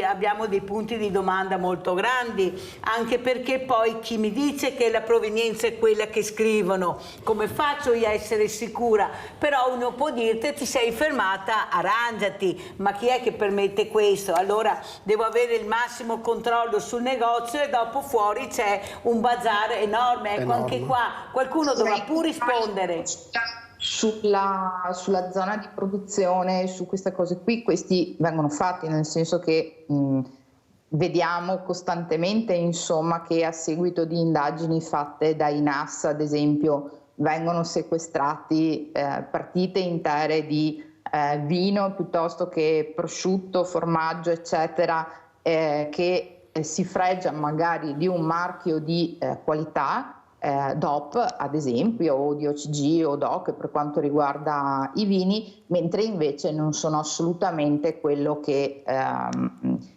abbiamo dei punti di domanda molto grandi, anche perché poi chi mi dice che la provenienza è quella che scrivono, come faccio io a essere sicura? Però uno può dirti: ti sei fermata, arrangiati, ma chi è che permette questo? Allora devo avere il massimo controllo sul negozio e dopo fuori c'è un bazar enorme. Ecco, anche qua qualcuno dovrà pure rispondere. Sulla zona di produzione, su queste cose qui, questi vengono fatti, nel senso che vediamo costantemente insomma che a seguito di indagini fatte dai NAS ad esempio vengono sequestrati partite intere di vino piuttosto che prosciutto, formaggio eccetera, che si fregia magari di un marchio di qualità, DOP ad esempio, o di OCG o DOC per quanto riguarda i vini, mentre invece non sono assolutamente quello che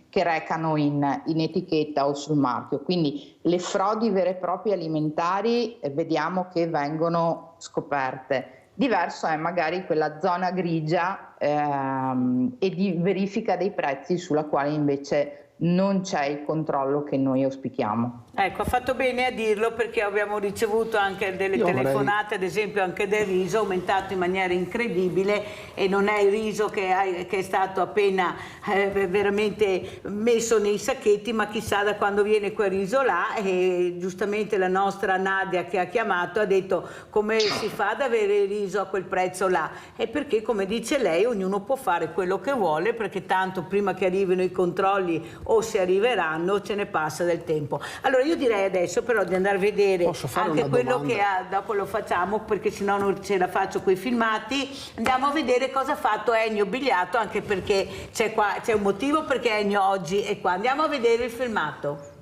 recano in etichetta o sul marchio. Quindi le frodi vere e proprie alimentari vediamo che vengono scoperte. Diverso è magari quella zona grigia e di verifica dei prezzi sulla quale invece non c'è il controllo che noi auspichiamo. Ecco, ha fatto bene a dirlo, perché abbiamo ricevuto anche delle telefonate, ad esempio anche del riso, aumentato in maniera incredibile, e non è il riso che è stato appena veramente messo nei sacchetti, ma chissà da quando viene quel riso là. E giustamente la nostra Nadia che ha chiamato ha detto: come si fa ad avere il riso a quel prezzo là? E perché, come dice lei, ognuno può fare quello che vuole, perché tanto prima che arrivino i controlli, o se arriveranno, ce ne passa del tempo. Allora io direi adesso però di andare a vedere anche quello che dopo lo facciamo, perché sennò non ce la faccio coi filmati. Andiamo a vedere cosa ha fatto Ennio Bigliato, anche perché c'è un motivo perché Ennio oggi è qua. Andiamo a vedere il filmato.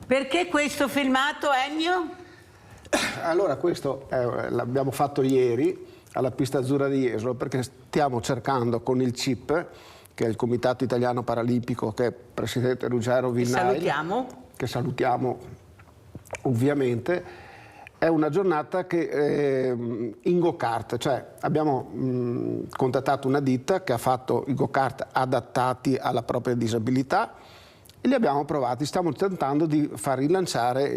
Perché questo filmato, Ennio? Allora, questo l'abbiamo fatto ieri alla pista azzurra di Jesolo, perché stiamo cercando con il CIP, che è il Comitato Italiano Paralimpico, che è il presidente Ruggero Vignali, che salutiamo ovviamente. È una giornata che in go-kart, cioè abbiamo contattato una ditta che ha fatto i go-kart adattati alla propria disabilità, e li abbiamo provati. Stiamo tentando di far lanciare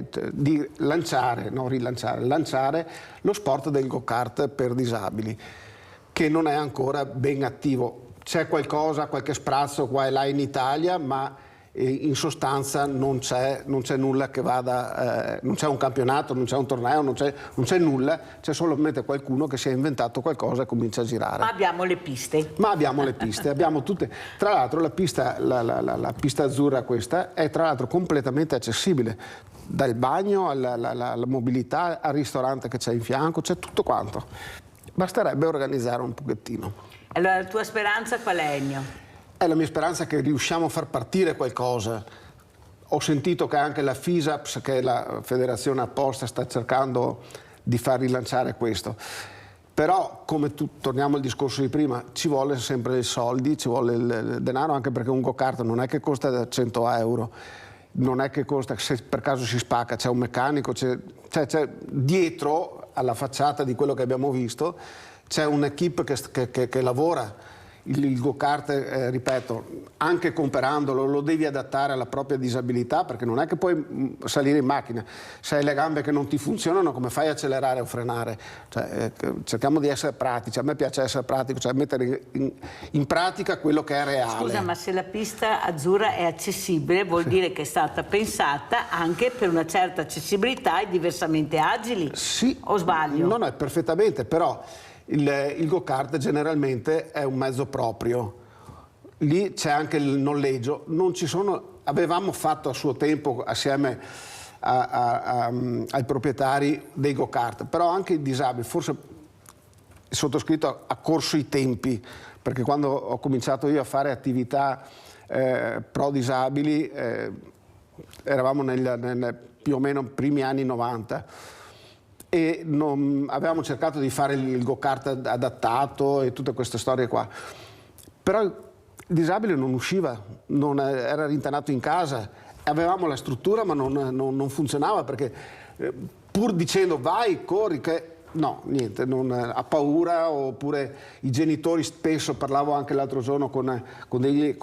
lo sport del go-kart per disabili, che non è ancora ben attivo. C'è qualcosa, qualche sprazzo qua e là in Italia, ma in sostanza non c'è nulla che vada, non c'è un campionato, non c'è un torneo, non c'è nulla, c'è solamente qualcuno che si è inventato qualcosa e comincia a girare. Ma abbiamo le piste. Abbiamo tutte. Tra l'altro la pista azzurra questa è tra l'altro completamente accessibile, dal bagno alla mobilità, al ristorante che c'è in fianco, c'è tutto quanto. Basterebbe organizzare un pochettino. Allora, la tua speranza qual è, Ennio? È la mia speranza che riusciamo a far partire qualcosa. Ho sentito che anche la FISAPS, che è la Federazione Apposta, sta cercando di far rilanciare questo. Però, come torniamo al discorso di prima, ci vuole sempre i soldi, ci vuole il denaro, anche perché un go-kart non è che costa 100 euro, non è che costa, se per caso si spacca, c'è un meccanico, c'è dietro alla facciata di quello che abbiamo visto, c'è un'equipe che lavora. Il go-kart, ripeto, anche comprandolo lo devi adattare alla propria disabilità, perché non è che puoi salire in macchina. Se hai le gambe che non ti funzionano, come fai a accelerare o frenare? Cioè, cerchiamo di essere pratici, a me piace essere pratico, cioè mettere in pratica quello che è reale. Scusa, ma se la pista azzurra è accessibile, vuol dire che è stata pensata anche per una certa accessibilità e diversamente agili? Sì. O sbaglio? No, è perfettamente, però il go-kart generalmente è un mezzo proprio, lì c'è anche il noleggio, non ci sono, avevamo fatto a suo tempo assieme ai proprietari dei go-kart, però anche i disabili, forse il sottoscritto ha corso i tempi, perché quando ho cominciato io a fare attività pro disabili eravamo più o meno primi anni 90. E avevamo cercato di fare il go-kart adattato e tutte queste storie qua, però il disabile non usciva, era rintanato in casa, avevamo la struttura ma non funzionava, perché pur dicendo vai, corri, no, niente, ha paura, oppure i genitori spesso, parlavo anche l'altro giorno con il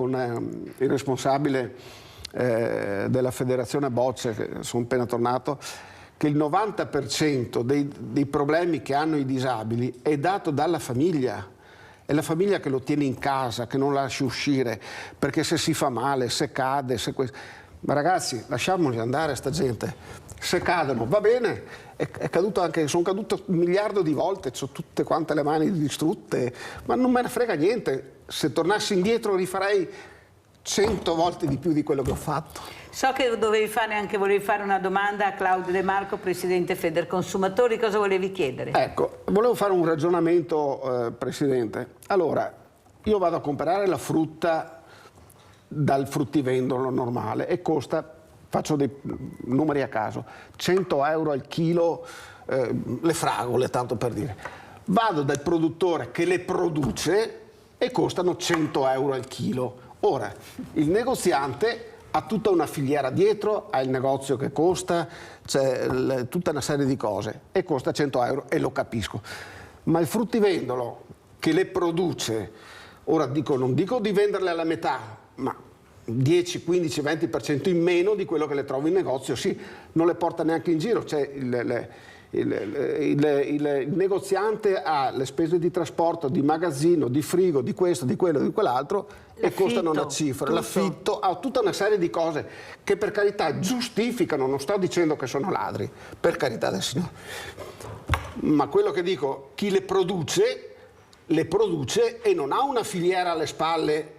responsabile della federazione bocce, che sono appena tornato, che il 90% dei problemi che hanno i disabili è dato dalla famiglia. È la famiglia che lo tiene in casa, che non lascia uscire, perché se si fa male, se cade, ma ragazzi, lasciamoli andare sta gente. Se cadono, va bene, è caduto anche, sono caduto 1 miliardo di volte, ho tutte quante le mani distrutte, ma non me ne frega niente. Se tornassi indietro rifarei 100 volte di più di quello che ho fatto. So che volevi fare una domanda a Claudio De Marco, presidente Federconsumatori. Cosa volevi chiedere? Ecco, volevo fare un ragionamento, Presidente. Allora, io vado a comprare la frutta dal fruttivendolo normale e costa, faccio dei numeri a caso, 100 euro al chilo, le fragole, tanto per dire. Vado dal produttore che le produce e costano 100 euro al chilo. Ora, il negoziante ha tutta una filiera dietro, ha il negozio che costa, c'è tutta una serie di cose e costa 100 euro e lo capisco. Ma il fruttivendolo che le produce, ora non dico di venderle alla metà, ma 10, 15, 20% in meno di quello che le trovo in negozio, sì, non le porta neanche in giro. Cioè, il negoziante ha le spese di trasporto, di magazzino, di frigo, di questo, di quello, di quell'altro, e costano una cifra. L'affitto, ha tutta una serie di cose che per carità giustificano, non sto dicendo che sono ladri, per carità del Signore, ma quello che dico, chi le produce e non ha una filiera alle spalle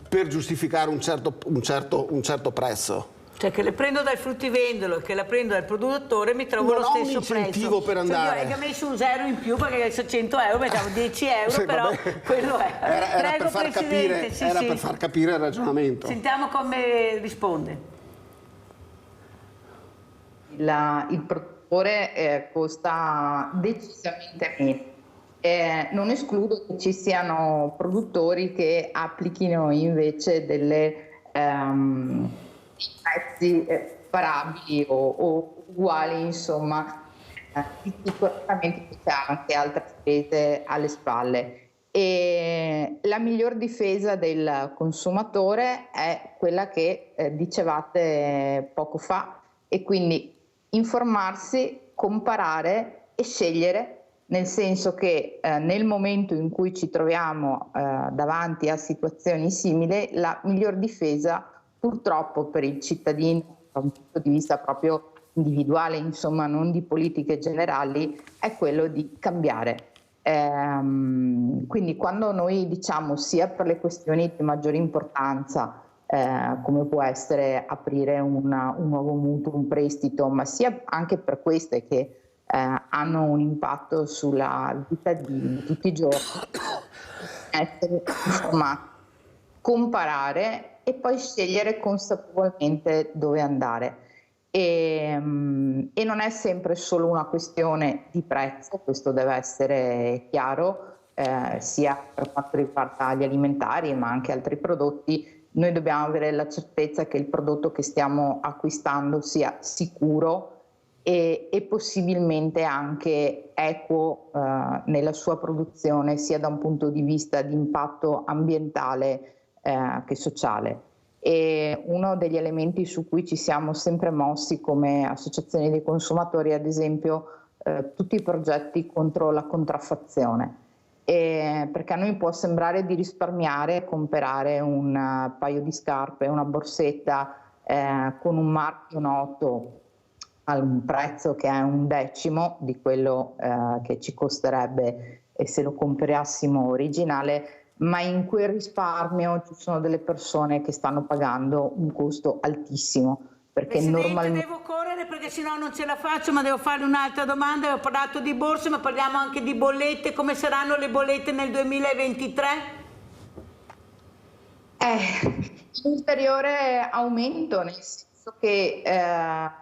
per giustificare un certo prezzo. Cioè che le prendo dal fruttivendolo e che la prendo dal produttore, mi trovo lo stesso prezzo. Non ho un incentivo per andare. Cioè io ho messo un zero in più perché adesso 100 euro, mettiamo 10 euro, sì, però quello è. Era Prego, per far capire, per far capire il ragionamento. Sentiamo come risponde. Il produttore costa decisamente meno. Non escludo che ci siano produttori che applichino invece delle prezzi parabili o uguali, insomma, sicuramente c'è anche altre spese alle spalle. E la miglior difesa del consumatore è quella che dicevate poco fa, e quindi informarsi, comparare e scegliere, nel senso che nel momento in cui ci troviamo davanti a situazioni simili, la miglior difesa purtroppo per il cittadino, da un punto di vista proprio individuale, insomma non di politiche generali, è quello di cambiare. Quindi quando noi diciamo sia per le questioni di maggiore importanza, come può essere aprire un nuovo mutuo, un prestito, ma sia anche per queste che hanno un impatto sulla vita di tutti i giorni. Essere informati, comparare e poi scegliere consapevolmente dove andare. E non è sempre solo una questione di prezzo, questo deve essere chiaro, sia per quanto riguarda gli alimentari ma anche altri prodotti. Noi dobbiamo avere la certezza che il prodotto che stiamo acquistando sia sicuro e possibilmente anche equo nella sua produzione, sia da un punto di vista di impatto ambientale che sociale. E uno degli elementi su cui ci siamo sempre mossi come associazioni dei consumatori, ad esempio, tutti i progetti contro la contraffazione. Perché a noi può sembrare di risparmiare comprare un paio di scarpe, una borsetta con un marchio noto a un prezzo che è 1/10 di quello che ci costerebbe se lo comperassimo originale, ma in quel risparmio ci sono delle persone che stanno pagando un costo altissimo. Perché normalmente devo correre perché sennò non ce la faccio, ma devo fare un'altra domanda. Ho parlato di borse, ma parliamo anche di bollette. Come saranno le bollette nel 2023? Ulteriore aumento, nel senso che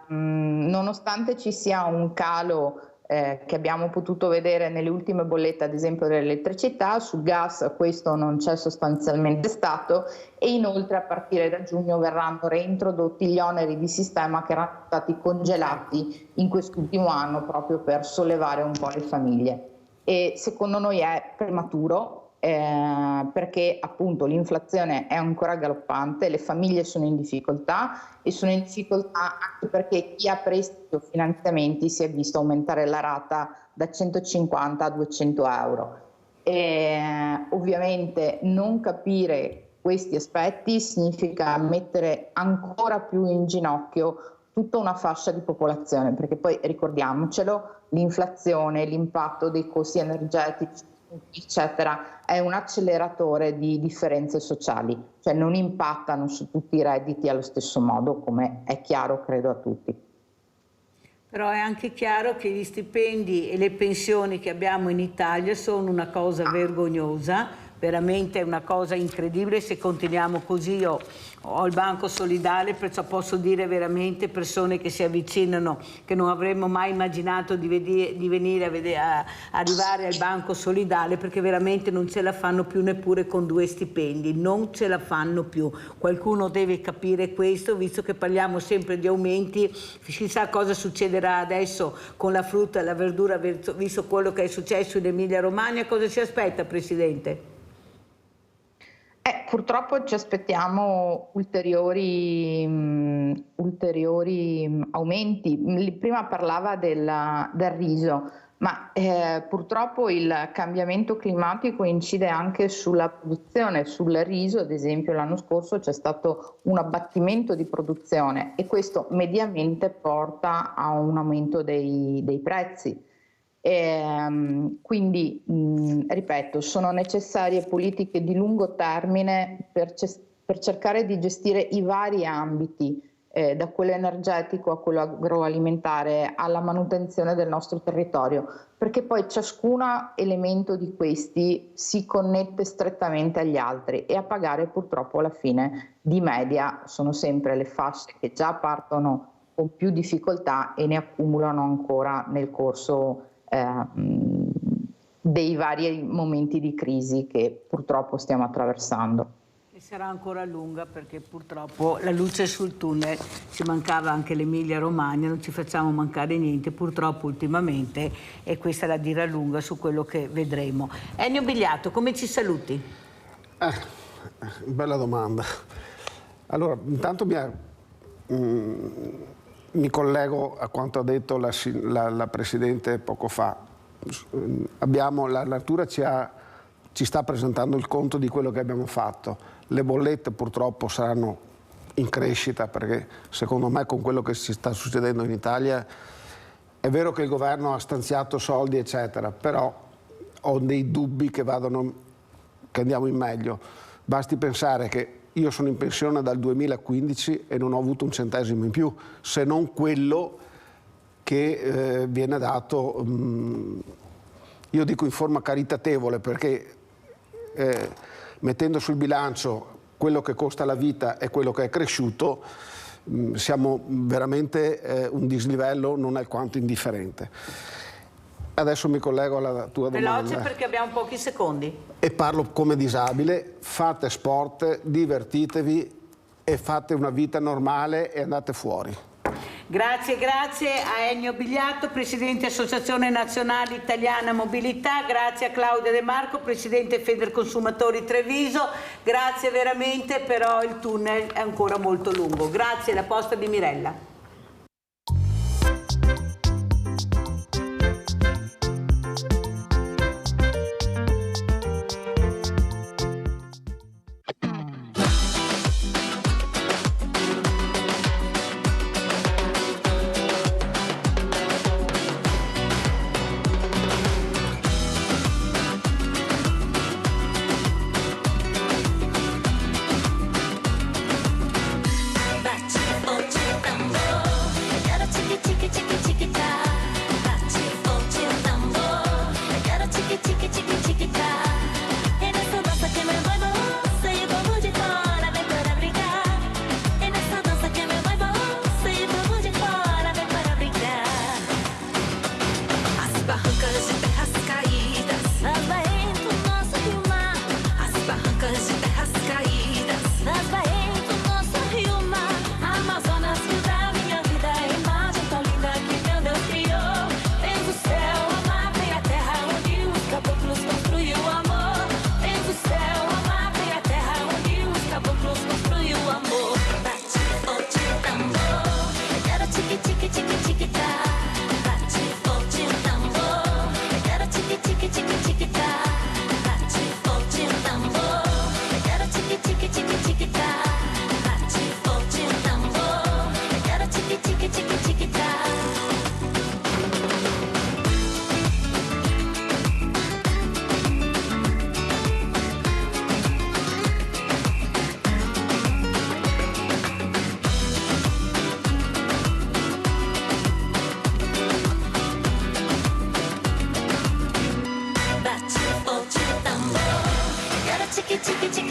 nonostante ci sia un calo che abbiamo potuto vedere nelle ultime bollette, ad esempio dell'elettricità, sul gas questo non c'è sostanzialmente stato, e inoltre a partire da giugno verranno reintrodotti gli oneri di sistema che erano stati congelati in quest'ultimo anno proprio per sollevare un po' le famiglie. E secondo noi è prematuro, perché appunto l'inflazione è ancora galoppante, le famiglie sono in difficoltà e sono in difficoltà anche perché chi ha prestiti o finanziamenti si è visto aumentare la rata da 150 a 200 euro. Ovviamente non capire questi aspetti significa mettere ancora più in ginocchio tutta una fascia di popolazione, perché poi ricordiamocelo, l'inflazione, l'impatto dei costi energetici eccetera è un acceleratore di differenze sociali, cioè non impattano su tutti i redditi allo stesso modo, come è chiaro credo a tutti. Però è anche chiaro che gli stipendi e le pensioni che abbiamo in Italia sono una cosa vergognosa, veramente una cosa incredibile. Se continuiamo così, io ho il Banco Solidale, perciò posso dire veramente persone che si avvicinano, che non avremmo mai immaginato di venire a arrivare al Banco Solidale, perché veramente non ce la fanno più neppure con 2 stipendi, non ce la fanno più. Qualcuno deve capire questo, visto che parliamo sempre di aumenti. Chissà cosa succederà adesso con la frutta e la verdura, visto quello che è successo in Emilia Romagna. Cosa si aspetta, Presidente? Purtroppo ci aspettiamo ulteriori aumenti. Prima parlava del riso, ma purtroppo il cambiamento climatico incide anche sulla produzione. Sul riso, ad esempio, l'anno scorso c'è stato un abbattimento di produzione e questo mediamente porta a un aumento dei prezzi. Quindi, ripeto, sono necessarie politiche di lungo termine per cercare di gestire i vari ambiti, da quello energetico a quello agroalimentare alla manutenzione del nostro territorio, perché poi ciascun elemento di questi si connette strettamente agli altri e a pagare purtroppo alla fine di media sono sempre le fasce che già partono con più difficoltà e ne accumulano ancora nel corso dei vari momenti di crisi che purtroppo stiamo attraversando. E sarà ancora lunga, perché purtroppo la luce sul tunnel, ci mancava anche l'Emilia Romagna, non ci facciamo mancare niente purtroppo ultimamente, e questa è la dire lunga su quello che vedremo. Ennio Bigliatto, come ci saluti? Bella domanda. Allora, intanto mi collego a quanto ha detto la Presidente poco fa. La natura ci sta presentando il conto di quello che abbiamo fatto. Le bollette purtroppo saranno in crescita, perché secondo me con quello che si sta succedendo in Italia è vero che il governo ha stanziato soldi eccetera, però ho dei dubbi che andiamo in meglio. Basti pensare che io sono in pensione dal 2015 e non ho avuto un centesimo in più, se non quello che viene dato, io dico in forma caritatevole, perché mettendo sul bilancio quello che costa la vita e quello che è cresciuto, siamo veramente un dislivello non alquanto indifferente. Adesso mi collego alla tua domanda. Veloce perché abbiamo pochi secondi. E parlo come disabile: fate sport, divertitevi e fate una vita normale e andate fuori. Grazie a Ennio Bigliatto, Presidente Associazione Nazionale Italiana Mobilità, grazie a Claudia De Marco, Presidente Federconsumatori Treviso, grazie veramente, però il tunnel è ancora molto lungo. Grazie, la posta di Mirella. Chiki chiki chiki